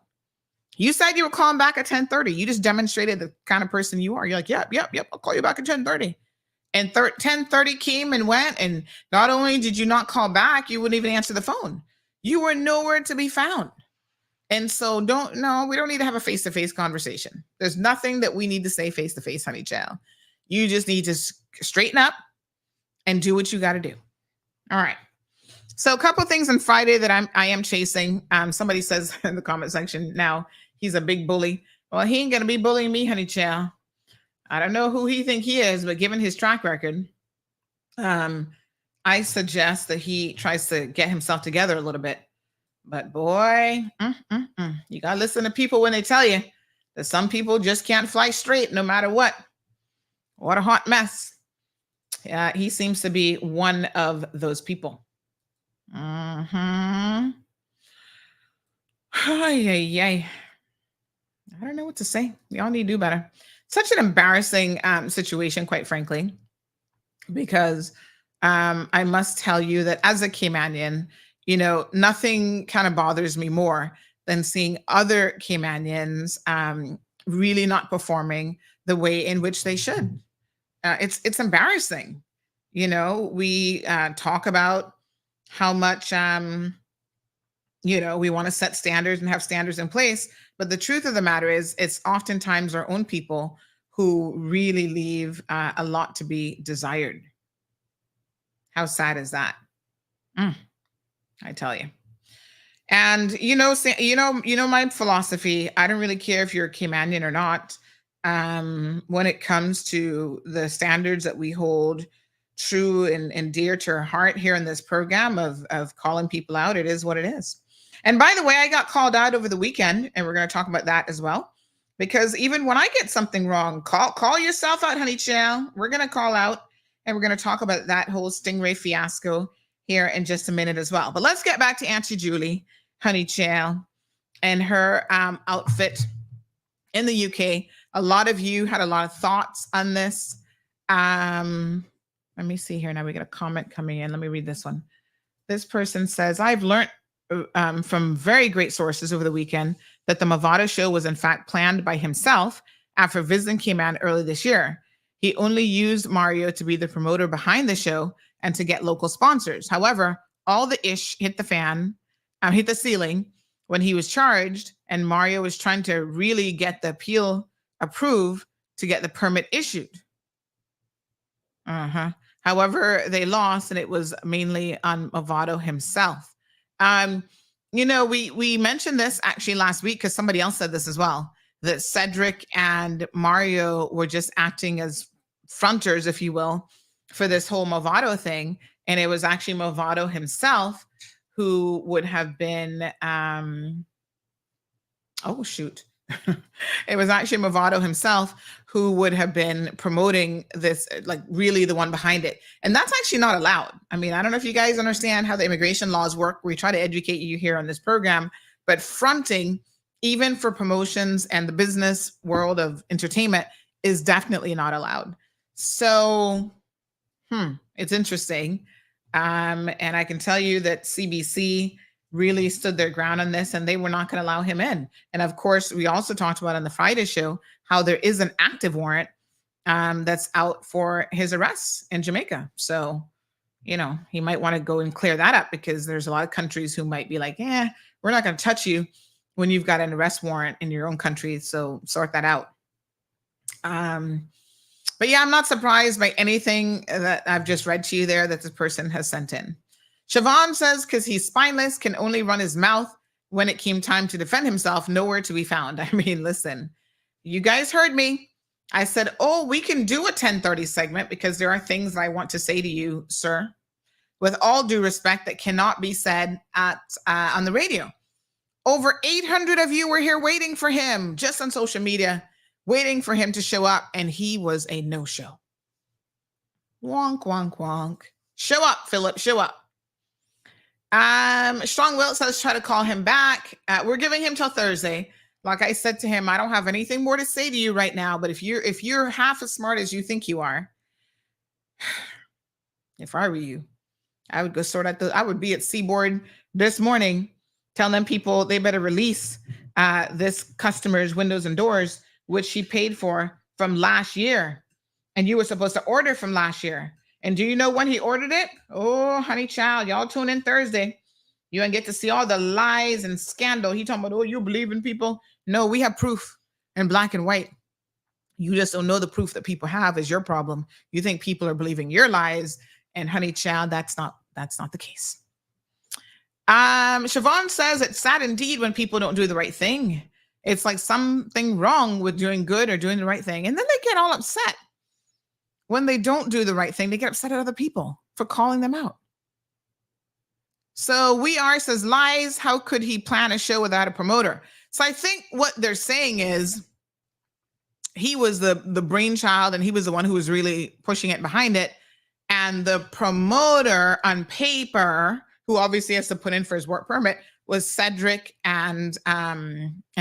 You said you were calling back at 10:30. You just demonstrated the kind of person you are. You're like, yep, I'll call you back at 10:30. And 10:30 came and went. And not only did you not call back, you wouldn't even answer the phone. You were nowhere to be found. And so we don't need to have a face-to-face conversation. There's nothing that we need to say face-to-face, honey child. You just need to straighten up and do what you got to do. All right. So a couple of things on Friday that I am chasing. Somebody says in the comment section, now he's a big bully. Well, he ain't going to be bullying me, honey child. I don't know who he think he is, but given his track record, I I suggest that he tries to get himself together a little bit. But boy, you got to listen to people when they tell you that some people just can't fly straight no matter what. What a hot mess. He seems to be one of those people. Ay, ay, ay. I don't know what to say. We all need to do better. Such an embarrassing situation, quite frankly, because I must tell you that as a Caymanian, nothing kind of bothers me more than seeing other Caymanians really not performing the way in which they should. It's embarrassing. We talk about how much, we want to set standards and have standards in place. But the truth of the matter is, it's oftentimes our own people who really leave a lot to be desired. How sad is that? I tell you. And my philosophy. I don't really care if you're a Caymanian or not. When it comes to the standards that we hold true and dear to our heart here in this program of calling people out, it is what it is. And by the way, I got called out over the weekend, and we're going to talk about that as well. Because even when I get something wrong, call yourself out, honey child. We're going to call out, and we're going to talk about that whole Stingray fiasco here in just a minute as well. But let's get back to Auntie Julie, honey child, and her outfit in the UK. A lot of you had a lot of thoughts on this. Let me see here. Now we got a comment coming in. Let me read this one. This person says, I've learned from very great sources over the weekend that the Movado show was in fact planned by himself after visiting Cayman early this year. He only used Mario to be the promoter behind the show and to get local sponsors. However, all the ish hit the ceiling when he was charged, and Mario was trying to really get the appeal approved to get the permit issued. However, they lost, and it was mainly on Movado himself. We mentioned this actually last week because somebody else said this as well, that Cedric and Mario were just acting as fronters, if you will, for this whole Movado thing. And it was actually Movado himself who would have been, it was actually Movado himself who would have been promoting this, like really the one behind it. And that's actually not allowed. I mean, I don't know if you guys understand how the immigration laws work. We try to educate you here on this program, but fronting, even for promotions and the business world of entertainment, is definitely not allowed. So, it's interesting. And I can tell you that CBC really stood their ground on this, and they were not going to allow him in. And of course, we also talked about on the Friday show how there is an active warrant that's out for his arrest in Jamaica. So, he might want to go and clear that up, because there's a lot of countries who might be like, we're not going to touch you when you've got an arrest warrant in your own country. So sort that out. But yeah, I'm not surprised by anything that I've just read to you there that this person has sent in. Siobhan says, because he's spineless, can only run his mouth. When it came time to defend himself, nowhere to be found. I mean, listen, you guys heard me. I said, we can do a 10:30 segment because there are things I want to say to you, sir, with all due respect, that cannot be said on the radio. Over 800 of you were here waiting for him, just on social media, waiting for him to show up, and he was a no-show. Wonk, wonk, wonk. Show up, Philip, show up. Strong Will says try to call him back. We're giving him till Thursday. Like I said to him, I don't have anything more to say to you right now, but if you're half as smart as you think you are, if I were you, I would go I would be at Seaboard this morning telling them people they better release this customer's windows and doors, which he paid for from last year. And you were supposed to order from last year. And do you know when he ordered it? Oh, honey child, y'all tune in Thursday. You gonna get to see all the lies and scandal. He talking about, you believe in people? No, we have proof in black and white. You just don't know the proof that people have is your problem. You think people are believing your lies, and honey child, that's not the case. Siobhan says it's sad indeed when people don't do the right thing. It's like something wrong with doing good or doing the right thing. And then they get all upset. When they don't do the right thing, they get upset at other people. for calling them out. So We Are says, lies. How could he plan a show without a promoter? So I think what they're saying is he was the brainchild and he was the one who was really pushing it behind it. And the promoter on paper, who obviously has to put in for his work permit, was Cedric and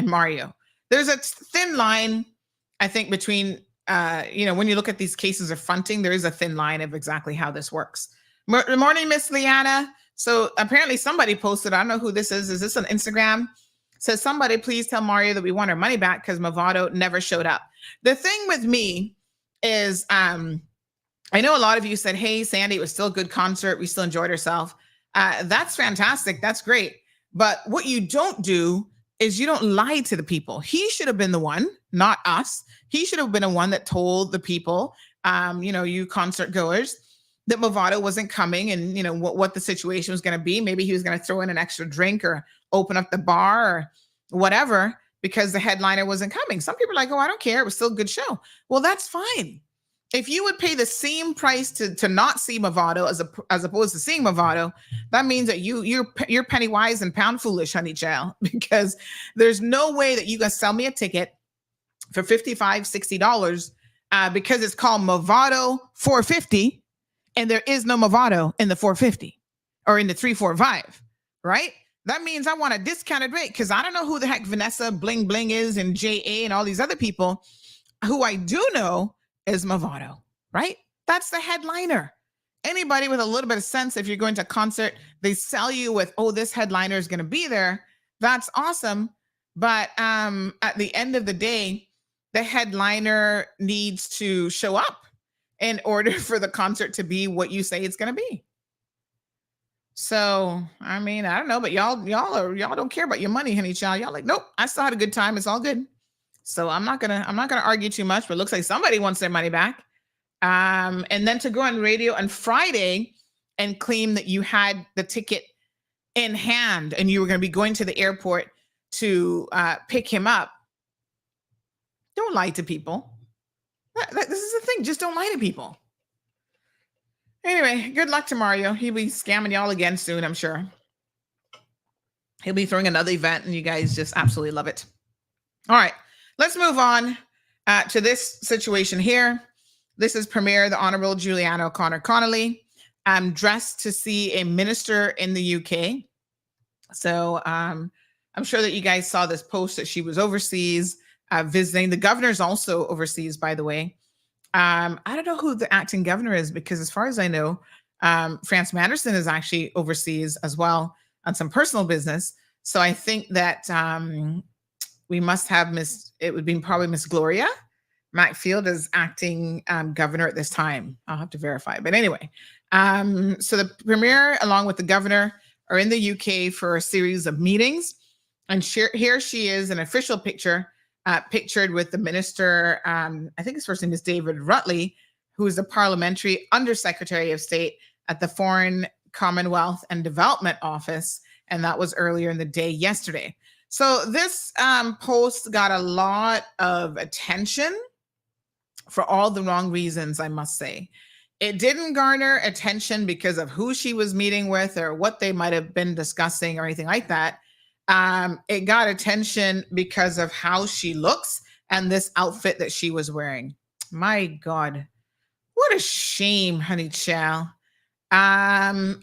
Mario. There's a thin line, I think, between, when you look at these cases of fronting, there is a thin line of exactly how this works. Good morning, Miss Liana. So apparently somebody posted, I don't know who this is. Is this on Instagram? Says, somebody please tell Mario that we want our money back because Movado never showed up. The thing with me is, I know a lot of you said, hey, Sandy, it was still a good concert. We still enjoyed ourselves. That's fantastic. That's great. But what you don't do is you don't lie to the people. He should have been the one, not us. He should have been the one that told the people, you concert goers, that Movado wasn't coming and, what the situation was going to be. Maybe he was going to throw in an extra drink or open up the bar or whatever because the headliner wasn't coming. Some people are like, oh, I don't care. It was still a good show. Well, that's fine. If you would pay the same price to not see Movado as opposed to seeing Movado, that means that you're penny wise and pound foolish, honey child, because there's no way that you can sell me a ticket for $55, $60 because it's called Movado 450 and there is no Movado in the 450 or in the 345, right? That means I want a discounted rate because I don't know who the heck Vanessa Bling Bling is and JA and all these other people. Who I do know is Movado, right? That's the headliner. Anybody with a little bit of sense, if you're going to a concert, they sell you with, oh, this headliner is going to be there. That's awesome. But at the end of the day, the headliner needs to show up in order for the concert to be what you say it's going to be. So, I mean, I don't know, but y'all don't care about your money, honey child. Y'all like, nope, I still had a good time. It's all good. So I'm not gonna argue too much, but it looks like somebody wants their money back. And then to go on radio on Friday and claim that you had the ticket in hand and you were going to be going to the airport to pick him up. Don't lie to people. This is the thing. Just don't lie to people. Anyway, good luck to Mario. He'll be scamming y'all again soon, I'm sure. He'll be throwing another event and you guys just absolutely love it. All right, let's move on to this situation here. This is Premier, the Honorable Juliana O'Connor Connolly, dressed to see a minister in the UK. So I'm sure that you guys saw this post that she was overseas visiting. The governor's also overseas, by the way. I don't know who the acting governor is because as far as I know, France Manderson is actually overseas as well on some personal business. So I think that we must have probably Miss Gloria Macfield as acting governor at this time. I'll have to verify. But anyway, so the premier along with the governor are in the UK for a series of meetings. And here she is, an official picture, pictured with the minister, I think his first name is David Rutley, who is the Parliamentary Undersecretary of State at the Foreign, Commonwealth and Development Office. And that was earlier in the day yesterday. So this post got a lot of attention for all the wrong reasons, I must say. It didn't garner attention because of who she was meeting with or what they might have been discussing or anything like that. It got attention because of how she looks and this outfit that she was wearing. My God, what a shame, honey child. Y'all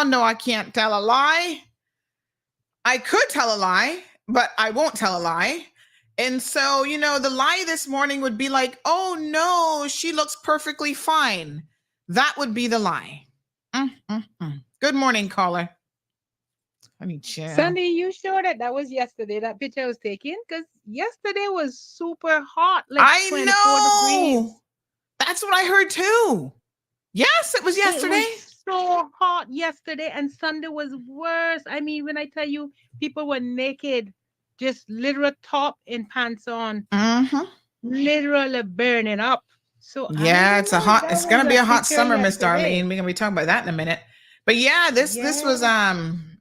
know I can't tell a lie. I could tell a lie, but I won't tell a lie. And so, the lie this morning would be like, oh no, she looks perfectly fine. That would be the lie. Good morning, caller. Sandy, you sure that was yesterday, that picture was taken? Because yesterday was super hot. Like I know. Degrees. That's what I heard too. Yes, it was yesterday. It was so hot yesterday, and Sunday was worse. I mean, when I tell you, people were naked, just literal top and pants on, literally burning up. So yeah, it's gonna be a hot summer, Miss Darlene. We're gonna be talking about that in a minute. But yeah, this was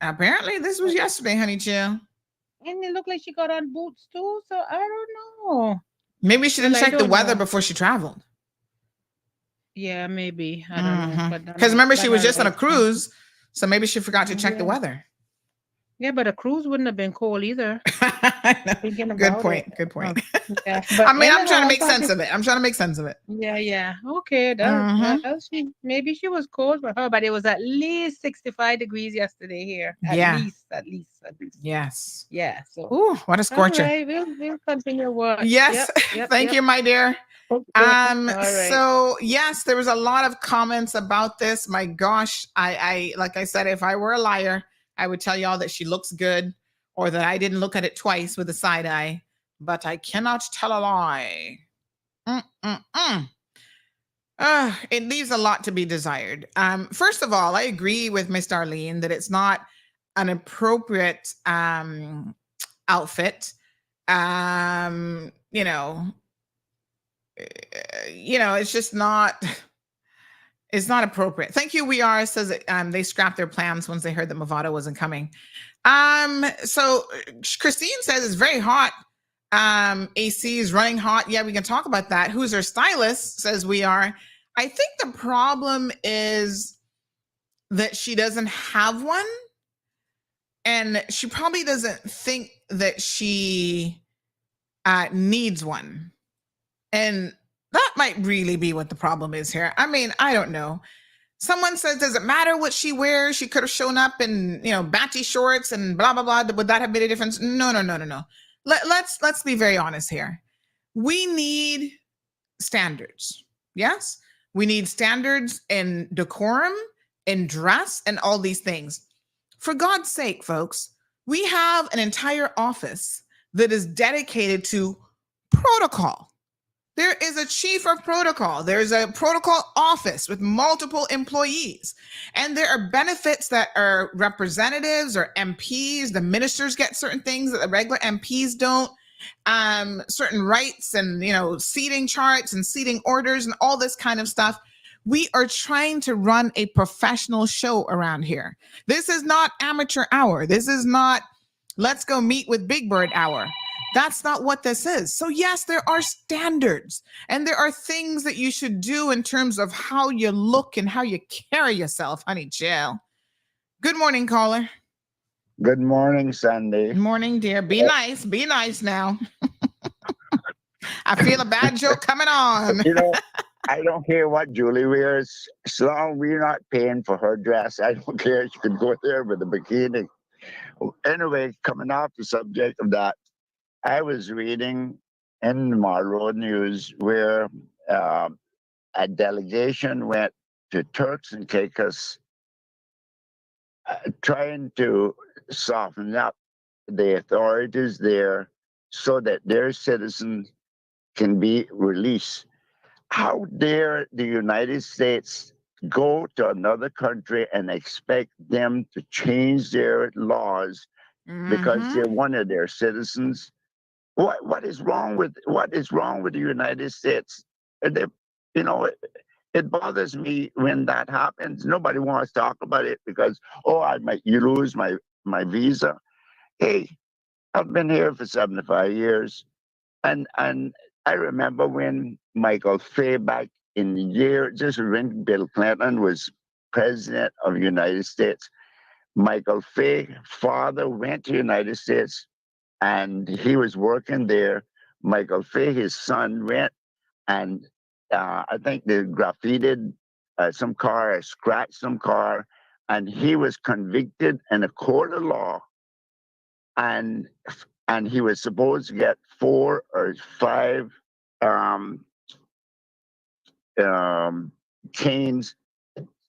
apparently this was yesterday, honey chill. And it looked like she got on boots too. So I don't know. Maybe she didn't Well, I check the don't weather know. before she traveled. Yeah, maybe. I don't know. But Because remember, she was just on a right. cruise, so maybe she forgot to check the weather. Yeah, but a cruise wouldn't have been cold either. Thinking Good about point. it. Good point. Yeah, but I mean, I'm trying to anyhow, make sense of it. I'm trying to make sense of it. Yeah. Okay, maybe she was cold for her, but it was at least 65 degrees yesterday here. At Yeah. least. Yes. Yeah. So. Ooh, what a scorcher. All right, we'll continue watch. Yes. Thank you, my dear. All right. So yes, there was a lot of comments about this. My gosh, I like I said, if I were a liar, I would tell y'all that she looks good or that I didn't look at it twice with a side eye, but I cannot tell a lie. It leaves a lot to be desired. First of all, I agree with Miss Darlene that it's not an appropriate outfit. It's just not. It's not appropriate. Thank you. We are says that, they scrapped their plans once they heard that Movado wasn't coming. So Christine says it's very hot. AC is running hot. Yeah, we can talk about that. Who's her stylist? Says we are. I think the problem is that she doesn't have one, and she probably doesn't think that she needs one, and that might really be what the problem is here. I mean, I don't know. Someone says, does it matter what she wears? She could have shown up in, batchy shorts and blah, blah, blah. Would that have made a difference? No. Let's be very honest here. We need standards. Yes. We need standards in decorum, in dress, and all these things. For God's sake, folks, we have an entire office that is dedicated to protocol. There is a chief of protocol. There's a protocol office with multiple employees. And there are benefits that are representatives or MPs. The ministers get certain things that the regular MPs don't. Certain rights and, seating charts and seating orders and all this kind of stuff. We are trying to run a professional show around here. This is not amateur hour. This is not let's go meet with Big Bird hour. That's not what this is. So yes, there are standards and there are things that you should do in terms of how you look and how you carry yourself, honey Jill. Good morning, caller. Good morning, Sandy. Good morning, dear. Be nice. Be nice now. I feel a bad joke coming on. I don't care what Julie wears. As long as we're not paying for her dress, I don't care. She could go there with a bikini. Anyway, coming off the subject of that, I was reading in the Marlow News where a delegation went to Turks and Caicos trying to soften up the authorities there so that their citizens can be released. How dare the United States go to another country and expect them to change their laws because they're one of their citizens? What is wrong with the United States? It bothers me when that happens. Nobody wants to talk about it because I might lose my visa. Hey, I've been here for 75 years, and I remember when Michael Fay back in the year, just when Bill Clinton was president of the United States, Michael Fay's father went to the United States and he was working there. Michael Fay, his son, went and I think they graffitied some car, scratched some car, and he was convicted in a court of law. And he was supposed to get 4 or 5 canes.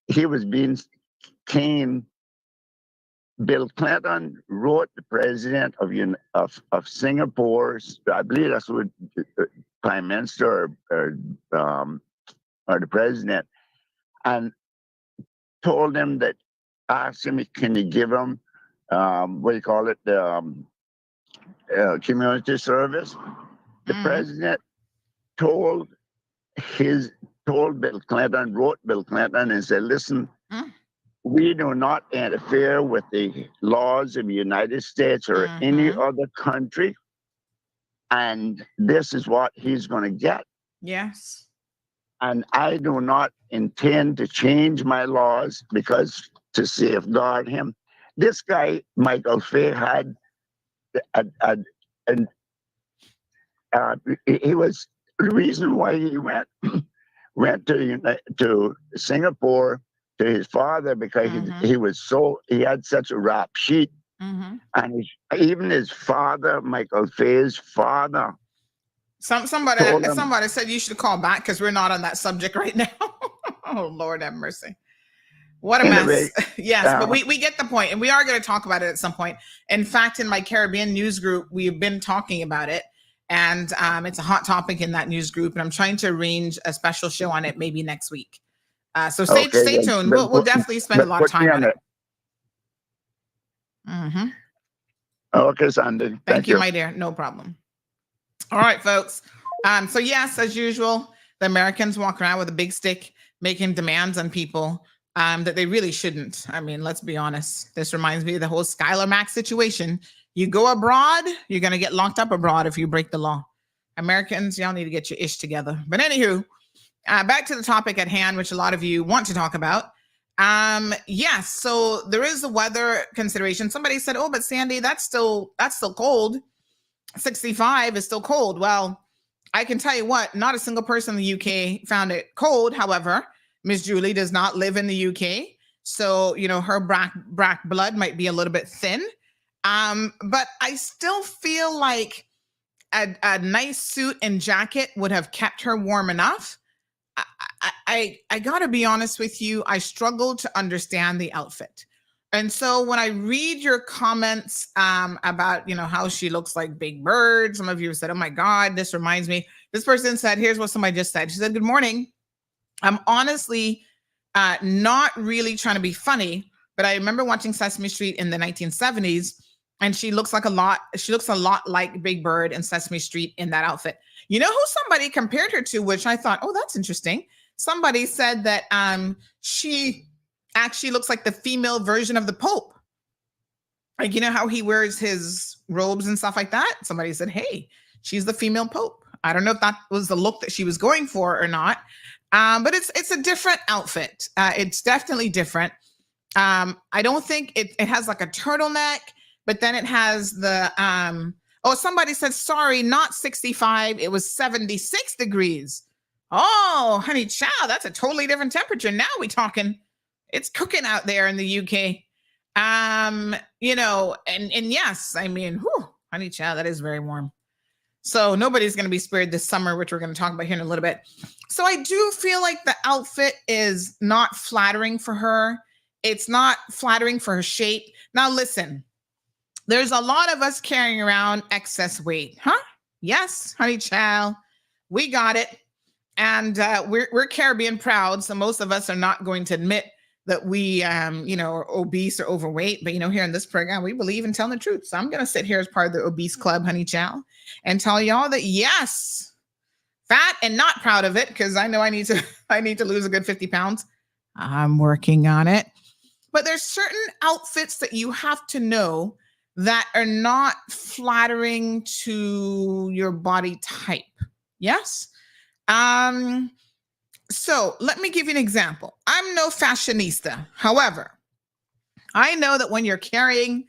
He was being caned. Bill Clinton wrote the president of Singapore, I believe that's what prime minister or the president, and told him that, asked him, can you give him community service? The president told Bill Clinton, wrote Bill Clinton and said, listen, we do not interfere with the laws of the United States or any other country. And this is what he's going to get. Yes. And I do not intend to change my laws because to safeguard him. This guy, Michael Fay, had he was the reason why he went to Singapore to his father because he had such a rap sheet, and even his father, Michael Fay's father. Somebody said you should call back because we're not on that subject right now. Oh, Lord have mercy. What a mess. Yes, but we get the point, and we are going to talk about it at some point. In fact, in my Caribbean news group, we've been talking about it, and it's a hot topic in that news group, and I'm trying to arrange a special show on it maybe next week. So stay tuned. We'll definitely spend a lot of time on it. Okay, Sandy. Thank you, my dear. No problem. All right, folks. So yes, as usual, the Americans walk around with a big stick making demands on people that they really shouldn't. I mean, let's be honest. This reminds me of the whole Skylar Max situation. You go abroad, you're going to get locked up abroad if you break the law. Americans, y'all need to get your ish together. But anywho, back to the topic at hand, which a lot of you want to talk about. Yes, so there is a weather consideration. Somebody said, oh, but Sandy, that's still cold. 65 is still cold. Well, I can tell you what, not a single person in the UK found it cold. However, Miss Julie does not live in the UK. So, her black blood might be a little bit thin. But I still feel like a nice suit and jacket would have kept her warm enough. I gotta be honest with you. I struggle to understand the outfit. And so when I read your comments about, how she looks like Big Bird, some of you said, oh my God, this reminds me. This person said, here's what somebody just said. She said, good morning. I'm honestly not really trying to be funny, but I remember watching Sesame Street in the 1970s, and she looks a lot like Big Bird and Sesame Street in that outfit. You know who somebody compared her to, which I thought, oh, that's interesting. Somebody said that she actually looks like the female version of the Pope. Like, how he wears his robes and stuff like that? Somebody said, hey, she's the female Pope. I don't know if that was the look that she was going for or not. But it's a different outfit. It's definitely different. I don't think it has like a turtleneck, but then it has the, somebody said, sorry, not 65. It was 76 degrees. Oh, honey child, that's a totally different temperature. Now we talking. It's cooking out there in the UK. And yes, I mean, honey child, that is very warm. So nobody's going to be spared this summer, which we're going to talk about here in a little bit. So I do feel like the outfit is not flattering for her. It's not flattering for her shape. Now, listen, there's a lot of us carrying around excess weight, huh? Yes, honey child, we got it. And we're Caribbean proud. So most of us are not going to admit that we, are obese or overweight. But, here in this program, we believe in telling the truth. So I'm going to sit here as part of the obese club, honey child, and tell y'all that, yes, fat and not proud of it, because I know I need to lose a good 50 pounds. I'm working on it. But there's certain outfits that you have to know that are not flattering to your body type. Yes? So let me give you an example. I'm no fashionista. However, I know that when you're carrying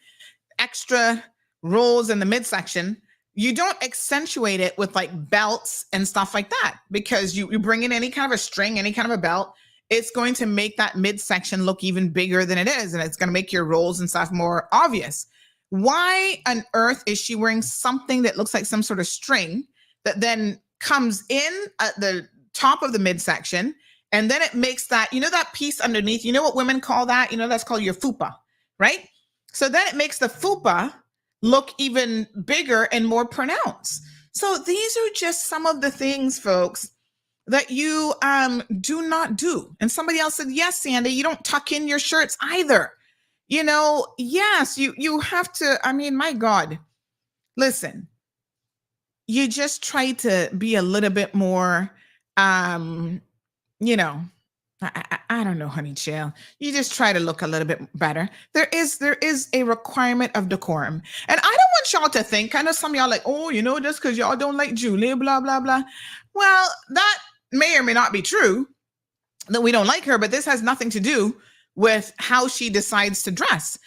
extra rolls in the midsection, you don't accentuate it with like belts and stuff like that, because you bring in any kind of a string, any kind of a belt, it's going to make that midsection look even bigger than it is. And it's going to make your rolls and stuff more obvious. Why on earth is she wearing something that looks like some sort of string that then comes in at the top of the midsection, and then it makes that, that piece underneath, what women call that? That's called your fupa, right? So then it makes the fupa look even bigger and more pronounced. So these are just some of the things, folks, that you do not do. And somebody else said, yes, Sandy, you don't tuck in your shirts either. Yes, you have to, my God, listen, you just try to be a little bit more, I don't know, honey chill. You just try to look a little bit better. There is a requirement of decorum. And I don't want y'all to think, I know some of y'all like, oh, just because y'all don't like Julie, blah, blah, blah. Well, that may or may not be true, that we don't like her, but this has nothing to do with how she decides to dress.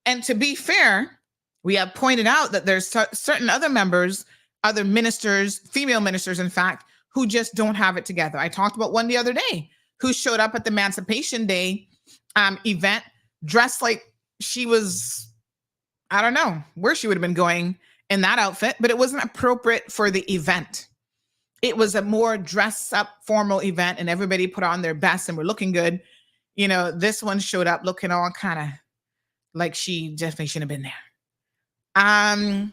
And to be fair, we have pointed out that there's certain other members, other ministers, female ministers, in fact, who just don't have it together. I talked about one the other day who showed up at the Emancipation Day event dressed like she was, I don't know where she would have been going in that outfit, but it wasn't appropriate for the event. It was a more dress up formal event and everybody put on their best and were looking good. This one showed up looking all kind of like she definitely shouldn't have been there.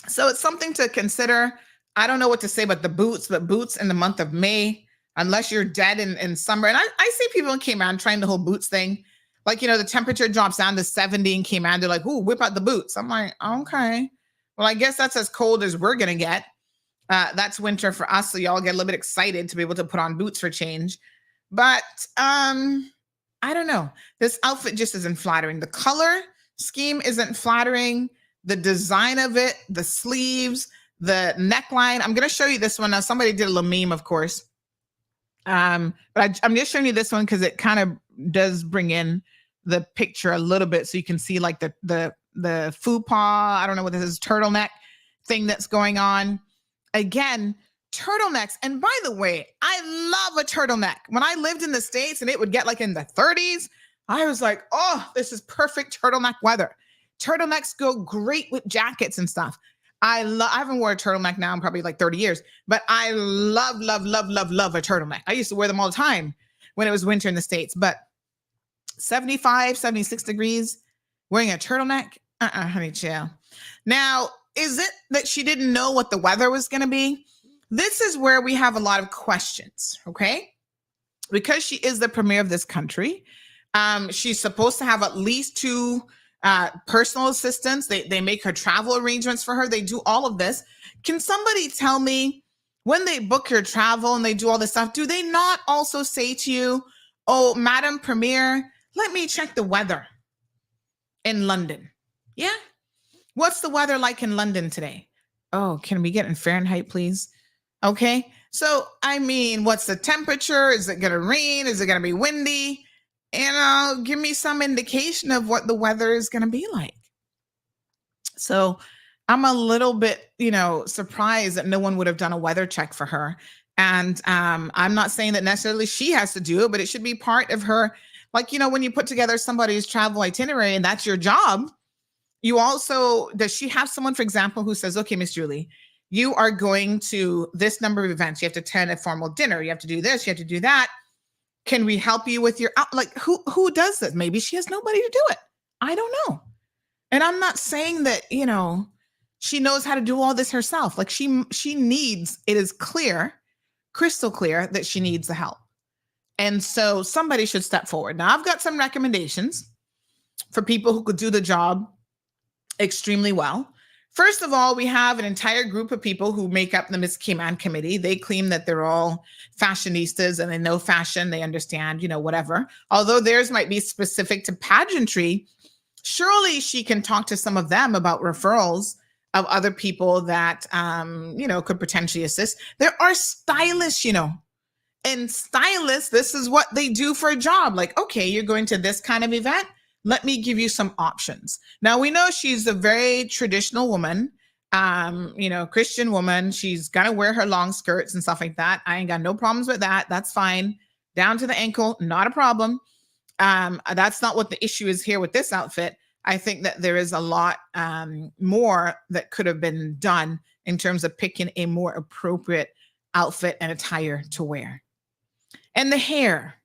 So it's something to consider. I don't know what to say about the boots, but boots in the month of May, unless you're dead in summer. And I see people in Cayman trying the whole boots thing. Like, the temperature drops down to 70 in Cayman. They're like, ooh, whip out the boots. I'm like, okay. Well, I guess that's as cold as we're going to get. That's winter for us. So y'all get a little bit excited to be able to put on boots for change. But I don't know. This outfit just isn't flattering. The color scheme isn't flattering. The design of it, the sleeves, the neckline. I'm going to show you this one. Now, somebody did a little meme, of course. But I'm just showing you this one because it kind of does bring in the picture a little bit so you can see like the fupa, I don't know what this is, turtleneck thing that's going on. Again, turtlenecks. And by the way, I love a turtleneck. When I lived in the States and it would get like in the 30s, I was like, oh, this is perfect turtleneck weather. Turtlenecks go great with jackets and stuff. I haven't worn a turtleneck now in probably like 30 years, but I love a turtleneck. I used to wear them all the time when it was winter in the States, but 75, 76 degrees, wearing a turtleneck? Honey, chill. Now, is it that she didn't know what the weather was going to be? This is where we have a lot of questions, okay? Because she is the premier of this country, she's supposed to have at least 2 personal assistants. They make her travel arrangements for her. They do all of this. Can somebody tell me, when they book your travel and they do all this stuff, do they not also say to you, oh, Madam Premier, let me check the weather in London? Yeah? What's the weather like in London today? Oh, can we get in Fahrenheit, please? Okay. So, I mean, what's the temperature? Is it going to rain? Is it going to be windy? And give me some indication of what the weather is going to be like. So I'm a little bit, surprised that no one would have done a weather check for her. And I'm not saying that necessarily she has to do it, but it should be part of her. Like, when you put together somebody's travel itinerary and that's your job, you also, does she have someone, for example, who says, okay, Miss Julie, you are going to this number of events. You have to attend a formal dinner. You have to do this. You have to do that. Can we help you with your, like, who does this? Maybe she has nobody to do it. I don't know. And I'm not saying that, she knows how to do all this herself. Like she needs, it is clear, crystal clear that she needs the help. And so somebody should step forward. Now I've got some recommendations for people who could do the job extremely well. First of all, we have an entire group of people who make up the Miss Cayman committee. They claim that they're all fashionistas and they know fashion. They understand, whatever. Although theirs might be specific to pageantry, surely she can talk to some of them about referrals of other people that, could potentially assist. There are stylists, and stylists, this is what they do for a job. Like, okay, you're going to this kind of event. Let me give you some options. Now, we know she's a very traditional woman, Christian woman. She's going to wear her long skirts and stuff like that. I ain't got no problems with that. That's fine. Down to the ankle, not a problem. That's not what the issue is here with this outfit. I think that there is a lot more that could have been done in terms of picking a more appropriate outfit and attire to wear. And the hair.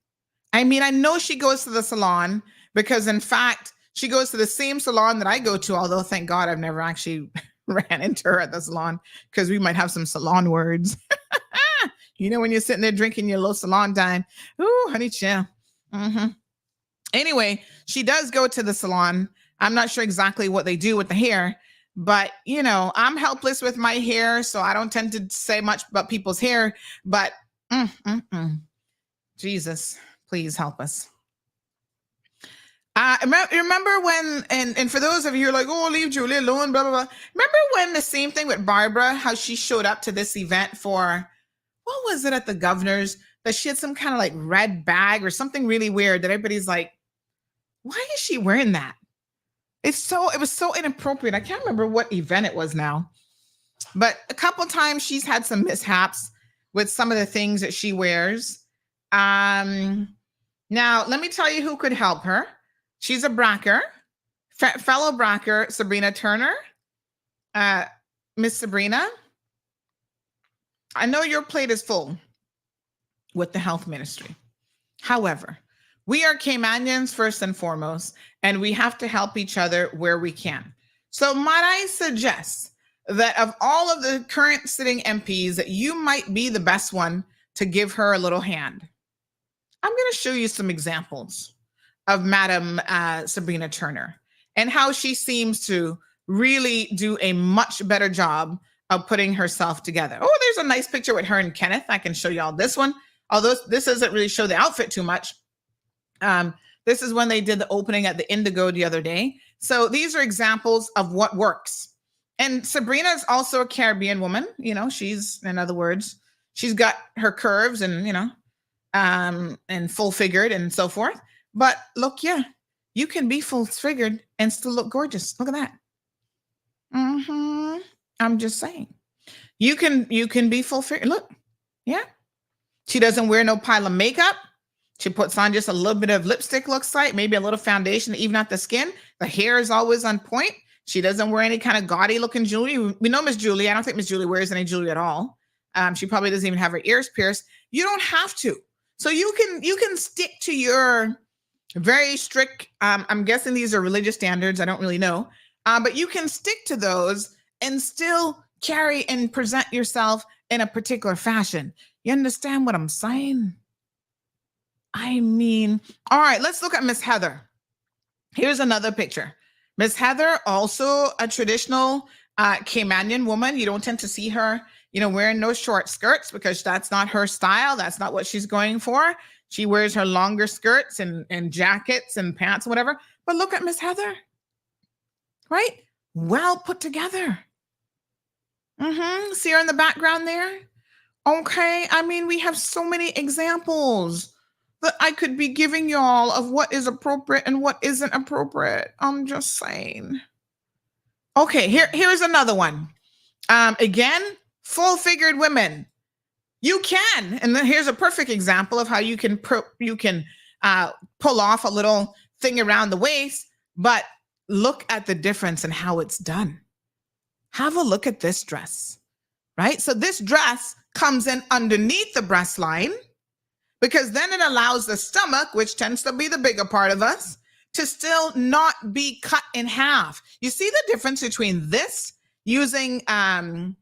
I mean, I know she goes to the salon, because in fact, she goes to the same salon that I go to, although thank God I've never actually ran into her at the salon, because we might have some salon words. When you're sitting there drinking your little salon time. Ooh, honey, chill. Mm-hmm. Anyway, she does go to the salon. I'm not sure exactly what they do with the hair, but, I'm helpless with my hair, so I don't tend to say much about people's hair, but Jesus, Please help us. Remember when, and for those of you who are like, oh, leave Julie alone, blah, blah, blah. Remember when the same thing with Barbara, how she showed up to this event for, what was it at the governor's, that she had some kind of like red bag or something really weird that everybody's like, why is she wearing that? It was so inappropriate. I can't remember what event it was now, but a couple times she's had some mishaps with some of the things that she wears. Now, let me tell you who could help her. She's a Bracker, fellow Bracker, Sabrina Turner. Miss Sabrina, I know your plate is full with the health ministry. However, we are Caymanians first and foremost, and we have to help each other where we can. So might I suggest that of all of the current sitting MPs, that you might be the best one to give her a little hand. I'm going to show you some examples of Madam Sabrina Turner and how she seems to really do a much better job of putting herself together. Oh, there's a nice picture with her and Kenneth. I can show y'all this one, although this doesn't really show the outfit too much. This is when they did the opening at the Indigo the other day. So these are examples of what works. And Sabrina is also a Caribbean woman. You know, she's, in other words, she's got her curves and, you know, and full figured and so forth. But look, yeah, you can be full figured and still look gorgeous. Look at that. I'm just saying, you can be full figured. Look, yeah. She doesn't wear no pile of makeup. She puts on just a little bit of lipstick, looks like, maybe a little foundation to even out the skin. The hair is always on point. She doesn't wear any kind of gaudy looking jewelry. We know Miss Julie. I don't think Miss Julie wears any jewelry at all. She probably doesn't even have her ears pierced. You don't have to. So you can stick to your very strict, I'm guessing these are religious standards. I don't really know. But you can stick to those and still carry and present yourself in a particular fashion. You understand what I'm saying? I mean, all right, let's look at Miss Heather. Here's another picture. Miss Heather, also a traditional Caymanian woman. You don't tend to see her, you know, wearing no short skirts because that's not her style. That's not what she's going for. She wears her longer skirts and jackets and pants and whatever. But look at Miss Heather, right? Well put together. See her in the background there? Okay, I mean, we have so many examples that I could be giving y'all of what is appropriate and what isn't appropriate. I'm just saying. Okay, here's another one. Again, full figured women. You can, and then here's a perfect example of how you can pull off a little thing around the waist, but look at the difference in how it's done. Have a look at this dress, right? So this dress comes in underneath the breast line, because then it allows the stomach, which tends to be the bigger part of us, to still not be cut in half. You see the difference between this using a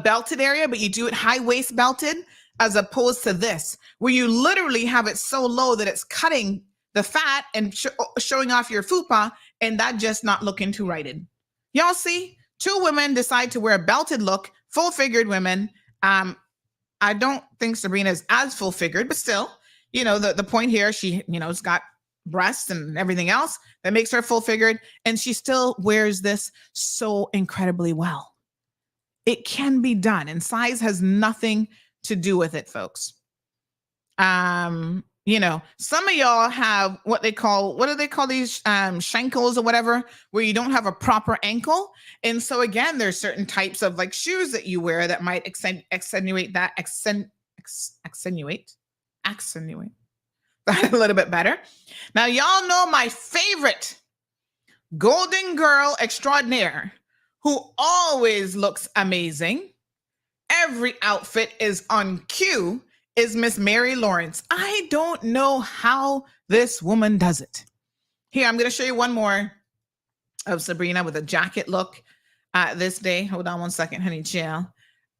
belted area, but you do it high waist belted, as opposed to this, where you literally have it so low that it's cutting the fat and showing off your fupa, and that just not looking too righted. Y'all see? Two women decide to wear a belted look, full figured women. I don't think Sabrina is as full figured, but still, you know, the point here, she, you know, has got breasts and everything else that makes her full figured, and she still wears this so incredibly well. It can be done, and size has nothing to do with it, folks. You know, some of y'all have what do they call these shankles or whatever, where you don't have a proper ankle. And so again, there's certain types of like shoes that you wear that might accentuate that a little bit better. Now, y'all know my favorite golden girl extraordinaire, who always looks amazing. Every outfit is on cue, is Miss Mary Lawrence. I don't know how this woman does it. Here, I'm going to show you one more of Sabrina with a jacket look this day. Hold on one second, honey chill.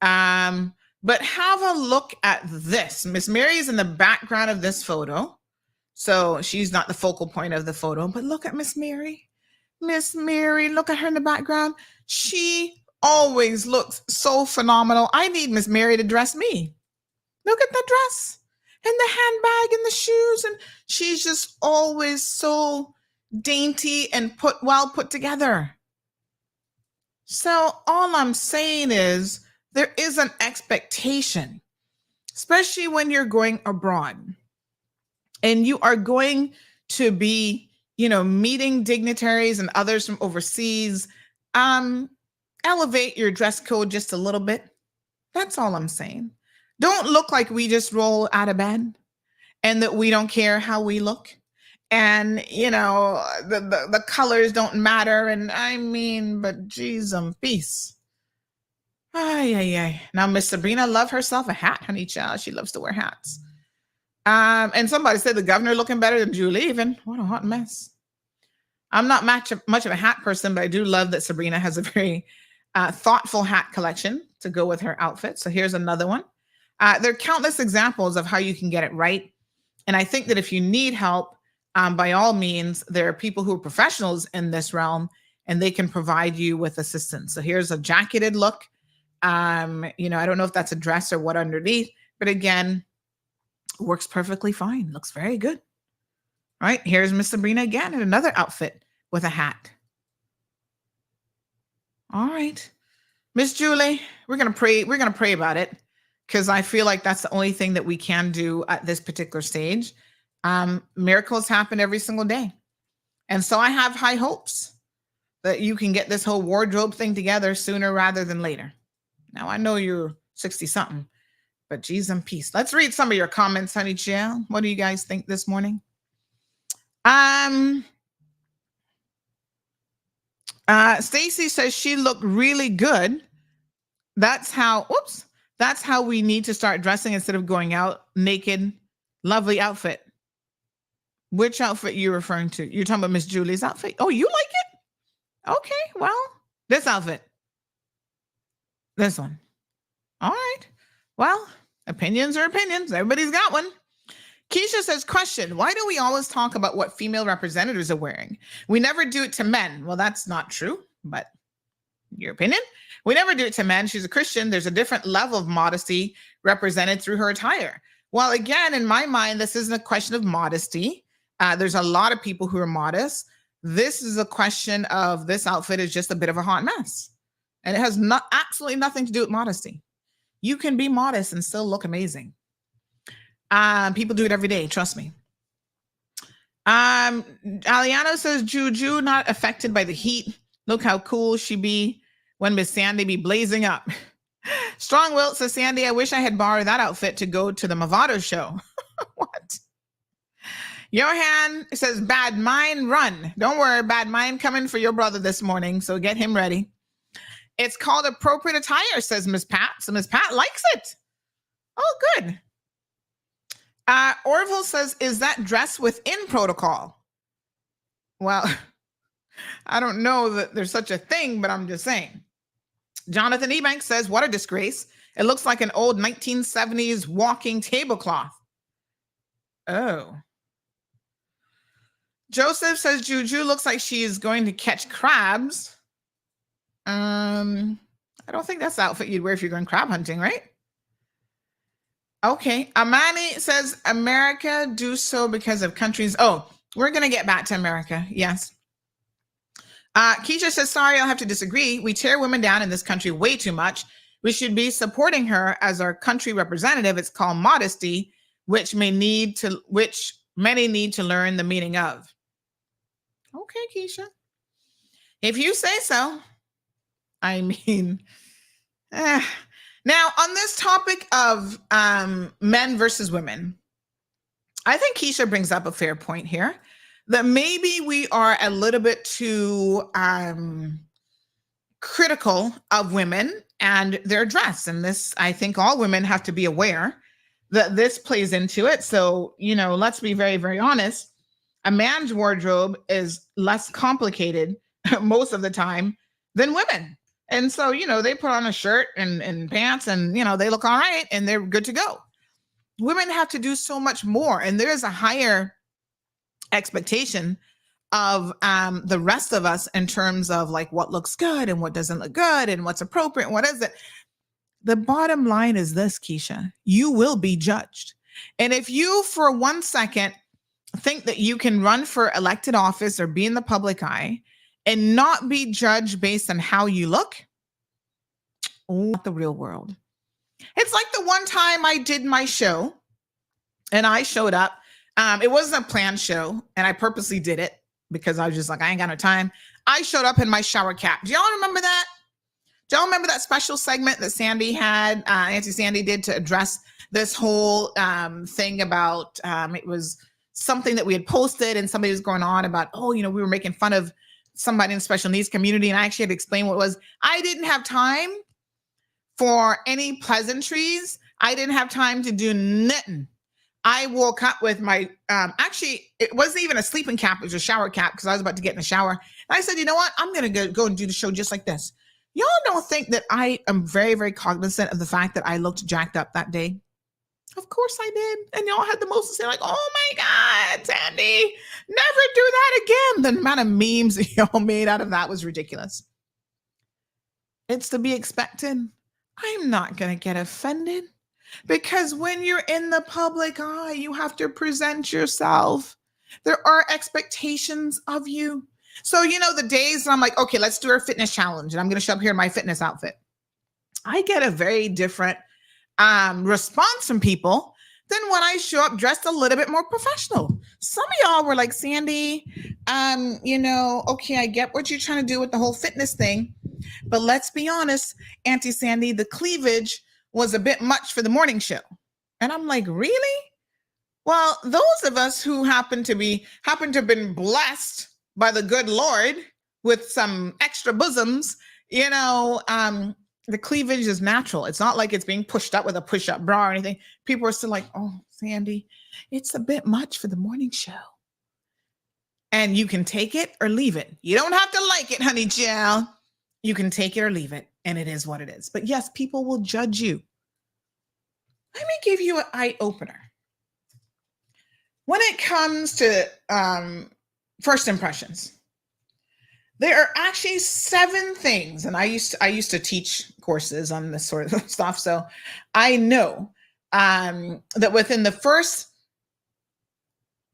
But have a look at this. Miss Mary is in the background of this photo, so she's not the focal point of the photo, but look at Miss Mary. Miss Mary, look at her in the background. She always looks so phenomenal. I need Miss Mary to dress me. Look at the dress. and the handbag and the shoes. And she's just always so dainty and well put together. So all I'm saying is there is an expectation, especially when you're going abroad and you are going to be, meeting dignitaries and others from overseas. Elevate your dress code just a little bit. That's all I'm saying. Don't look like we just roll out of bed and that we don't care how we look. And, the colors don't matter. And but geez, peace. Ay. Now, Miss Sabrina love herself a hat, honey child. She loves to wear hats. And somebody said the governor looking better than Julie even. What a hot mess. I'm not much of a hat person, but I do love that Sabrina has a very thoughtful hat collection to go with her outfit. So here's another one. There are countless examples of how you can get it right. And I think that if you need help, by all means, there are people who are professionals in this realm and they can provide you with assistance. So here's a jacketed look. I don't know if that's a dress or what underneath, but again, works perfectly fine. Looks very good. All right, here's Miss Sabrina again in another outfit with a hat. All right, Miss Julie, we're gonna pray. We're gonna pray about it because I feel like that's the only thing that we can do at this particular stage. Miracles happen every single day, and so I have high hopes that you can get this whole wardrobe thing together sooner rather than later. Now I know you're 60-something, but geez and peace. Let's read some of your comments, honey Jill. What do you guys think this morning? Stacy says she looked really good. That's how we need to start dressing instead of going out naked. Lovely outfit. Which outfit you referring to? You're talking about Miss Julie's outfit? Oh, you like it? Okay, well, this outfit. This one. All right. Well, opinions are opinions. Everybody's got one. Keisha says, question, why do we always talk about what female representatives are wearing? We never do it to men. Well, that's not true, but your opinion? We never do it to men. She's a Christian. There's a different level of modesty represented through her attire. Well, again, in my mind, this isn't a question of modesty. There's a lot of people who are modest. This is a question of this outfit is just a bit of a hot mess. And it has absolutely nothing to do with modesty. You can be modest and still look amazing. People do it every day. Trust me. Aliano says, Juju not affected by the heat. Look how cool she be when Miss Sandy be blazing up. Strong Wilt says, Sandy, I wish I had borrowed that outfit to go to the Movado show. What? Johan says, bad mind, run. Don't worry, bad mind coming for your brother this morning. So get him ready. It's called appropriate attire, says Miss Pat. So Miss Pat likes it. Oh, good. Orville says, is that dress within protocol? Well, I don't know that there's such a thing, but I'm just saying. Jonathan Ebanks says, what a disgrace. It looks like an old 1970s walking tablecloth. Oh. Joseph says, Juju looks like she is going to catch crabs. I don't think that's the outfit you'd wear if you're going crab hunting, right? Okay. Amani says, America do so because of countries. Oh, we're going to get back to America. Yes. Keisha says, sorry, I'll have to disagree. We tear women down in this country way too much. We should be supporting her as our country representative. It's called modesty, which many need to learn the meaning of. Okay, Keisha. If you say so. I mean, now on this topic of men versus women, I think Keisha brings up a fair point here that maybe we are a little bit too critical of women and their dress. And this, I think all women have to be aware that this plays into it. So, let's be very, very honest. A man's wardrobe is less complicated most of the time than women. And so, they put on a shirt and pants and, they look all right and they're good to go. Women have to do so much more. And there is a higher expectation of the rest of us in terms of like what looks good and what doesn't look good and what's appropriate. And what is it? The bottom line is this, Keisha, you will be judged. And if you, for 1 second, think that you can run for elected office or be in the public eye and not be judged based on how you look, not the real world. It's like the one time I did my show and I showed up. It wasn't a planned show and I purposely did it because I was just like, I ain't got no time. I showed up in my shower cap. Do y'all remember that? Do y'all remember that special segment that Sandy had, Auntie Sandy did to address this whole thing about, it was something that we had posted and somebody was going on about, we were making fun of somebody in the special needs community. And I actually had to explain what it was. I didn't have time for any pleasantries. I didn't have time to do nothing. I woke up with my, actually, it wasn't even a sleeping cap. It was a shower cap because I was about to get in the shower. And I said, you know what? I'm going to go and do the show just like this. Y'all don't think that I am very, very cognizant of the fact that I looked jacked up that day? Of course I did. And y'all had the most to say like, oh my God, Sandy, never do that again. The amount of memes that y'all made out of that was ridiculous. It's to be expected. I'm not going to get offended because when you're in the public eye, you have to present yourself. There are expectations of you. So, the days I'm like, okay, let's do our fitness challenge. And I'm going to show up here in my fitness outfit. I get a very different response from people than when I show up dressed a little bit more professional. Some of y'all were like, Sandy, okay, I get what you're trying to do with the whole fitness thing. But let's be honest, Auntie Sandy, the cleavage was a bit much for the morning show. And I'm like, really? Well, those of us who happen to have been blessed by the good Lord with some extra bosoms, the cleavage is natural. It's not like it's being pushed up with a push-up bra or anything. People are still like, oh, Sandy, it's a bit much for the morning show. And you can take it or leave it. You don't have to like it, honey Jill. You can take it or leave it, and it is what it is. But yes, people will judge you. Let me give you an eye-opener. When it comes to first impressions, there are actually 7 things, and I used to teach courses on this sort of stuff, so I know that within the first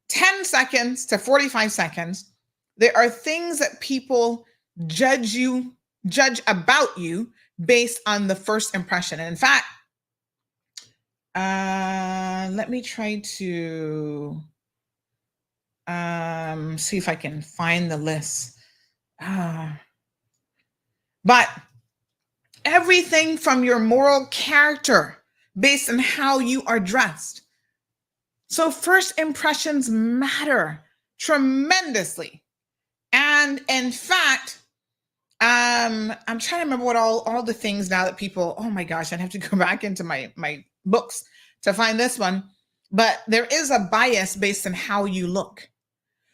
10 seconds to 45 seconds, there are things that people judge about you based on the first impression. And in fact, let me try to see if I can find the list. But everything from your moral character based on how you are dressed. So first impressions matter tremendously. And in fact, I'm trying to remember what all the things now that people, oh my gosh, I'd have to go back into my books to find this one. But there is a bias based on how you look.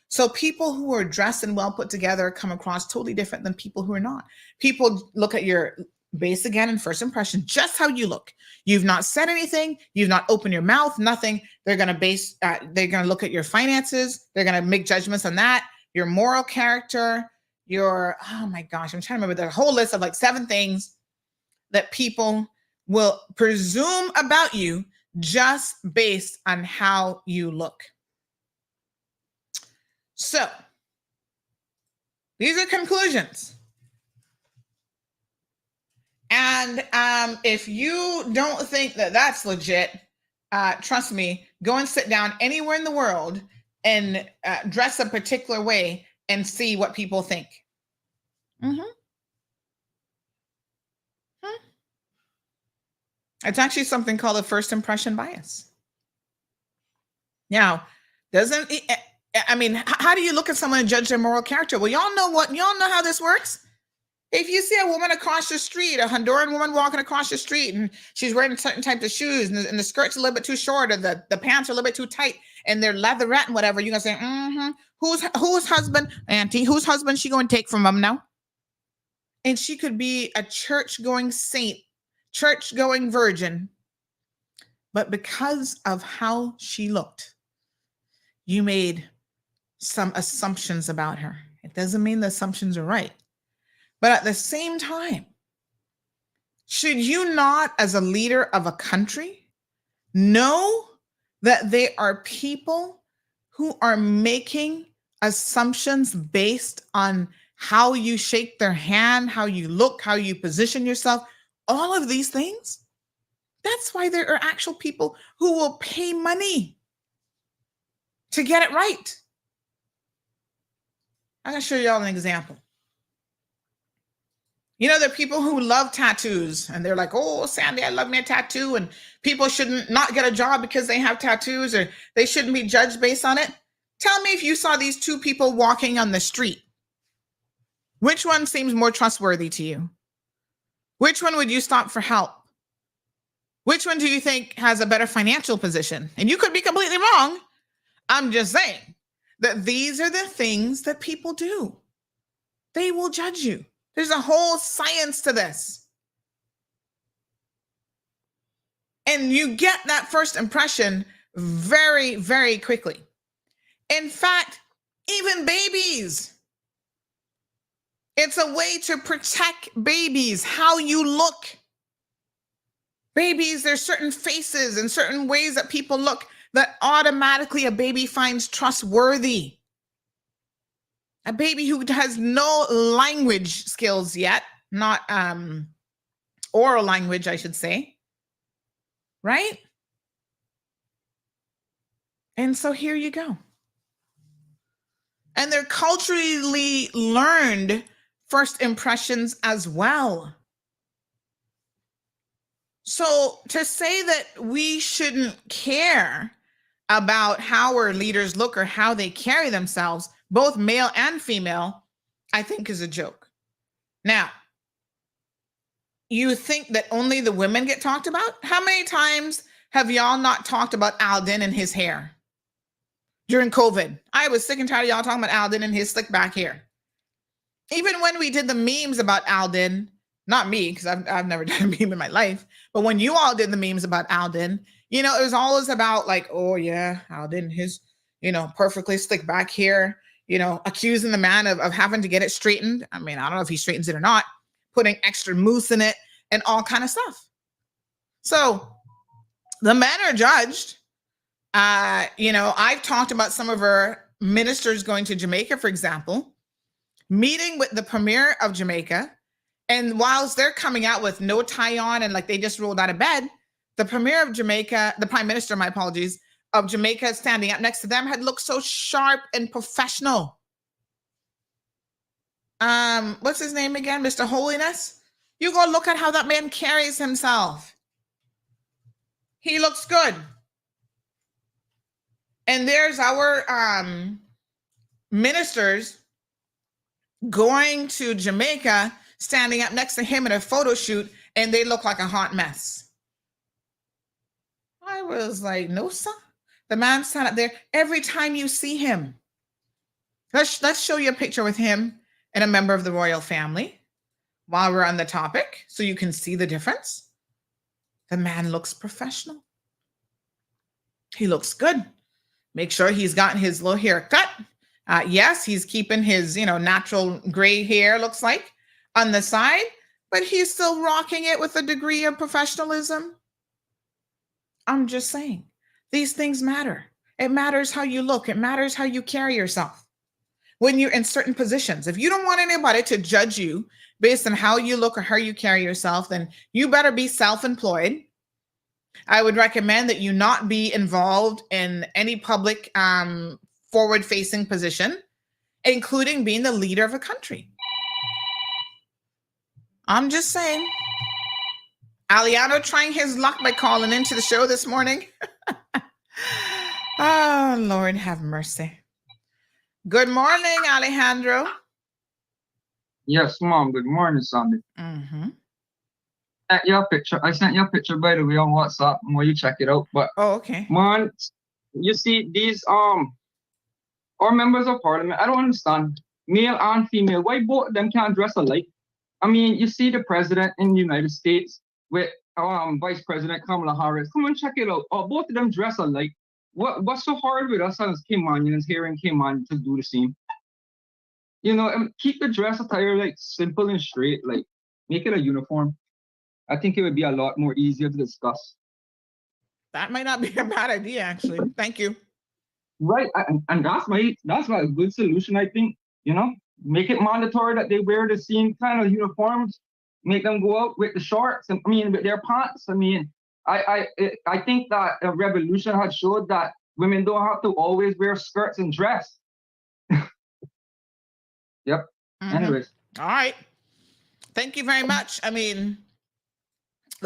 So people who are dressed and well put together come across totally different than people who are not. People look at your base again in first impression, just how you look. You've not said anything. You've not opened your mouth, nothing. They're going to look at your finances. They're going to make judgments on that. Your moral character, oh my gosh, I'm trying to remember the whole list of like 7 things that people will presume about you just based on how you look. So these are conclusions. And if you don't think that that's legit, trust me, go and sit down anywhere in the world and dress a particular way and see what people think. It's actually something called a first impression bias. Now, how do you look at someone and judge their moral character? Well, y'all know how this works. If you see a woman across the street, a Honduran woman walking across the street, and she's wearing a certain type of shoes, and the skirt's a little bit too short, or the pants are a little bit too tight, and they're leatherette and whatever, you're going to say, whose husband, Auntie, whose husband she going to take from them now? And she could be a church-going saint, church-going virgin, but because of how she looked, you made some assumptions about her. It doesn't mean the assumptions are right. But at the same time, should you not, as a leader of a country, know that they are people who are making assumptions based on how you shake their hand, how you look, how you position yourself, all of these things. That's why there are actual people who will pay money to get it right. I'm going to show you all an example. You know, there are people who love tattoos and they're like, oh, Sandy, I love me a tattoo. And people shouldn't not get a job because they have tattoos, or they shouldn't be judged based on it. Tell me if you saw these two people walking on the street. Which one seems more trustworthy to you? Which one would you stop for help? Which one do you think has a better financial position? And you could be completely wrong. I'm just saying that these are the things that people do. They will judge you. There's a whole science to this. And you get that first impression very, very quickly. In fact, even babies. It's a way to protect babies, how you look. Babies, there's certain faces and certain ways that people look that automatically a baby finds trustworthy. A baby who has no language skills yet, not oral language, I should say, right? And so here you go. And they're culturally learned first impressions as well. So to say that we shouldn't care about how our leaders look or how they carry themselves, both male and female, I think is a joke. Now, you think that only the women get talked about? How many times have y'all not talked about Alden and his hair during COVID? I was sick and tired of y'all talking about Alden and his slick back hair. Even when we did the memes about Alden, not me, because I've never done a meme in my life, but when you all did the memes about Alden, you know, it was always about like, oh yeah, Alden, his, you know, perfectly slick back hair, you know, accusing the man of having to get it straightened. I mean, I don't know if he straightens it or not, putting extra mousse in it and all kind of stuff. So the men are judged. You know, I've talked about some of our ministers going to Jamaica, for example, meeting with the premier of Jamaica. And whilst they're coming out with no tie on and like they just rolled out of bed, the premier of Jamaica, the prime minister, my apologies, of Jamaica standing up next to them had looked so sharp and professional. What's his name again? Mr. Holiness? You go look at how that man carries himself. He looks good. And there's our ministers going to Jamaica, standing up next to him in a photo shoot, and they look like a hot mess. I was like, no, sir. The man stand up there. Every time you see him, let's show you a picture with him and a member of the royal family while we're on the topic, so you can see the difference. The man looks professional. He looks good. Make sure he's got his little haircut. Yes, he's keeping his, you know, natural gray hair, looks like, on the side, but he's still rocking it with a degree of professionalism. I'm just saying, these things matter. It matters how you look. It matters how you carry yourself when you're in certain positions. If you don't want anybody to judge you based on how you look or how you carry yourself, then you better be self-employed. I would recommend that you not be involved in any public forward-facing position, including being the leader of a country. I'm just saying. Aliano trying his luck by calling into the show this morning. Oh, Lord have mercy. Good morning, Alejandro. Yes, Mom. Good morning, Sandy. Mm-hmm. Your picture. I sent your picture, by the way, on WhatsApp. More you check it out. But okay. Man, you see these our members of parliament. I don't understand, male and female. Why both of them can't dress alike? I mean, you see the president in the United States with Vice President Kamala Harris. Come on, check it out. Both of them dress alike. What's so hard with us as Kimanians here in Kimani to do the same? You know, keep the dress attire like simple and straight. Like make it a uniform. I think it would be a lot more easier to discuss. That might not be a bad idea, actually. Thank you. Right, and that's a good solution, I think. Make it mandatory that they wear the same kind of uniforms. Make them go out with the shorts, and with their pants. I think that a revolution had showed that women don't have to always wear skirts and dress. Yep. Anyways. All right. Thank you very much. The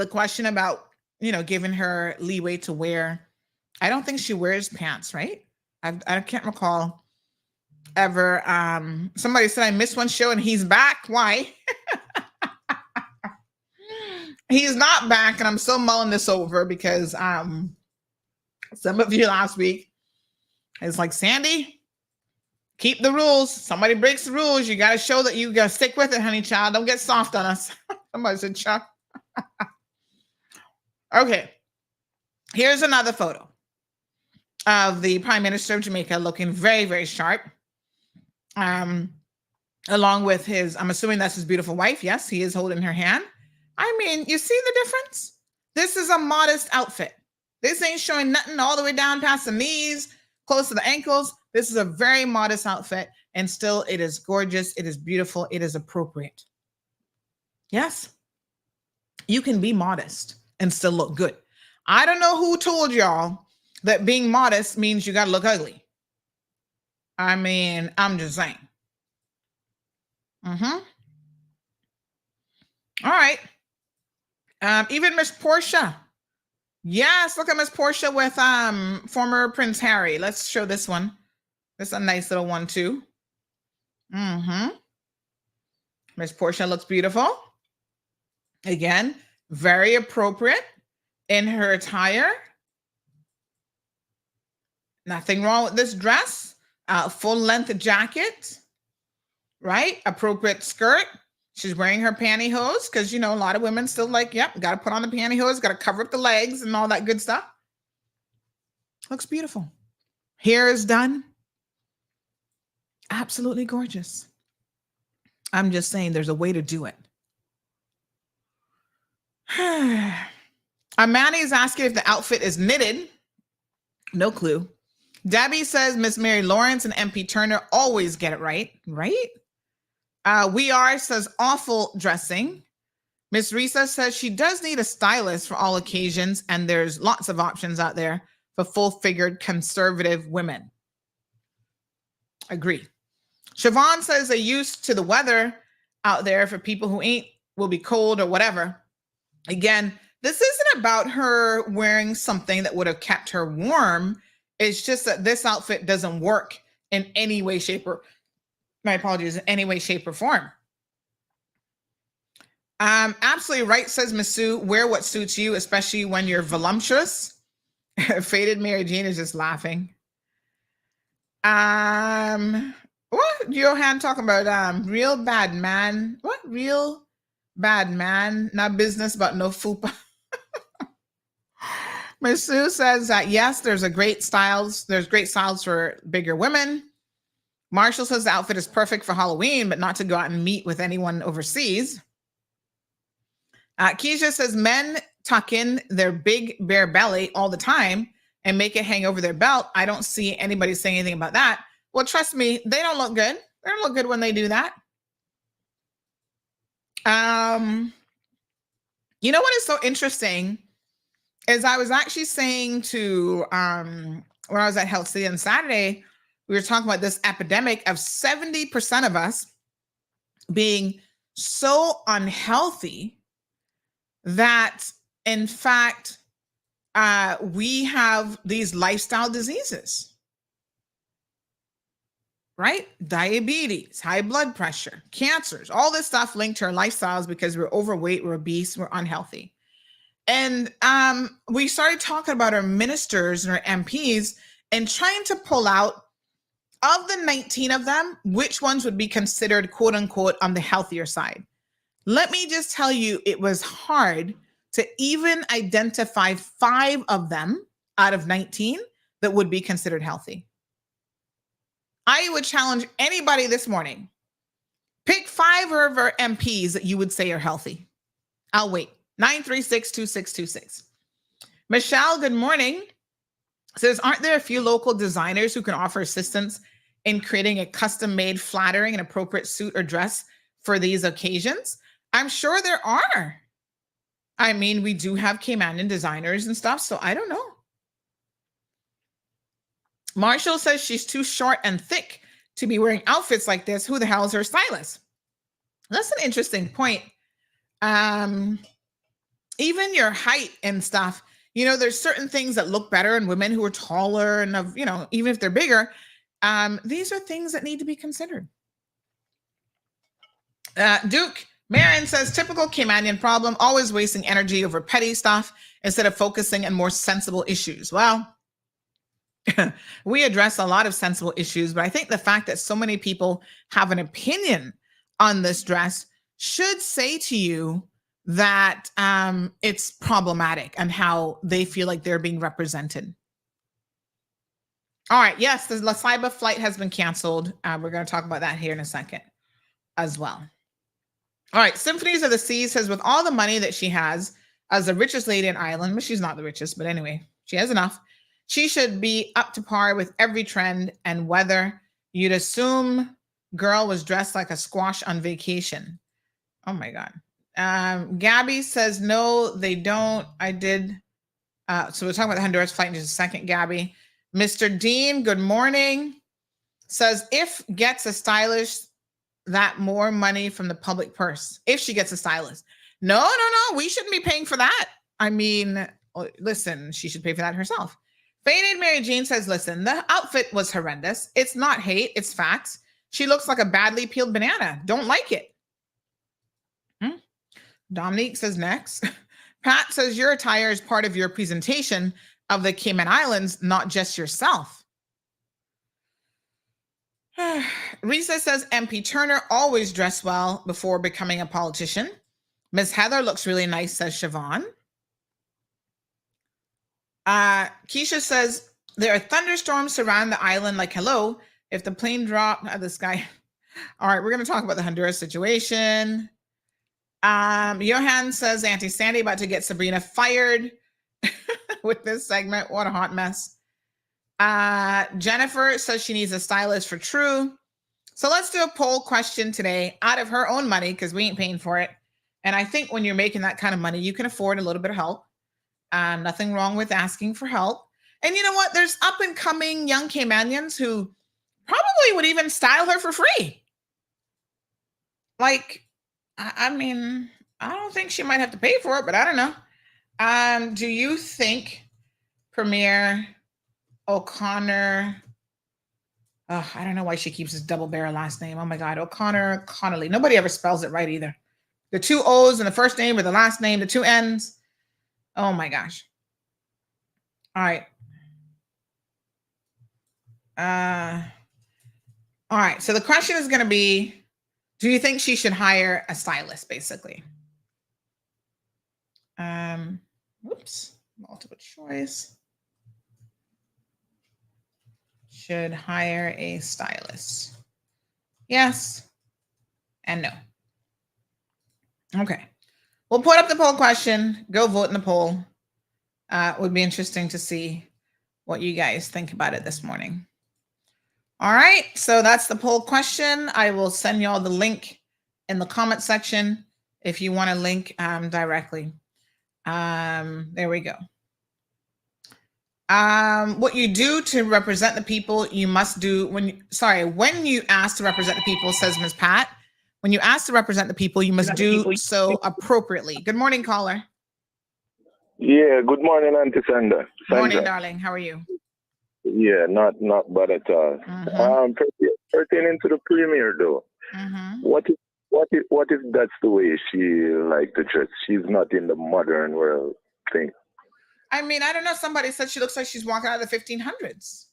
question about, giving her leeway to wear, I don't think she wears pants, right? I can't recall ever. Somebody said I missed one show and he's back. Why? He's not back, and I'm still mulling this over because some of you last week is like, Sandy, keep the rules. Somebody breaks the rules. You got to show that you got to stick with it, honey child. Don't get soft on us. Somebody said, Chuck. Okay. Here's another photo of the Prime Minister of Jamaica looking very, very sharp. Along with his, I'm assuming that's his beautiful wife. Yes, he is holding her hand. You see the difference? This is a modest outfit. This ain't showing nothing all the way down past the knees, close to the ankles. This is a very modest outfit, and still it is gorgeous. It is beautiful. It is appropriate. Yes, you can be modest and still look good. I don't know who told y'all that being modest means you got to look ugly. I'm just saying. All right. Even Miss Portia. Yes, look at Miss Portia with former Prince Harry. Let's show this one. This is a nice little one too. Miss Portia looks beautiful. Again, very appropriate in her attire. Nothing wrong with this dress. Full length jacket, right? Appropriate skirt. She's wearing her pantyhose because, a lot of women still like, yep, got to put on the pantyhose, got to cover up the legs and all that good stuff. Looks beautiful. Hair is done. Absolutely gorgeous. I'm just saying there's a way to do it. Amani is asking if the outfit is knitted. No clue. Debbie says Miss Mary Lawrence and MP Turner always get it right. Right? We Are says awful dressing. Miss Risa says she does need a stylist for all occasions, and there's lots of options out there for full-figured conservative women. Agree. Siobhan says they're used to the weather out there for people who will be cold or whatever. Again, this isn't about her wearing something that would have kept her warm. It's just that this outfit doesn't work in any way, shape, or my apologies, in any way, shape, or form. Absolutely right, says Miss Sue. Wear what suits you, especially when you're voluptuous. Faded Mary Jane is just laughing. What Johan talking about? Real bad man. What? Real bad man. Not business, but no fupa. Miss Sue says that yes, there's great styles for bigger women. Marshall says the outfit is perfect for Halloween, but not to go out and meet with anyone overseas. Keisha says men tuck in their big bare belly all the time and make it hang over their belt. I don't see anybody saying anything about that. Well, trust me, they don't look good. They don't look good when they do that. You know what is so interesting is I was actually saying to when I was at Health City on Saturday, we were talking about this epidemic of 70% of us being so unhealthy that, in fact, we have these lifestyle diseases, right? Diabetes, high blood pressure, cancers, all this stuff linked to our lifestyles because we're overweight, we're obese, we're unhealthy. And we started talking about our ministers and our MPs and trying to pull out, of the 19 of them, which ones would be considered, quote unquote, on the healthier side. Let me just tell you, it was hard to even identify 5 of them out of 19 that would be considered healthy. I would challenge anybody this morning, pick 5 of our MPs that you would say are healthy. I'll wait. 936-2626. Michelle, good morning. Says, aren't there a few local designers who can offer assistance in creating a custom-made, flattering, and appropriate suit or dress for these occasions? I'm sure there are. I mean, we do have Caymanian designers and stuff, so I don't know. Marshall says she's too short and thick to be wearing outfits like this. Who the hell is her stylist? That's an interesting point. Even your height and stuff, you know, there's certain things that look better in women who are taller and of, you know, even if they're bigger. These are things that need to be considered. Duke Marin says, typical Caymanian problem, always wasting energy over petty stuff instead of focusing on more sensible issues. Well, we address a lot of sensible issues, but I think the fact that so many people have an opinion on this dress should say to you that it's problematic and how they feel like they're being represented. All right. Yes, the La Ceiba flight has been canceled. We're going to talk about that here in a second as well. All right. Symphonies of the Seas says, with all the money that she has as the richest lady in Ireland, well, she's not the richest, but anyway, she has enough. She should be up to par with every trend and weather. You'd assume girl was dressed like a squash on vacation. Oh my God. Gabby says, no, they don't. I did. So we're talking about the Honduras flight in just a second, Gabby. Mr. Dean, good morning. Says, if gets a stylist, that more money from the public purse. If she gets a stylist. No. We shouldn't be paying for that. I mean, listen, she should pay for that herself. Faded Mary Jean says, listen, the outfit was horrendous. It's not hate, it's facts. She looks like a badly peeled banana. Don't like it. Dominique says next. Pat says your attire is part of your presentation of the Cayman Islands, not just yourself. Risa says MP Turner always dressed well before becoming a politician. Miss Heather looks really nice, says Siobhan. Keisha says there are thunderstorms surround the island like hello. If the plane dropped out of the sky. All right, we're going to talk about the Honduras situation. Johan says Auntie Sandy about to get Sabrina fired with this segment. What a hot mess. Jennifer says she needs a stylist for True. So let's do a poll question today out of her own money because we ain't paying for it. And I think when you're making that kind of money, you can afford a little bit of help. Nothing wrong with asking for help. And you know what? There's up and coming young Caymanians who probably would even style her for free. Like, I mean, I don't think she might have to pay for it, but I don't know. Do you think Premier O'Connor, I don't know why she keeps this double barrel last name. Oh my God, O'Connor Connolly. Nobody ever spells it right either. The two O's in the first name or the last name, the two N's. Oh my gosh. All right. All right. So the question is going to be, do you think she should hire a stylist, basically? Whoops. Multiple choice. Should hire a stylist. Yes and no. Okay. We'll put up the poll question. Go vote in the poll. It would be interesting to see what you guys think about it this morning. All right. So that's the poll question. I will send you all the link in the comment section if you want to link directly. There we go. What you do to represent the people, you must do when you ask to represent the people, says Ms. Pat. When you ask to represent the people, you must do so appropriately. Good morning, caller. Yeah, good morning, Auntie Sandra. Morning, darling. How are you? Yeah, not bad at all. Pertaining to the premier, though, what if that's the way she like to dress? She's not in the modern world thing. I mean, I don't know. Somebody said she looks like she's walking out of the 1500s.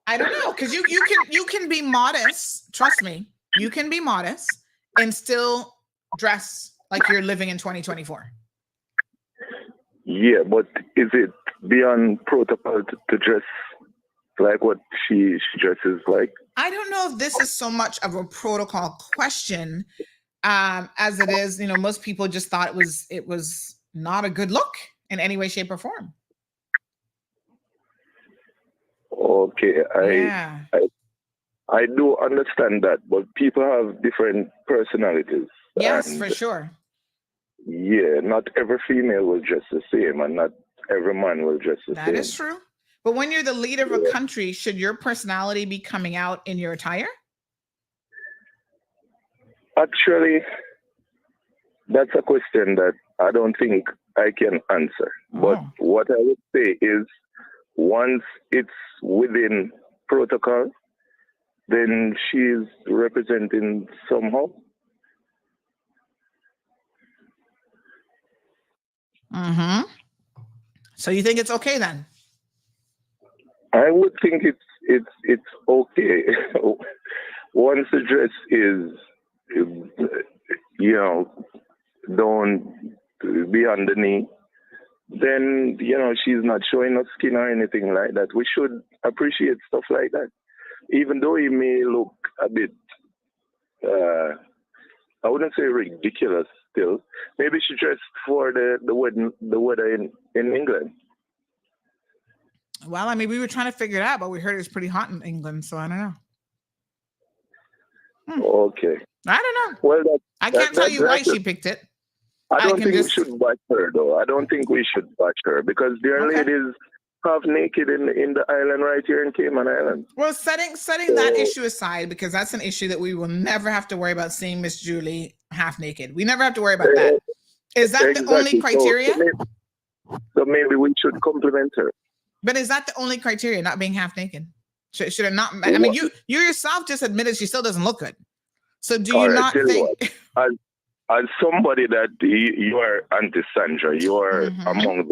I don't know, because you can be modest. Trust me, you can be modest and still dress like you're living in 2024. Yeah, but is it beyond protocol to dress like what she dresses like? I don't know if this is so much of a protocol question as it is. You know, most people just thought it was not a good look, in any way, shape, or form. Okay, Yeah. I do understand that, but people have different personalities. Yes, and for sure. Yeah, not every female will dress the same, and not every man will dress the same. That is true. But when you're the leader of a country, should your personality be coming out in your attire? Actually, that's a question that I don't think I can answer. But what I would say is, once it's within protocol, then she's representing somehow. Mm-hmm. So you think it's okay then? I would think it's okay. Once the dress is, don't beyond the knee, then she's not showing us skin or anything like that. We should appreciate stuff like that, even though it may look a bit. I wouldn't say ridiculous. Still, maybe she dressed for the weather in England. Well, I mean, we were trying to figure it out, but we heard it was pretty hot in England, so I don't know. Okay. I don't know. Well, I can't tell you why she picked it. I don't think we should bash her, though. I don't think we should bash her, because there are ladies half naked in the island right here in Cayman Island. Well, setting that issue aside, because that's an issue that we will never have to worry about seeing Miss Julie half naked. We never have to worry about that. Is that the only criteria? So maybe we should compliment her. But is that the only criteria, not being half naked? Should it not? I mean, you yourself just admitted she still doesn't look good. So do you not think? As somebody that you are anti-Sandra, you are among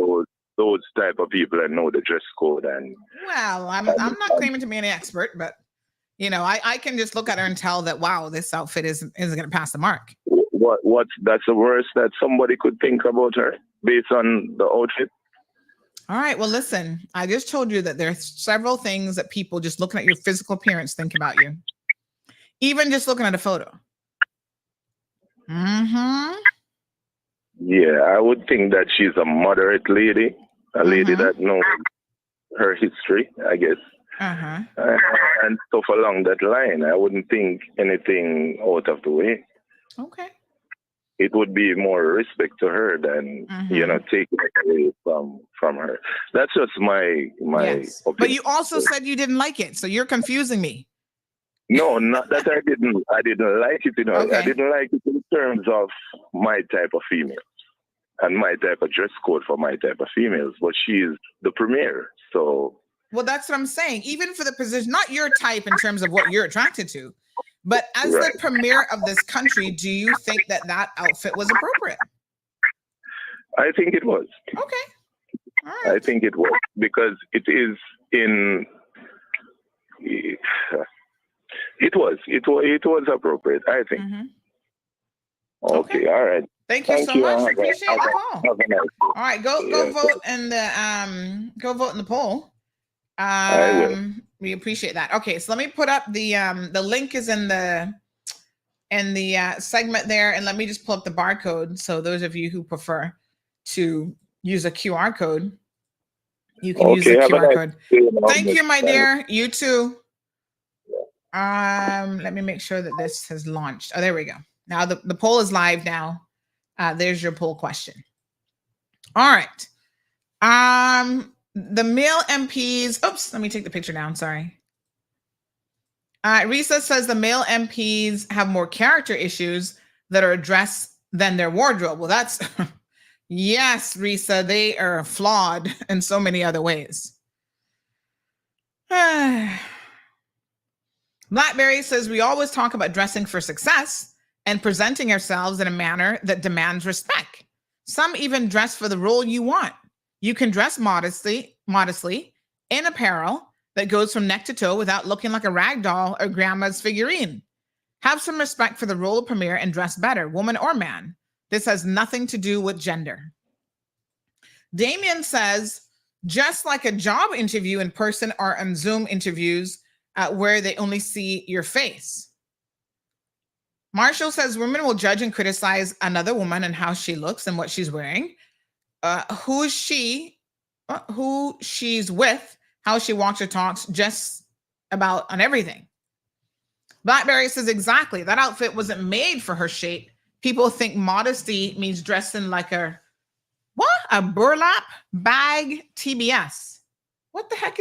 those type of people that know the dress code. And well, I'm not claiming to be an expert, but I can just look at her and tell that, wow, this outfit isn't going to pass the mark. That's the worst that somebody could think about her based on the outfit? All right. Well, listen, I just told you that there's several things that people just looking at your physical appearance think about you. Even just looking at a photo. Mm-hmm. Yeah, I would think that she's a moderate lady, a lady that knows her history, I guess. And stuff along that line. I wouldn't think anything out of the way. Okay. It would be more respect to her than taking it away from her. That's just my opinion. But you also said you didn't like it, so you're confusing me. No, not that I didn't like it. I didn't like it in terms of my type of female and my type of dress code for my type of females. But she's the premier, so. Well, that's what I'm saying. Even for the position, not your type in terms of what you're attracted to. But as the premier of this country, do you think that outfit was appropriate? I think it was. Okay. All right. I think it was, because it is in. It was appropriate, I think. Okay. All right. Thank you so much. Appreciate the call. All right, go vote in the poll. I will. We appreciate that. Okay, so let me put up the link is in the segment there, and let me just pull up the barcode. So those of you who prefer to use a QR code, you can use the QR code. Thank you, my dear. You too. Let me make sure that this has launched. Oh, there we go. Now the poll is live now. There's your poll question. All right. The male MPs, oops, let me take the picture down, sorry. Risa says the male MPs have more character issues that are addressed than their wardrobe. Well, that's, yes, Risa, they are flawed in so many other ways. Blackberry says we always talk about dressing for success and presenting ourselves in a manner that demands respect. Some even dress for the role you want. You can dress modestly in apparel that goes from neck to toe without looking like a rag doll or grandma's figurine. Have some respect for the role of premier and dress better, woman or man. This has nothing to do with gender. Damien says, just like a job interview in person or on Zoom interviews where they only see your face. Marshall says women will judge and criticize another woman and how she looks and what she's wearing. who she's with, how she walks or talks, just about on everything. Blackberry says, exactly. That outfit wasn't made for her shape. People think modesty means dressing like a burlap bag TBS. What the heck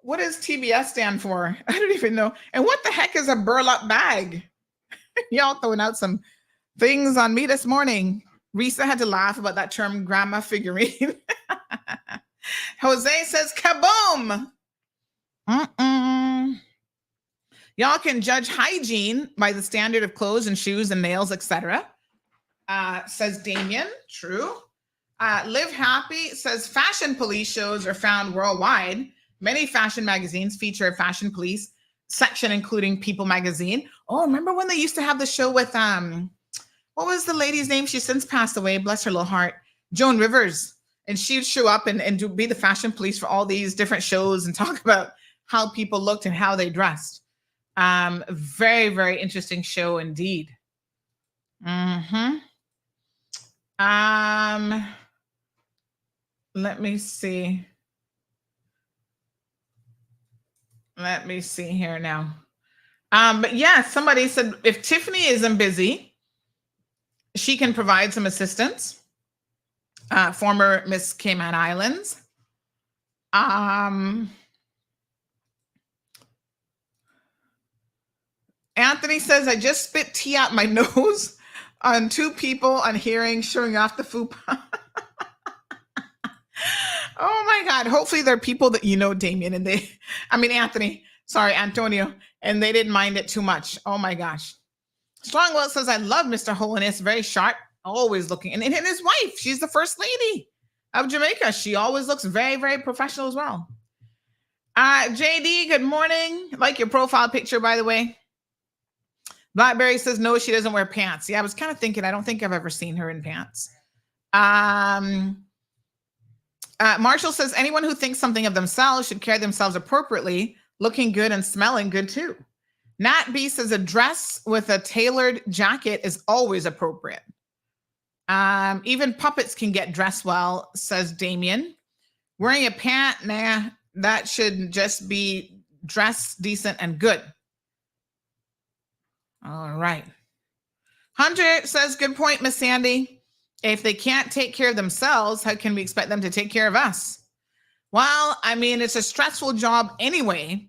what does TBS stand for? I don't even know. And what the heck is a burlap bag? Y'all throwing out some things on me this morning. Risa had to laugh about that term grandma figurine. Jose says, kaboom. Y'all can judge hygiene by the standard of clothes and shoes and nails, etc. Says Damien. True. Live Happy says fashion police shows are found worldwide. Many fashion magazines feature a fashion police section, including People magazine. Oh, remember when they used to have the show with what was the lady's name? She's since passed away. Bless her little heart. Joan Rivers. And she'd show up and be the fashion police for all these different shows and talk about how people looked and how they dressed. Very, very interesting show indeed. Let me see. Let me see here now. But yeah, somebody said if Tiffany isn't busy, she can provide some assistance. Former Miss Cayman Islands. Anthony says, I just spit tea out my nose on 2 people on hearing showing off the fupa. Oh my God. Hopefully they're people that you know, Damien, and Antonio, and they didn't mind it too much. Oh my gosh. Strongwell says, I love Mr. Holiness, very sharp, always looking. And his wife, she's the first lady of Jamaica. She always looks very, very professional as well. JD, good morning. Like your profile picture, by the way. Blackberry says, no, she doesn't wear pants. Yeah, I was kind of thinking, I don't think I've ever seen her in pants. Marshall says, anyone who thinks something of themselves should carry themselves appropriately, looking good and smelling good too. Nat B says, a dress with a tailored jacket is always appropriate. Even puppets can get dressed well, says Damien. Wearing a pant, nah, that should just be dressed decent and good. All right. Hunter says, good point, Miss Sandy. If they can't take care of themselves, how can we expect them to take care of us? Well, I mean, it's a stressful job anyway.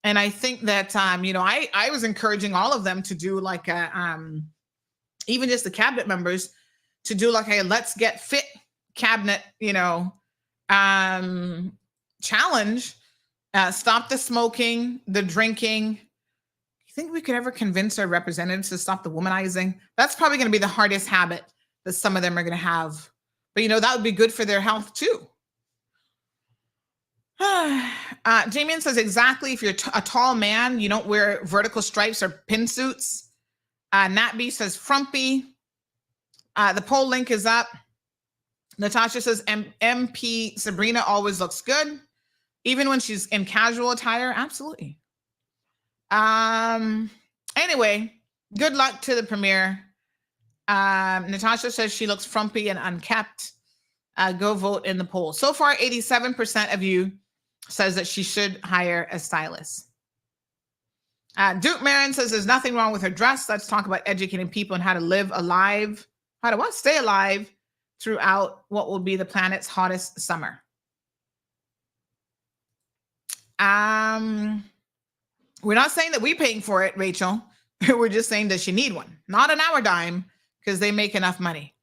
And I think that, I was encouraging all of them to do like even just the cabinet members to do like a let's get fit cabinet, challenge. Stop the smoking, the drinking. You think we could ever convince our representatives to stop the womanizing? That's probably going to be the hardest habit that some of them are going to have. But, that would be good for their health too. Damien says, exactly. If you're a tall man, you don't wear vertical stripes or pin suits. Nat B says, frumpy. The poll link is up. Natasha says, MP Sabrina always looks good. Even when she's in casual attire. Absolutely. Anyway, good luck to the premiere. Natasha says she looks frumpy and unkept. Go vote in the poll. So far, 87% of you says that she should hire a stylist. Duke Marin says there's nothing wrong with her dress. Let's talk about educating people on how to live alive, stay alive throughout what will be the planet's hottest summer. We're not saying that we're paying for it, Rachel. We're just saying, does she need one? Not on our dime, because they make enough money.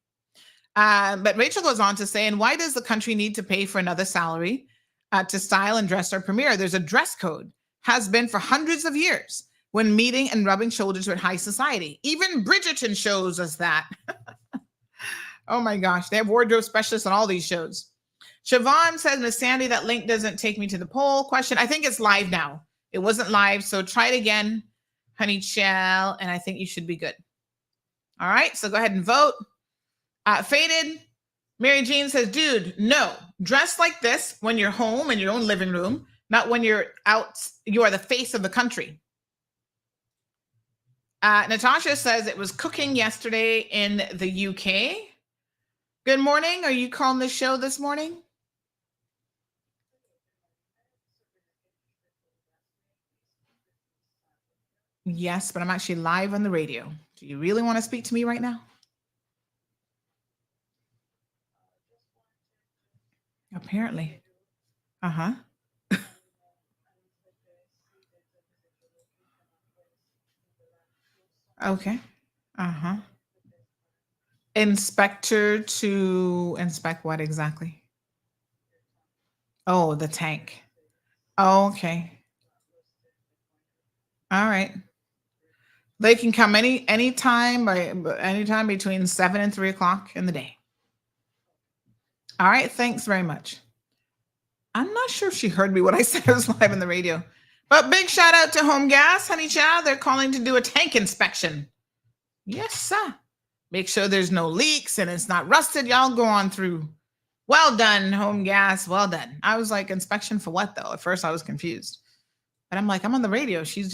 But Rachel goes on to say, and why does the country need to pay for another salary to style and dress our premiere? There's a dress code, has been for hundreds of years, when meeting and rubbing shoulders with high society. Even Bridgerton shows us that. Oh my gosh, they have wardrobe specialists on all these shows. Siobhan says, Miss Sandy, that link doesn't take me to the poll question. I think it's live now. It wasn't live, so try it again, honey Chell, and I think you should be good. All right, so go ahead and vote. Faded, Mary Jean says, dude, no. Dress like this when you're home in your own living room, not when you're out. You are the face of the country. Natasha says it was cooking yesterday in the UK. Good morning. Are you calling the show this morning? Yes, but I'm actually live on the radio. Do you really want to speak to me right now? Apparently. Uh-huh. Okay. Uh-huh. Inspector to inspect what exactly? Oh, the tank. Oh, okay. All right. They can come anytime between 7 and 3 o'clock in the day. All right. Thanks very much. I'm not sure if she heard me when I said I was live on the radio. But big shout out to Home Gas, Honey Chow. They're calling to do a tank inspection. Yes, sir. Make sure there's no leaks and it's not rusted. Y'all go on through. Well done, Home Gas. Well done. I was like, inspection for what though? At first I was confused. But I'm like, I'm on the radio. She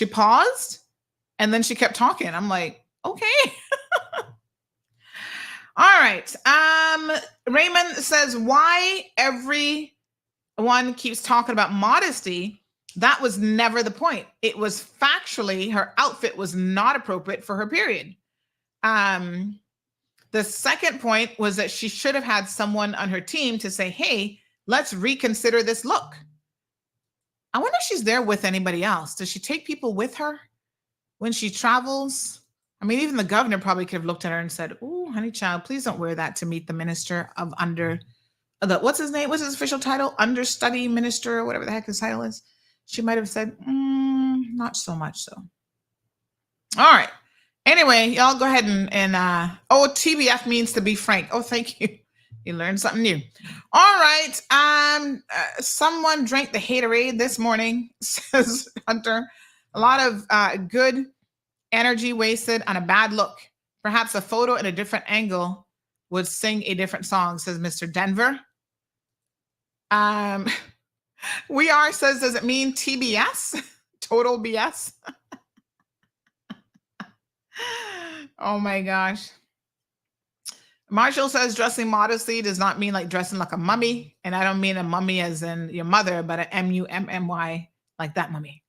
paused and then she kept talking. I'm like, okay. All right. Raymond says, why everyone keeps talking about modesty? That was never the point. It was factually her outfit was not appropriate for her period. The second point was that she should have had someone on her team to say, hey, let's reconsider this look. I wonder if she's there with anybody else. Does she take people with her when she travels? I mean, even the governor probably could have looked at her and said, "Ooh, honey child, please don't wear that to meet the minister of what's his name? What's his official title? Understudy minister, or whatever the heck his title is." She might have said, not so much so. All right. Anyway, y'all go ahead and TBF means to be frank. Oh, thank you. You learned something new. All right. Someone drank the Haterade this morning, says Hunter. A lot of good energy wasted on a bad look. Perhaps a photo in a different angle would sing a different song, says Mr. Denver. We are says, does it mean TBS? Total BS? Oh my gosh. Marshall says dressing modestly does not mean like dressing like a mummy. And I don't mean a mummy as in your mother, but a mummy, like that mummy.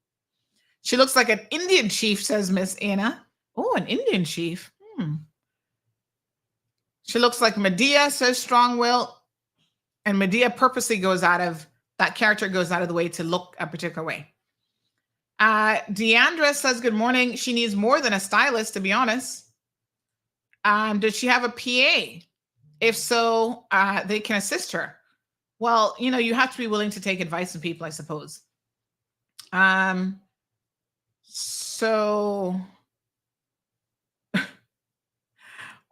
She looks like an Indian chief, says Miss Anna. Oh, an Indian chief. She looks like Medea, says Strong Will. And Medea purposely that character goes out of the way to look a particular way. Deandra says, good morning. She needs more than a stylist, to be honest. Does she have a PA? If so, they can assist her. Well, you have to be willing to take advice from people, I suppose. So,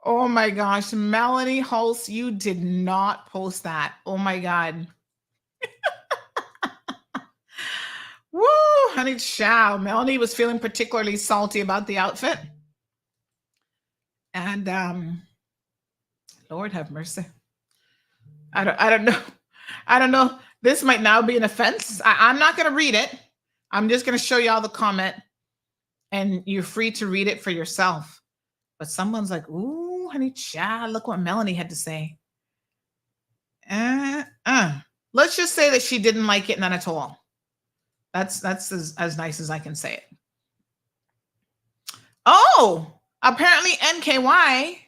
oh my gosh, Melanie Hulse, you did not post that. Oh my God. Woo, honey chow. Melanie was feeling particularly salty about the outfit. And Lord have mercy. I don't know. I don't know. This might now be an offense. I'm not going to read it. I'm just going to show y'all the comment. And you're free to read it for yourself. But someone's like, ooh, honey child, look what Melanie had to say. Let's just say that she didn't like it none at all. That's as nice as I can say it. Oh, apparently NKY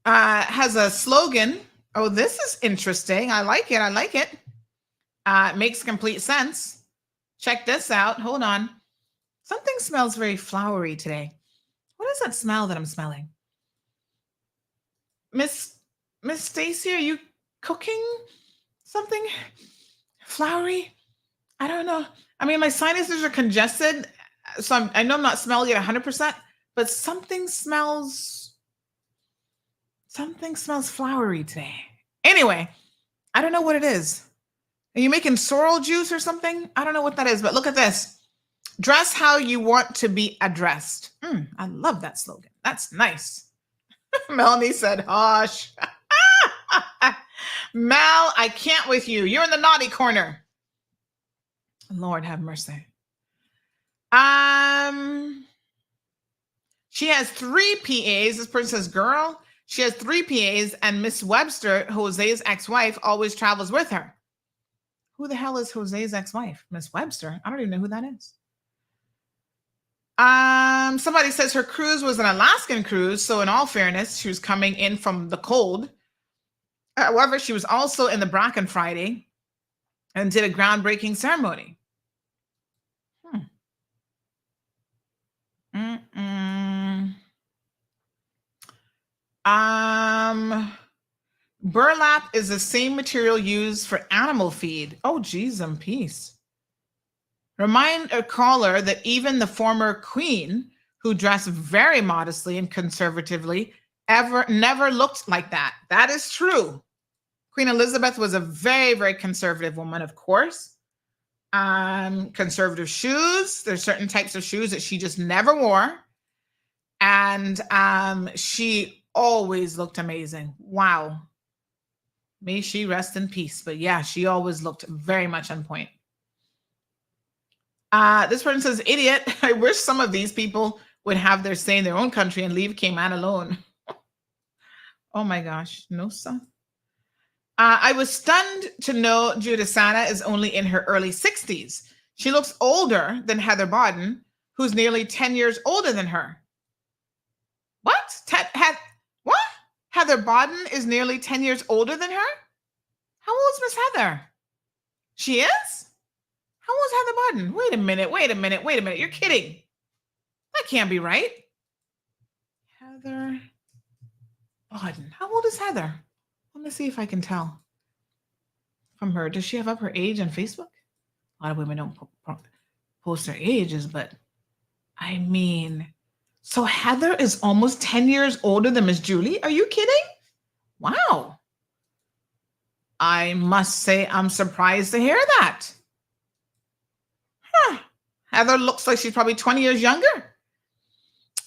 has a slogan. Oh, this is interesting. I like it. It makes complete sense. Check this out. Hold on. Something smells very flowery today. What is that smell that I'm smelling? Miss Stacy, are you cooking something flowery? I don't know. I mean, my sinuses are congested, so I know I'm not smelling it 100%, but something smells flowery today. Anyway, I don't know what it is. Are you making sorrel juice or something? I don't know what that is, but look at this. Dress how you want to be addressed. I love that slogan. That's nice. Melanie said, hush. Mel, I can't with you. You're in the naughty corner. Lord have mercy. She has 3 PAs. This person says, girl, She has 3 PAs, and Miss Webster, Jose's ex-wife, always travels with her. Who the hell is Jose's ex-wife? Miss Webster? I don't even know who that is. Somebody says her cruise was an Alaskan cruise, so in all fairness, she was coming in from the cold. However, she was also in the Bracken Friday and did a groundbreaking ceremony. Burlap is the same material used for animal feed. Oh, geez, and peace. Remind a caller that even the former queen, who dressed very modestly and conservatively, never looked like that. That is true. Queen Elizabeth was a very, very conservative woman, of course. Conservative shoes. There's certain types of shoes that she just never wore. And she always looked amazing. Wow. May she rest in peace. But yeah, she always looked very much on point. This person says, idiot. I wish some of these people would have their say in their own country and leave Cayman alone. Oh my gosh. No, son. I was stunned to know Judasana is only in her early 60s. She looks older than Heather Bodden, who's nearly 10 years older than her. What? What? Heather Bodden is nearly 10 years older than her? How old is Miss Heather? She is? How old is Heather Bodden? Wait a minute. You're kidding. That can't be right. Heather Bodden. How old is Heather? Let me see if I can tell from her. Does she have up her age on Facebook? A lot of women don't post their ages, but I mean, so Heather is almost 10 years older than Miss Julie? Are you kidding? Wow. I must say I'm surprised to hear that. Huh. Heather looks like she's probably 20 years younger.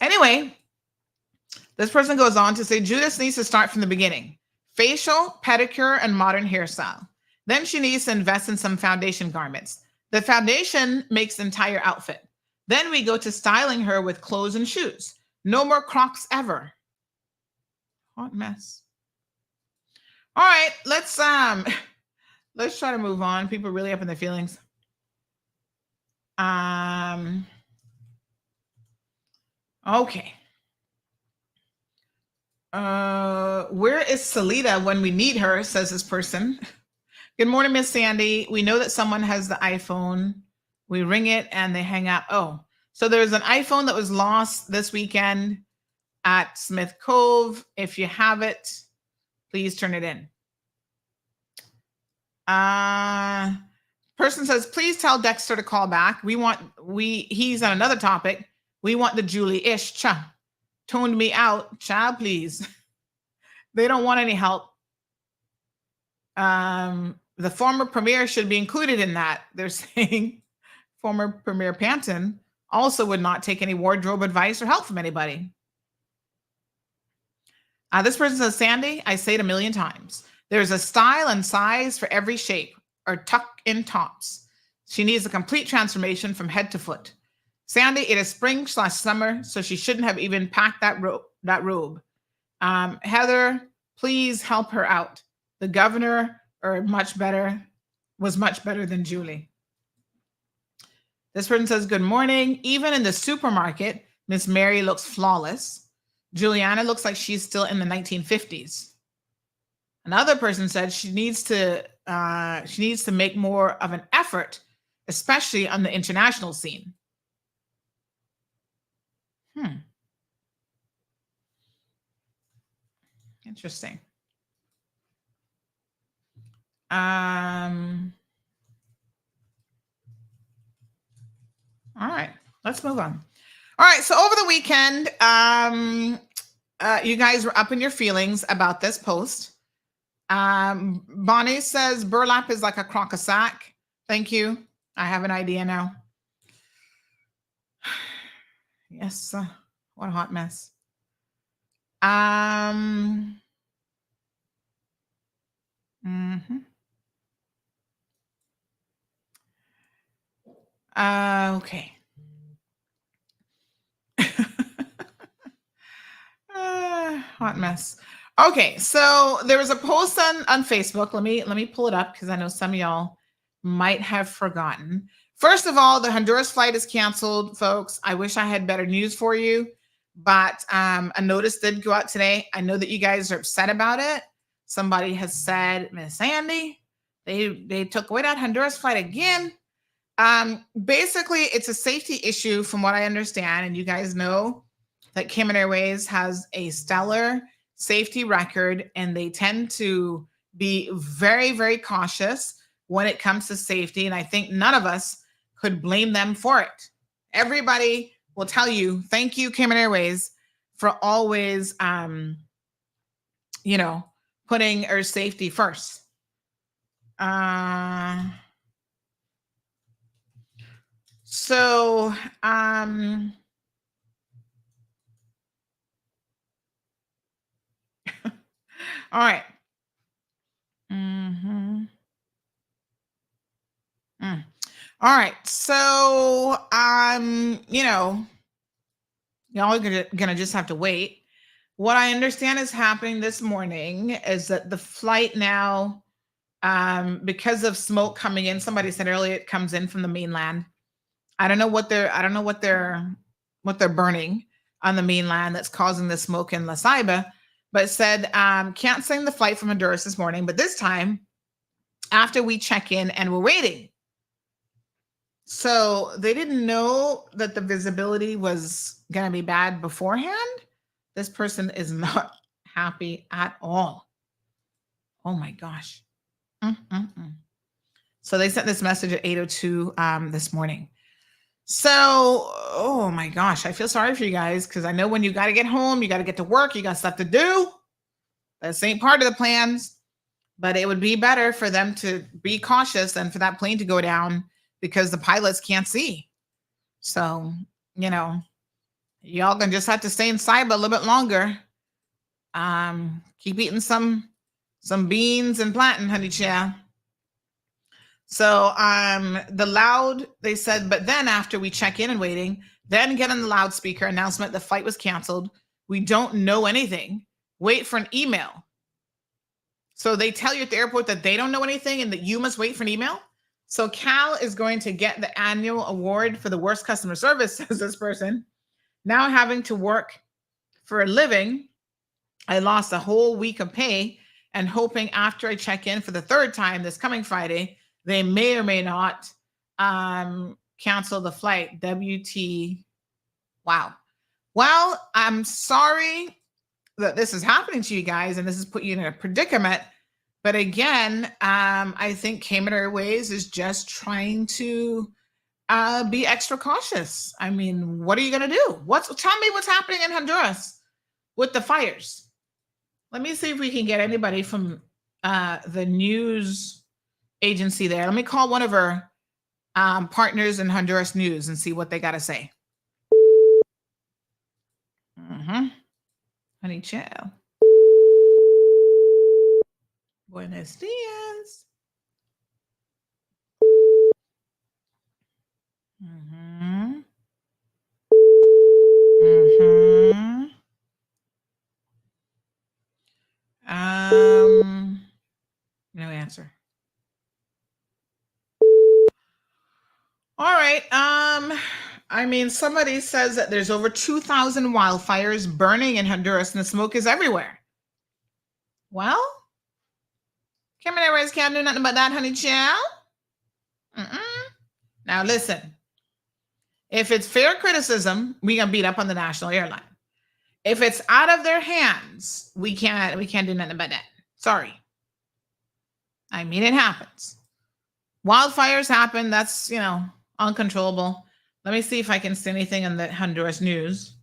Anyway, this person goes on to say Judith needs to start from the beginning. Facial, pedicure, and modern hairstyle. Then she needs to invest in some foundation garments. The foundation makes the entire outfit. Then we go to styling her with clothes and shoes. No more Crocs ever. Hot mess. All right, let's try to move on. People are really up in their feelings. Okay. Where is Salida when we need her, says this person. Good morning, Miss Sandy. We know that someone has the iPhone. We ring it and they hang up. Oh, so there's an iPhone that was lost this weekend at Smith Cove. If you have it, please turn it in. Person says, please tell Dexter to call back. He's on another topic. We want the Julie-ish cha. Toned me out. Child, please. They don't want any help. The former premier should be included in that. They're saying former Premier Panton also would not take any wardrobe advice or help from anybody. This person says, Sandy, I say it a million times. There's a style and size for every shape or tuck-in tops. She needs a complete transformation from head to foot. Sandy, it is spring/summer, so she shouldn't have even packed that robe. Heather, please help her out. The governor was much better than Julie. This person says, good morning. Even in the supermarket, Miss Mary looks flawless. Juliana looks like she's still in the 1950s. Another person said she needs to make more of an effort, especially on the international scene. Interesting. All right, let's move on. All right, so over the weekend, you guys were up in your feelings about this post. Bonnie says burlap is like a crock of sack. Thank you. I have an idea now. Yes, what a hot mess. Okay. Hot mess. Okay, so there was a post on Facebook. Let me pull it up because I know some of y'all might have forgotten. First of all, the Honduras flight is canceled, folks. I wish I had better news for you, but a notice did go out today. I know that you guys are upset about it. Somebody has said, Miss Sandy, they took away that Honduras flight again. Basically, it's a safety issue from what I understand, and you guys know that Cayman Airways has a stellar safety record, and they tend to be very, very cautious when it comes to safety. And I think none of us could blame them for it. Everybody will tell you, thank you, Cayman Airways, for always, putting our safety first. All right. All right. So, y'all are gonna just have to wait. What I understand is happening this morning is that the flight now, because of smoke coming in, somebody said earlier it comes in from the mainland. I don't know what they're burning on the mainland that's causing the smoke in La Ceiba, but said canceling the flight from Honduras this morning, but this time after we check in and we're waiting. So they didn't know that the visibility was going to be bad beforehand. This person is not happy at all. Oh my gosh. So they sent this message at 8:02 this morning. So, oh my gosh, I feel sorry for you guys because I know when you got to get home, you got to get to work, you got stuff to do. This ain't part of the plans, but it would be better for them to be cautious than for that plane to go down because the pilots can't see. So, y'all gonna just have to stay inside a little bit longer. Keep eating some beans and plantain, honey child. So they said, but then after we check in and waiting, then get on the loudspeaker announcement the flight was canceled. We don't know anything. Wait for an email. So they tell you at the airport that they don't know anything and that you must wait for an email. So Cal is going to get the annual award for the worst customer service, says this person. Now having to work for a living, I lost a whole week of pay and hoping after I check in for the third time this coming Friday, they may or may not cancel the flight. WT. Wow. Well, I'm sorry that this is happening to you guys and this has put you in a predicament. But again, I think Cayman Airways is just trying to be extra cautious. I mean, what are you going to do? Tell me what's happening in Honduras with the fires. Let me see if we can get anybody from the news agency there. Let me call one of our partners in Honduras News and see what they got to say. Honey child. Buenos dias. No answer. All right. I mean, somebody says that there's over 2,000 wildfires burning in Honduras and the smoke is everywhere. Well, Cayman Airways can't do nothing about that, honey child. Now listen, if it's fair criticism, we gonna beat up on the national airline. If it's out of their hands, we can't do nothing about that. Sorry. I mean, it happens. Wildfires happen. That's, uncontrollable. Let me see if I can see anything in the Honduras news.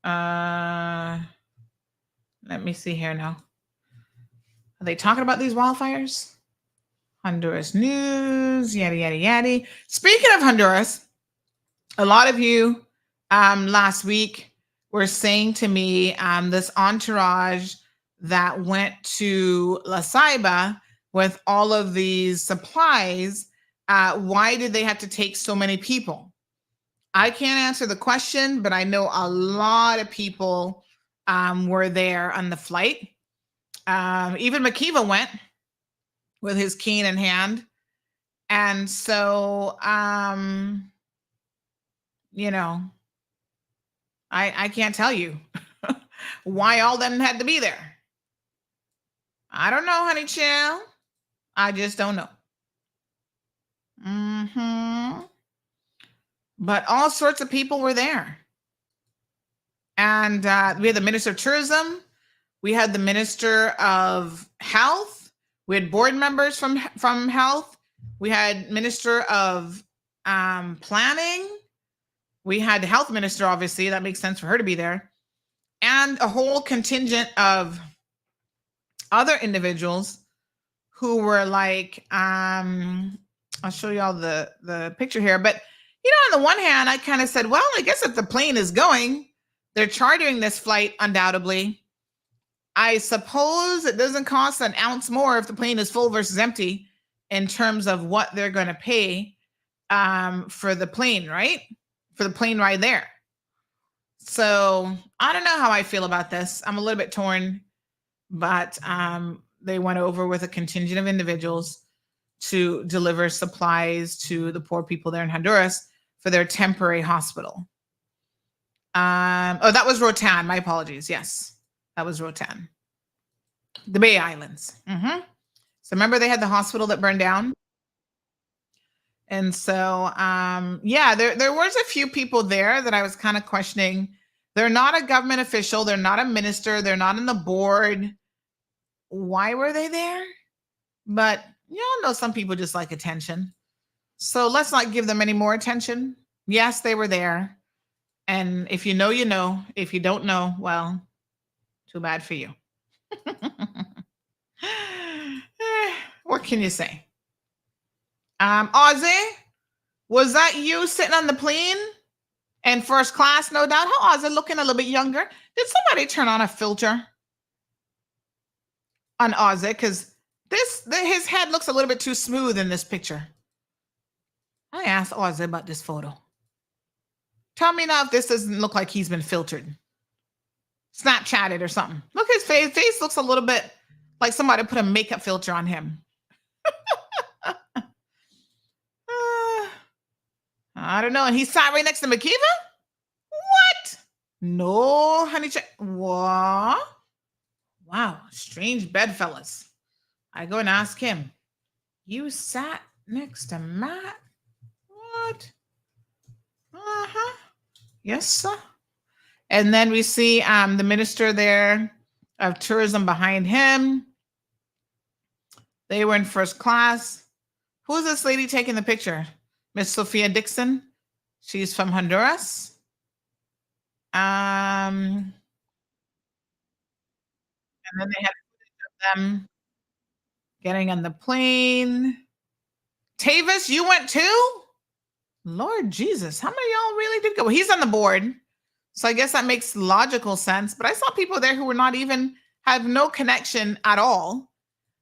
Let me see here now. Are they talking about these wildfires? Honduras news, yada, yada, yada. Speaking of Honduras, a lot of you last week were saying to me this entourage that went to La Ceiba with all of these supplies, why did they have to take so many people? I can't answer the question, but I know a lot of people were there on the flight. Even McKeeva went with his cane in hand. And so, you know, I can't tell you why all them had to be there. I don't know, honey chill. I just don't know. But all sorts of people were there. And we had the Minister of Tourism. We had the Minister of Health. We had board members from Health. We had Minister of Planning. We had the Health Minister, obviously. That makes sense for her to be there. And a whole contingent of other individuals who were like, I'll show you all the picture here. But, you know, on the one hand, I kind of said, well, I guess if the plane is going, they're chartering this flight undoubtedly. I suppose it doesn't cost an ounce more if the plane is full versus empty in terms of what they're going to pay for the plane, right? For the plane ride there. So I don't know how I feel about this. I'm a little bit torn, but they went over with a contingent of individuals to deliver supplies to the poor people there in Honduras for their temporary hospital. Oh, that was Rotan. My apologies. Yes, that was Rotan. The Bay Islands. So remember they had the hospital that burned down? And so, yeah, there was a few people there that I was kind of questioning. They're not a government official. They're not a minister. They're not on the board. Why were they there? But you all know some people just like attention. So let's not give them any more attention. Yes, they were there. And if you know, you know. If you don't know, well, too bad for you. What can you say? Ozzy, was that you sitting on the plane in first class? No doubt. How Ozzy looking a little bit younger? Did somebody turn on a filter on Ozzy? Because his head looks a little bit too smooth in this picture. I asked Ozzy about this photo. Tell me now if this doesn't look like he's been filtered, Snapchatted or something. Look, his face looks a little bit like somebody put a makeup filter on him. I don't know. And he sat right next to McKeeva? What? No, honey. What? Wow. Strange bedfellas. I go and ask him. You sat next to Matt? What? Yes, sir. And then we see the minister there of tourism behind him. They were in first class. Who's this lady taking the picture? Miss Sophia Dixon. She's from Honduras. And then they had footage of them getting on the plane. Tavis, you went too? Lord Jesus, how many of y'all really did go? Well, he's on the board, so I guess that makes logical sense. But I saw people there who were not even, have no connection at all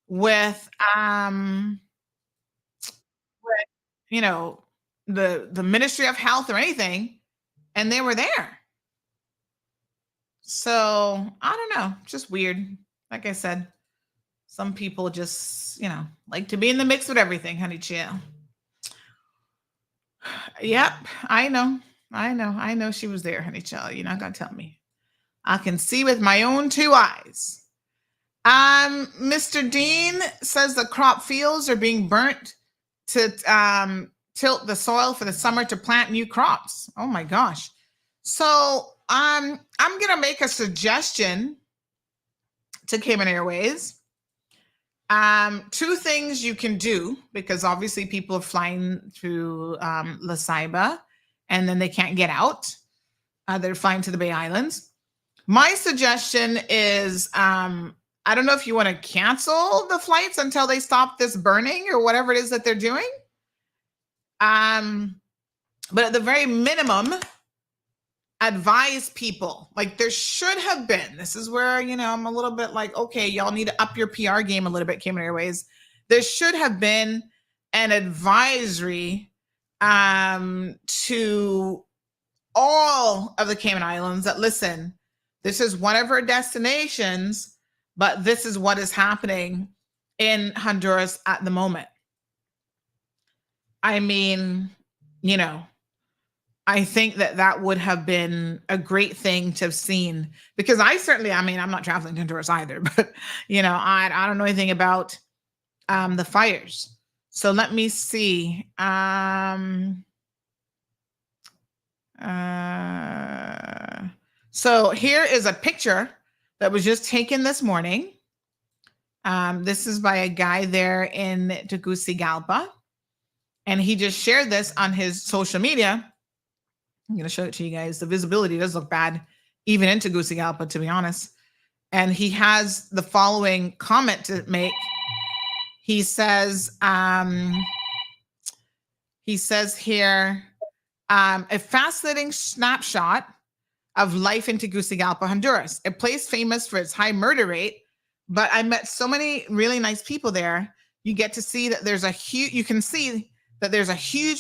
with you know, the Ministry of Health or anything, and they were there. So I don't know, just weird. Like I said, some people just, you know, like to be in the mix with everything, honey chill. Yep, I know she was there, honey child. You're not gonna tell me. I can see with my own two eyes. Mr. Dean says the crop fields are being burnt to tilt the soil for the summer to plant new crops. Oh my gosh. So I'm gonna make a suggestion to Cayman Airways. Two things you can do, because obviously people are flying through La Ceiba and then they can't get out. They're flying to the Bay Islands. My suggestion is, I don't know if you want to cancel the flights until they stop this burning or whatever it is that they're doing. But at the very minimum, advise people. Like there should have been, this is where, you know, I'm a little bit like, okay, y'all need to up your PR game a little bit, Cayman Airways. There should have been an advisory to all of the Cayman Islands that, listen, This is one of her destinations, but this is what is happening in Honduras at the moment. I mean, you know, I think that would have been a great thing to have seen, because I'm not traveling to Honduras either, but I don't know anything about the fires. So let me see. So here is a picture that was just taken this morning. This is by a guy there in Tegucigalpa, and he just shared this on his social media. I'm going to show it to you guys. The visibility does look bad, even in Tegucigalpa, to be honest. And he has the following comment to make. He says here, a fascinating snapshot of life in Tegucigalpa, Honduras, a place famous for its high murder rate. But I met so many really nice people there. You get to see that there's a huge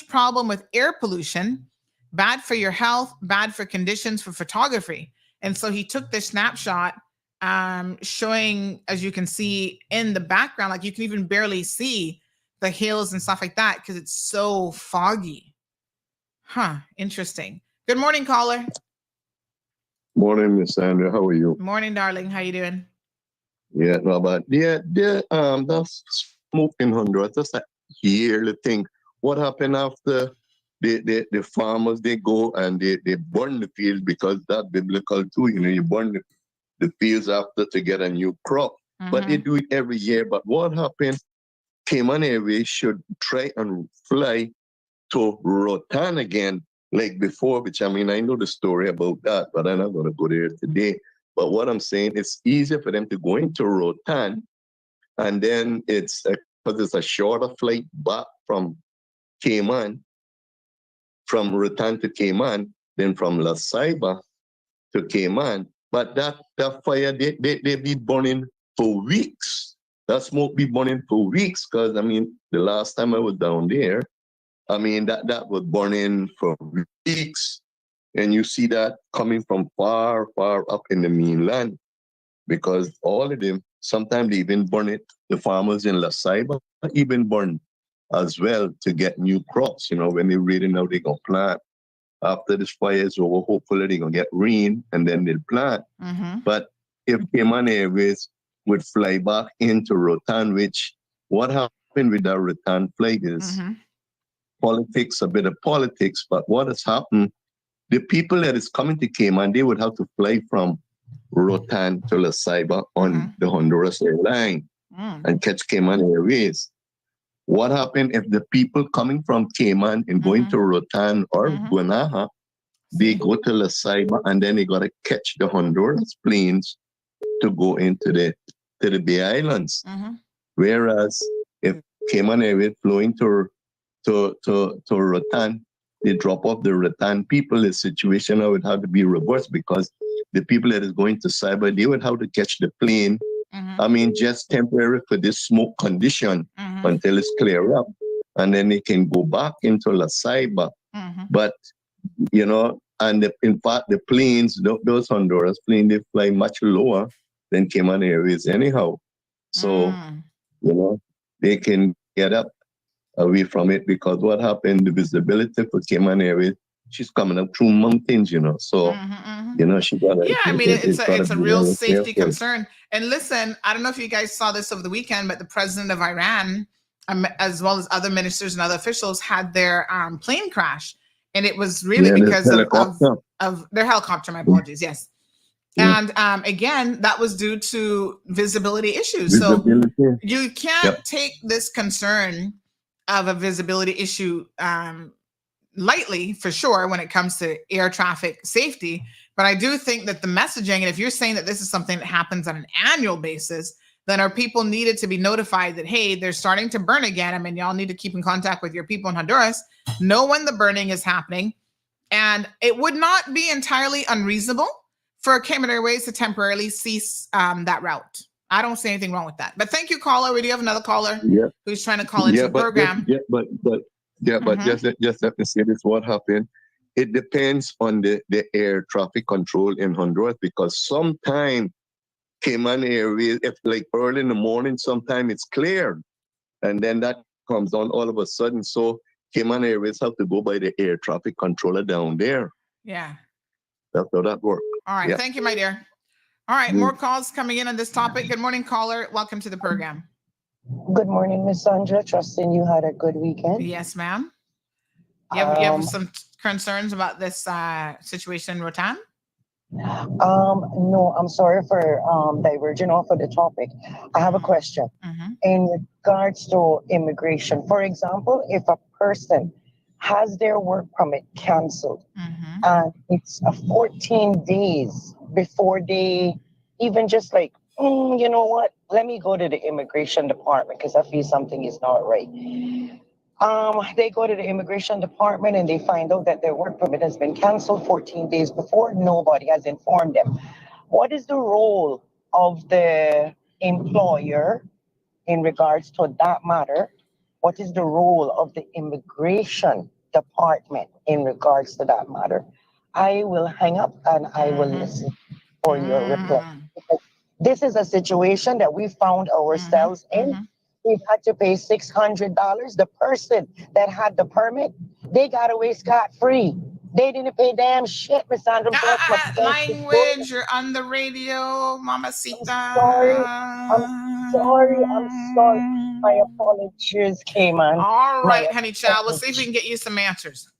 problem with air pollution, bad for your health, bad for conditions for photography. And so he took this snapshot showing, as you can see in the background, like you can even barely see the hills and stuff like that because it's so foggy. Interesting. Good morning, caller. Morning, Miss Sandra. How are you? Morning, darling. How you doing? Yeah, no, but that's smoke in Honduras. That's a yearly thing. What happened after the farmers, they go and they burn the field, because that's biblical too. You burn the fields after to get a new crop. But they do it every year. But what happened? Cayman Airways should try and fly to Rotan again, like before, which I know the story about that, but I'm not going to go there today. But what I'm saying, it's easier for them to go into Rotan, and then because it's a shorter flight back from Cayman, from Rotan to Cayman, then from La Ceiba to Cayman. But that fire, they be burning for weeks. That smoke be burning for weeks, because the last time I was down there, that was burning for weeks. And you see that coming from far, far up in the mainland, because all of them, sometimes they even burn it. The farmers in La Ceiba even burn as well to get new crops. When they're ready now, they're going to plant. After this fire is over, hopefully they're going to get rain and then they'll plant. But if Cayman Airways would fly back into Rotan, which what happened with that Rotan flight is politics, a bit of politics, but what has happened, the people that is coming to Cayman, they would have to fly from Rotan to La Ceiba on the Honduras airline and catch Cayman Airways. What happened if the people coming from Cayman and going to Rotan or Guanaja, they go to La Ceiba and then they got to catch the Honduras planes to go into the Bay Islands. Whereas if Cayman Airways flowing to Rotan, they drop off the Rotan people, the situation would have to be reversed, because the people that is going to Ceiba, they would have to catch the plane. Just temporary for this smoke condition until it's clear up. And then they can go back into La Ceiba. But, in fact, the planes, those Honduras planes, they fly much lower than Cayman Airways anyhow. So, they can get up away from it, because what happened, the visibility for Cayman Airways, she's coming up through mountains, so she got it's a real safety concern. And listen, I don't know if you guys saw this over the weekend, but the president of Iran, as well as other ministers and other officials, had their plane crash, and it was really because of their helicopter. My apologies. Yes. And again, that was due to visibility issues. So you can't take this concern of a visibility issue lightly, for sure, when it comes to air traffic safety. But I do think that the messaging, and if you're saying that this is something that happens on an annual basis, then our people needed to be notified that, hey, they're starting to burn again. Y'all need to keep in contact with your people in Honduras, know when the burning is happening. And it would not be entirely unreasonable for Cayman Airways to temporarily cease that route. I don't see anything wrong with that. But thank you, caller. We do have another caller who's trying to call into the program. Just let me say this, what happened. it depends on the air traffic control in Honduras, because sometimes Cayman Airways, if like early in the morning, sometimes it's cleared, and then that comes on all of a sudden. So Cayman Airways have to go by the air traffic controller down there. Yeah. That's how that works. All right. Yeah. Thank you, my dear. All right. More calls coming in on this topic. Good morning, caller. Welcome to the program. Good morning, Miss Sandra. Trusting you had a good weekend. Yes, ma'am. You have some concerns about this situation in Rotan? No, I'm sorry for diverging off of the topic. I have a question. In regards to immigration, for example, if a person has their work permit canceled and it's 14 days before they even just like, you know what, let me go to the immigration department because I feel something is not right. They go to the immigration department and they find out that their work permit has been canceled 14 days before. Nobody has informed them. What is the role of the employer in regards to that matter? What is the role of the immigration department in regards to that matter? I will hang up and I will listen for your reply. Because this is a situation that we found ourselves in. We've had to pay $600. The person that had the permit, they got away scot-free. They didn't pay damn shit, Miss Sandra. Language, you're on the radio, Mamacita. I'm sorry. My apologies, Cayman. All right, honey child. Let's see if we can get you some answers.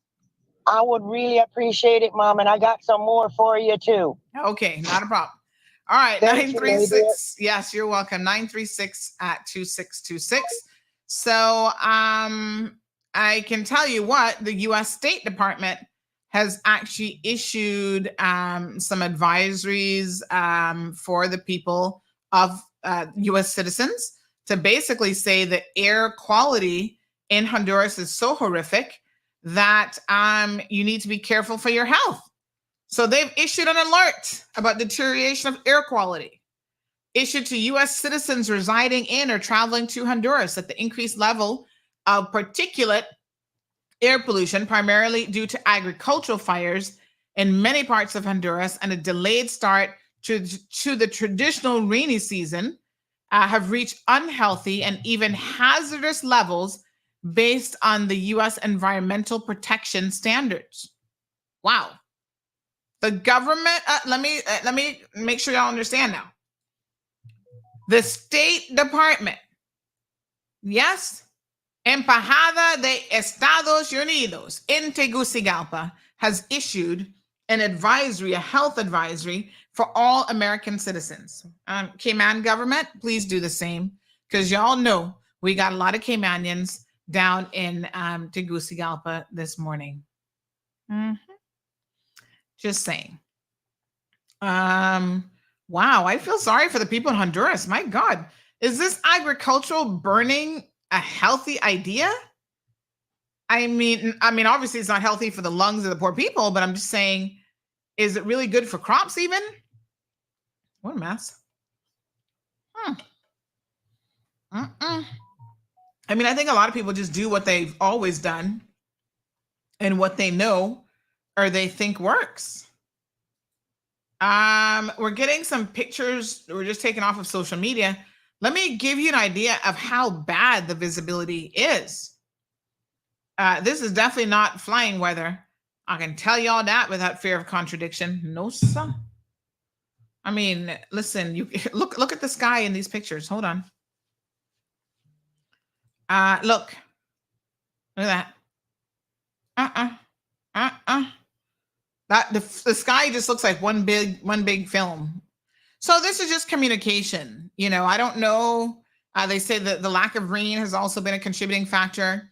I would really appreciate it, Mom, and I got some more for you, too. Okay, not a problem. All right, 936. Yes, you're welcome. 936 at 2626. So I can tell you what, the U.S. State Department has actually issued some advisories for the people of U.S. citizens to basically say that air quality in Honduras is so horrific that you need to be careful for your health. So they've issued an alert about deterioration of air quality, issued to U.S. citizens residing in or traveling to Honduras at the increased level of particulate air pollution, primarily due to agricultural fires in many parts of Honduras and a delayed start to the traditional rainy season, have reached unhealthy and even hazardous levels based on the U.S. environmental protection standards. Wow. The government, let me make sure y'all understand now. The State Department, yes, Embajada de Estados Unidos in Tegucigalpa has issued an advisory, a health advisory for all American citizens. Cayman government, please do the same, because y'all know we got a lot of Caymanians down in Tegucigalpa this morning. Just saying. Wow, I feel sorry for the people in Honduras. My God, is this agricultural burning a healthy idea? I mean, obviously it's not healthy for the lungs of the poor people, but I'm just saying, is it really good for crops even? What a mess. I mean, I think a lot of people just do what they've always done and what they know or they think works. We're getting some pictures. We're just taken off of social media. Let me give you an idea of how bad the visibility is. This is definitely not flying weather. I can tell y'all that without fear of contradiction. No, sir. I mean, listen, you look at the sky in these pictures. Hold on. Look at that. That the sky just looks like one big film. So this is just communication. You know, I don't know. They say that the lack of rain has also been a contributing factor.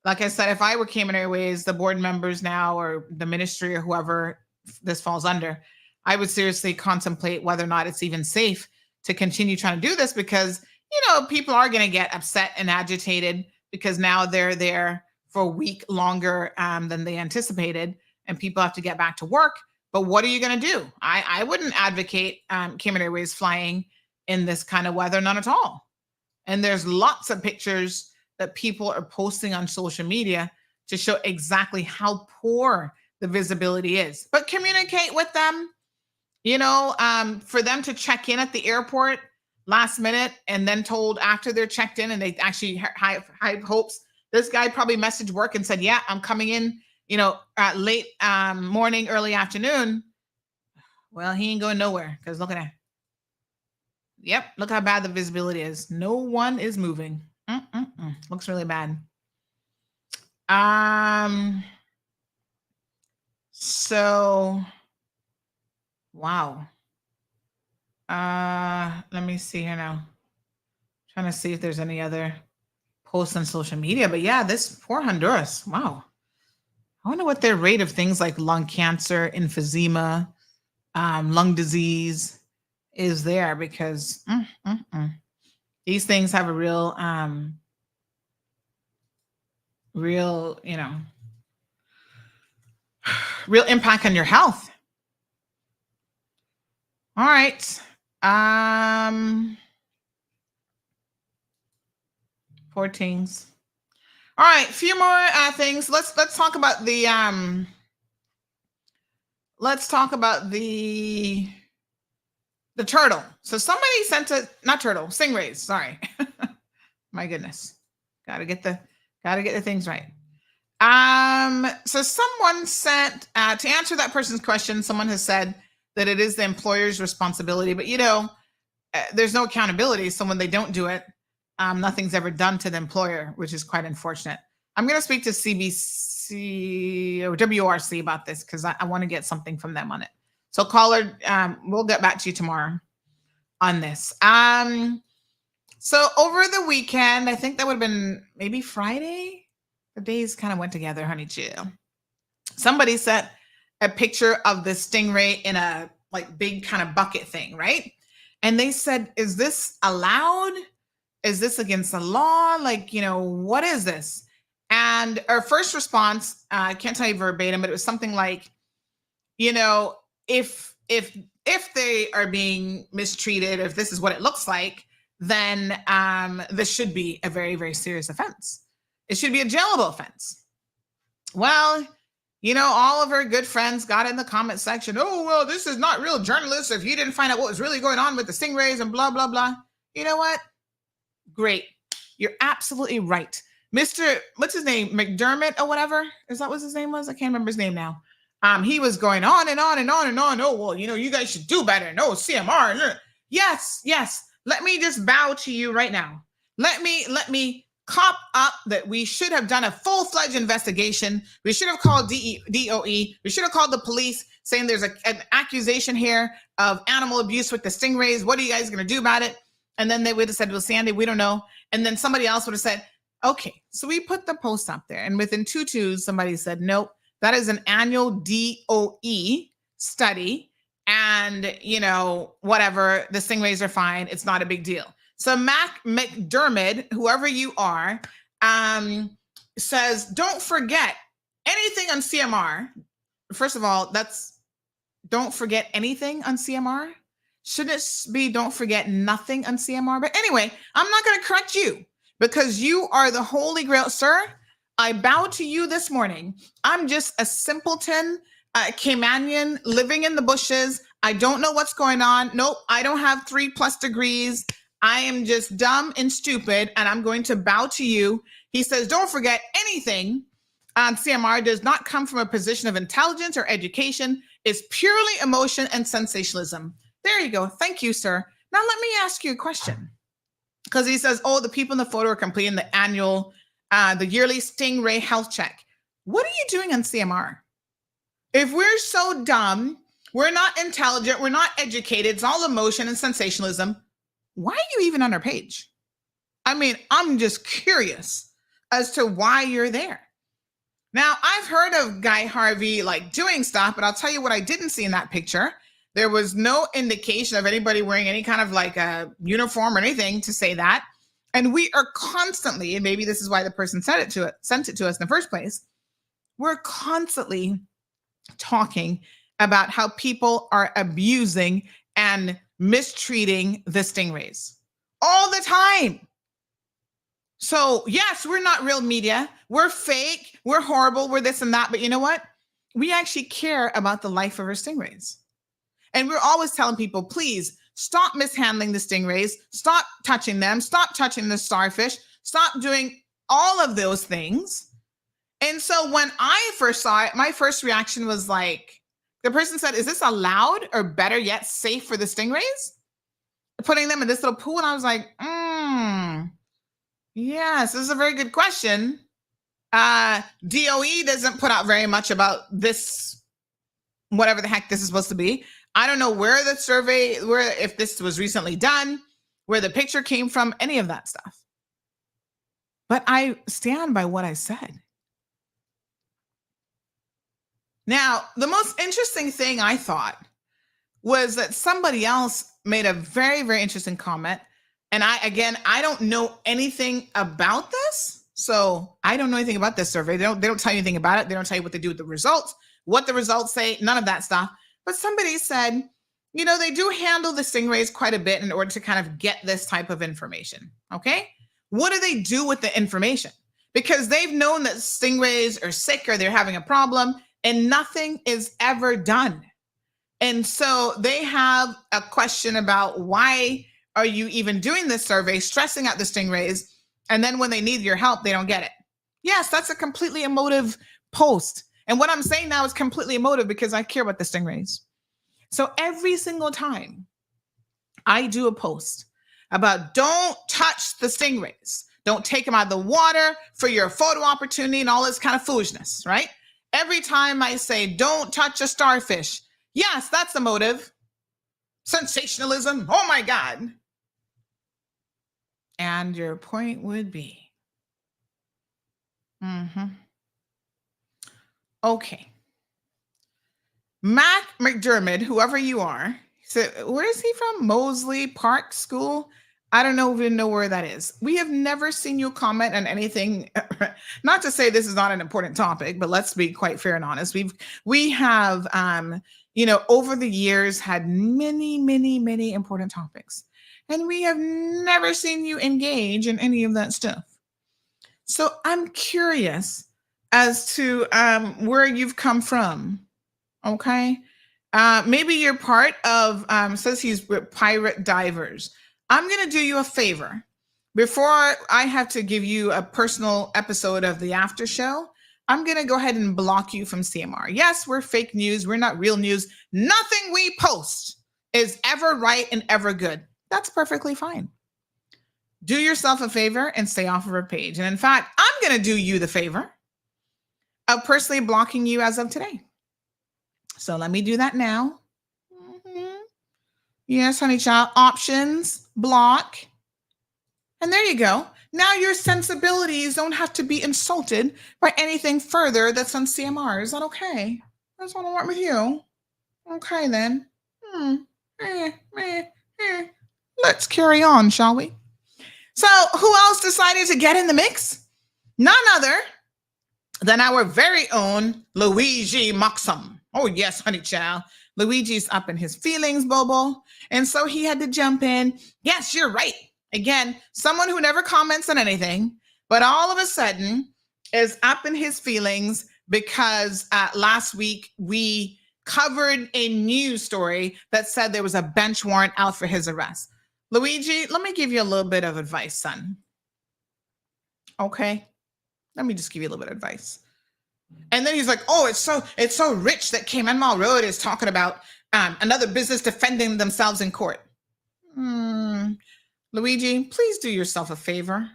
Like I said, if I were Cayman Airways, the board members now, or the ministry, or whoever this falls under, I would seriously contemplate whether or not it's even safe to continue trying to do this, because, you know, people are going to get upset and agitated because now they're there for a week longer than they anticipated, and people have to get back to work. But what are you going to do? I wouldn't advocate Cayman Airways flying in this kind of weather, none at all. And there's lots of pictures that people are posting on social media to show exactly how poor the visibility is. But communicate with them, you know, for them to check in at the airport last minute and then told after they're checked in and they actually have high hopes. This guy probably messaged work and said, yeah, I'm coming in, you know, at late morning, early afternoon. Well, he ain't going nowhere because look at that. Yep, look how bad the visibility is. No one is moving. Looks really bad. So, wow. Let me see here now. Trying to see if there's any other posts on social media. But yeah, this poor Honduras. Wow. I wonder what their rate of things like lung cancer, emphysema, lung disease is there, because these things have a real, you know, real impact on your health. All right. Poor things. All right, a few more things. Let's talk about the turtle. So somebody sent stingrays. Sorry. My goodness. Gotta get the things right. So someone sent to answer that person's question, someone has said that it is the employer's responsibility, but you know, there's no accountability. So when they don't do it, nothing's ever done to the employer, which is quite unfortunate. I'm going to speak to CBC or WRC about this because I want to get something from them on it. So caller, we'll get back to you tomorrow on this. So over the weekend, I think that would have been maybe Friday. The days kind of went together, honey chill. Somebody sent a picture of the stingray in a like big kind of bucket thing, right? And they said, is this allowed? Is this against the law? Like, you know, what is this? And our first response, I can't tell you verbatim, but it was something like, you know, if they are being mistreated, if this is what it looks like, then this should be a very, very serious offense. It should be a jailable offense. Well, you know, all of our good friends got in the comment section, oh, well, this is not real journalists if you didn't find out what was really going on with the stingrays and blah, blah, blah. You know what? Great. You're absolutely right. Mr. What's his name? McDermott or whatever? Is that what his name was? I can't remember his name now. He was going on and on and on and on. Oh, well, you know, you guys should do better. No, CMR. Yes. Let me just bow to you right now. Let me cop up that we should have done a full-fledged investigation. We should have called DOE. We should have called the police saying there's an accusation here of animal abuse with the stingrays. What are you guys going to do about it? And then they would have said, well, Sandy, we don't know. And then somebody else would have said, okay, so we put the post up there. And within 2 twos, somebody said, nope, that is an annual DOE study. And, you know, whatever, the stingrays are fine. It's not a big deal. So Mac McDermott, whoever you are, says, don't forget anything on CMR. First of all, don't forget anything on CMR. Shouldn't it be don't forget nothing on CMR? But anyway, I'm not going to correct you because you are the holy grail, sir. I bow to you this morning. I'm just a simpleton, Caymanian living in the bushes. I don't know what's going on. Nope, I don't have 3+ degrees. I am just dumb and stupid, and I'm going to bow to you. He says, don't forget anything on CMR does not come from a position of intelligence or education. It's purely emotion and sensationalism. There you go. Thank you, sir. Now, let me ask you a question. Because he says, oh, the people in the photo are completing the the yearly stingray health check. What are you doing on CMR? If we're so dumb, we're not intelligent, we're not educated, it's all emotion and sensationalism, why are you even on our page? I mean, I'm just curious as to why you're there. Now, I've heard of Guy Harvey like doing stuff, but I'll tell you what I didn't see in that picture. There was no indication of anybody wearing any kind of like a uniform or anything to say that. And we are constantly, and maybe this is why the person sent it to us in the first place, we're constantly talking about how people are abusing and mistreating the stingrays all the time. So yes, we're not real media. We're fake. We're horrible. We're this and that. But you know what? we actually care about the life of our stingrays. And we're always telling people, please stop mishandling the stingrays, stop touching them, stop touching the starfish, stop doing all of those things. And so when I first saw it, my first reaction was like, the person said, is this allowed or better yet safe for the stingrays? Putting them in this little pool. And I was like, yes, this is a very good question. DOE doesn't put out very much about this, whatever the heck this is supposed to be. I don't know where the survey, if this was recently done, where the picture came from, any of that stuff. But I stand by what I said. Now, the most interesting thing I thought was that somebody else made a very, very interesting comment. And I don't know anything about this. So I don't know anything about this survey. They don't tell you anything about it. They don't tell you what they do with the results, what the results say, none of that stuff. But somebody said, they do handle the stingrays quite a bit in order to kind of get this type of information. Okay. What do they do with the information? Because they've known that stingrays are sick or they're having a problem and nothing is ever done. And so they have a question about why are you even doing this survey, stressing out the stingrays, and then when they need your help, they don't get it. Yes, that's a completely emotive post. And what I'm saying now is completely emotive because I care about the stingrays. So every single time I do a post about don't touch the stingrays, don't take them out of the water for your photo opportunity and all this kind of foolishness, right? Every time I say don't touch a starfish, yes, that's emotive. Sensationalism, oh my God. And your point would be, okay. Mac McDermott, whoever you are, so where is he from? Mosley Park School? I don't even know where that is. We have never seen you comment on anything. Not to say this is not an important topic, but let's be quite fair and honest. We have, over the years had many, many, many important topics. And we have never seen you engage in any of that stuff. So I'm curious as to where you've come from. Okay. Maybe you're part of, says he's with Pirate Divers. I'm going to do you a favor. Before I have to give you a personal episode of the after show, I'm going to go ahead and block you from CMR. Yes, we're fake news. We're not real news. Nothing we post is ever right and ever good. That's perfectly fine. Do yourself a favor and stay off of our page. And in fact, I'm going to do you the favor of personally blocking you as of today. So let me do that now. Yes, honey child. Options, block. And there you go. Now your sensibilities don't have to be insulted by anything further that's on CMR. Is that okay? That's what I want with you. Okay, then. Let's carry on, shall we? So who else decided to get in the mix? None other than our very own Luigi Moxham. Oh, yes, honey child. Luigi's up in his feelings, Bobo. And so he had to jump in. Yes, you're right. Again, someone who never comments on anything, but all of a sudden is up in his feelings because last week we covered a news story that said there was a bench warrant out for his arrest. Luigi, let me give you a little bit of advice, son. Okay? Let me just give you a little bit of advice. And then he's like, oh, it's so rich that Cayman Mall Road is talking about another business defending themselves in court. Luigi, please do yourself a favor.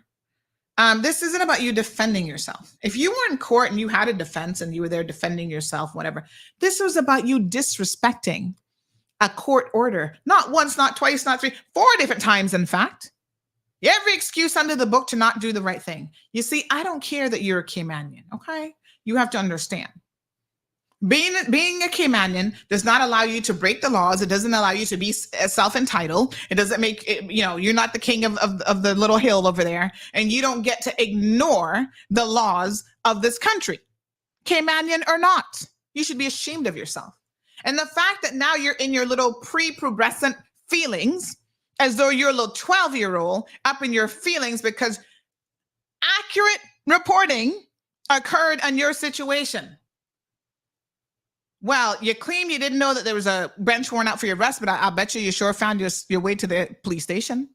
This isn't about you defending yourself. If you were in court and you had a defense and you were there defending yourself, whatever, this was about you disrespecting a court order. Not once, not twice, not three, 4 different times, in fact. Every excuse under the book to not do the right thing. You see, I don't care that you're a Caymanian, okay? You have to understand. Being a Caymanian does not allow you to break the laws. It doesn't allow you to be self-entitled. It doesn't make it, you're not the king of the little hill over there, and you don't get to ignore the laws of this country. Caymanian or not, you should be ashamed of yourself. And the fact that now you're in your little pre-pubescent feelings, as though you're a little 12-year-old up in your feelings because accurate reporting occurred on your situation. Well, you claim you didn't know that there was a bench warrant out for your arrest, but I bet you sure found your way to the police station.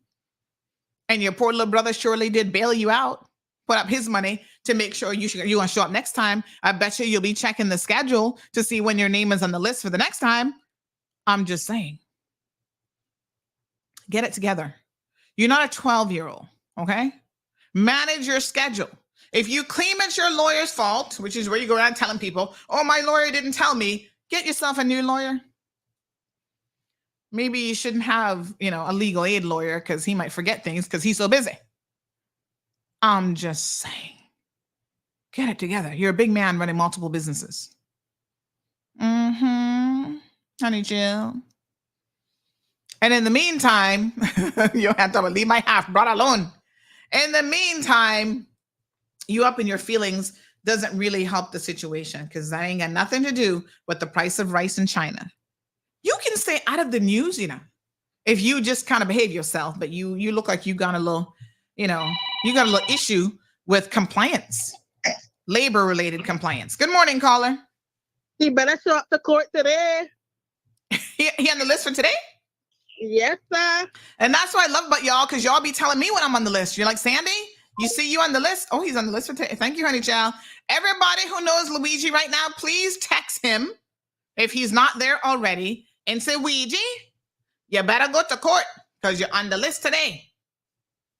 And your poor little brother surely did bail you out, put up his money to make sure you're going to show up next time. I bet you'll be checking the schedule to see when your name is on the list for the next time. I'm just saying. Get it together. You're not a 12-year-old, okay? Manage your schedule. If you claim it's your lawyer's fault, which is where you go around telling people, oh, my lawyer didn't tell me, get yourself a new lawyer. Maybe you shouldn't have, a legal aid lawyer because he might forget things because he's so busy. I'm just saying. Get it together. You're a big man running multiple businesses. Honey Jill. And in the meantime, you have to leave my half brought alone. In the meantime, you up in your feelings doesn't really help the situation because that ain't got nothing to do with the price of rice in China. You can stay out of the news, if you just kind of behave yourself, but you look like you got a little, you got a little issue with compliance, labor-related compliance. Good morning, caller. He better show up to court today. He on the list for today? Yes, sir. And that's what I love about y'all, because y'all be telling me when I'm on the list. You're like, Sandy, you see you on the list? Oh, he's on the list for today. Thank you, honey child. Everybody who knows Luigi right now, please text him if he's not there already and say, Ouija, you better go to court because you're on the list today.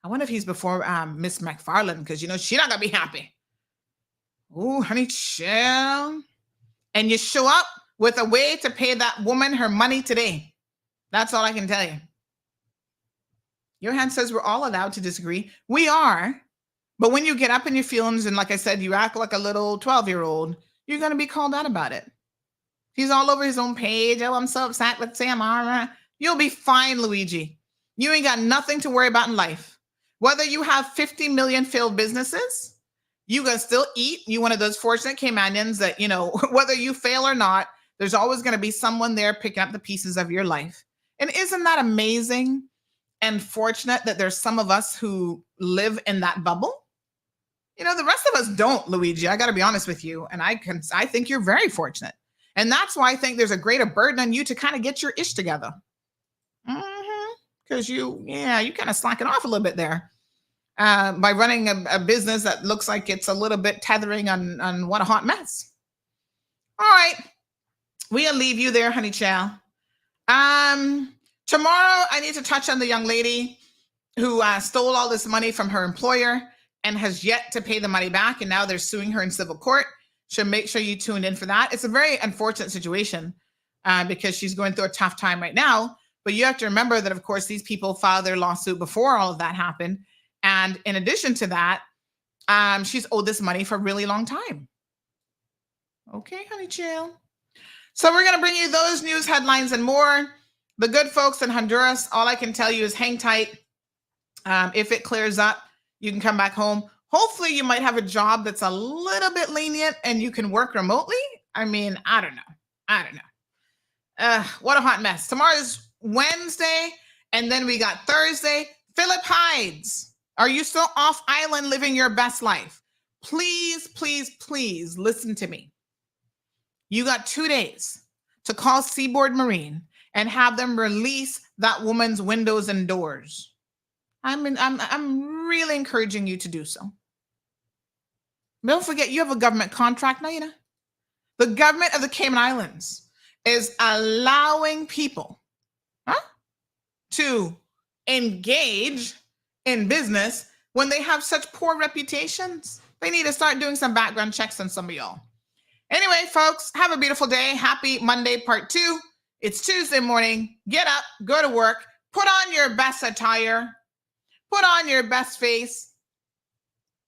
I wonder if he's before Miss McFarland, because, she's not going to be happy. Oh, honey child. And you show up with a way to pay that woman her money today. That's all I can tell you. Your hand says we're all allowed to disagree. We are. But when you get up in your feelings and, like I said, you act like a little 12-year-old, you're going to be called out about it. He's all over his own page. Oh, I'm so upset with Samara. You'll be fine, Luigi. You ain't got nothing to worry about in life. Whether you have 50 million failed businesses, you can still eat. You one of those fortunate Caymanians that, whether you fail or not, there's always going to be someone there picking up the pieces of your life. And isn't that amazing and fortunate that there's some of us who live in that bubble? The rest of us don't, Luigi. I got to be honest with you. And I think you're very fortunate. And that's why I think there's a greater burden on you to kind of get your ish together. Because you kind of slacking off a little bit there by running a business that looks like it's a little bit tethering on what a hot mess. All right. We'll leave you there, honey chow. Tomorrow I need to touch on the young lady who stole all this money from her employer and has yet to pay the money back. And now they're suing her in civil court. So make sure you tune in for that. It's a very unfortunate situation because she's going through a tough time right now. But you have to remember that, of course, these people filed their lawsuit before all of that happened. And in addition to that, she's owed this money for a really long time. Okay, honey chill. So we're going to bring you those news headlines and more. The good folks in Honduras, all I can tell you is hang tight. If it clears up, you can come back home. Hopefully you might have a job that's a little bit lenient and you can work remotely. I mean, I don't know. What a hot mess. Tomorrow's Wednesday, and then we got Thursday. Philip Hides, are you still off island living your best life? Please, please, please listen to me. You got 2 days to call Seaboard Marine and have them release that woman's windows and doors. I'm really encouraging you to do so. Don't forget, you have a government contract now, The government of the Cayman Islands is allowing people to engage in business when they have such poor reputations. They need to start doing some background checks on some of y'all. Anyway, folks, have a beautiful day. Happy Monday, part 2. It's Tuesday morning. Get up, go to work, put on your best attire, put on your best face.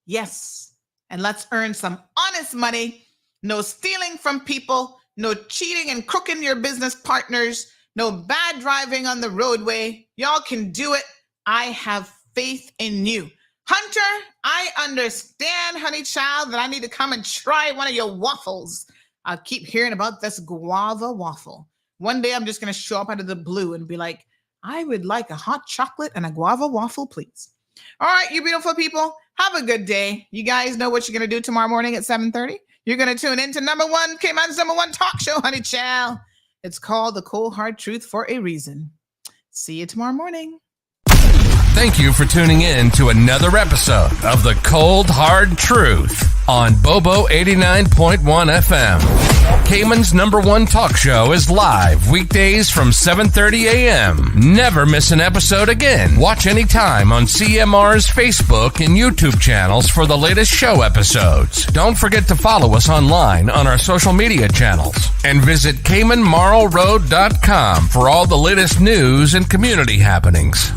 Yes, and let's earn some honest money. No stealing from people, no cheating and crooking your business partners, no bad driving on the roadway. Y'all can do it. I have faith in you. Hunter, I understand, honey child, that I need to come and try one of your waffles. I keep hearing about this guava waffle. One day I'm just going to show up out of the blue and be like, I would like a hot chocolate and a guava waffle, please. All right, you beautiful people, have a good day. You guys know what you're going to do tomorrow morning at 7:30. You're going to tune into number one, Cayman's number one talk show, Honey Child. It's called The Cold Hard Truth for a reason. See you tomorrow morning. Thank you for tuning in to another episode of The Cold Hard Truth on Bobo 89.1 FM. Cayman's number one talk show is live weekdays from 7:30 a.m. Never miss an episode again. Watch anytime on CMR's Facebook and YouTube channels for the latest show episodes. Don't forget to follow us online on our social media channels and visit CaymanMarlRoad.com for all the latest news and community happenings.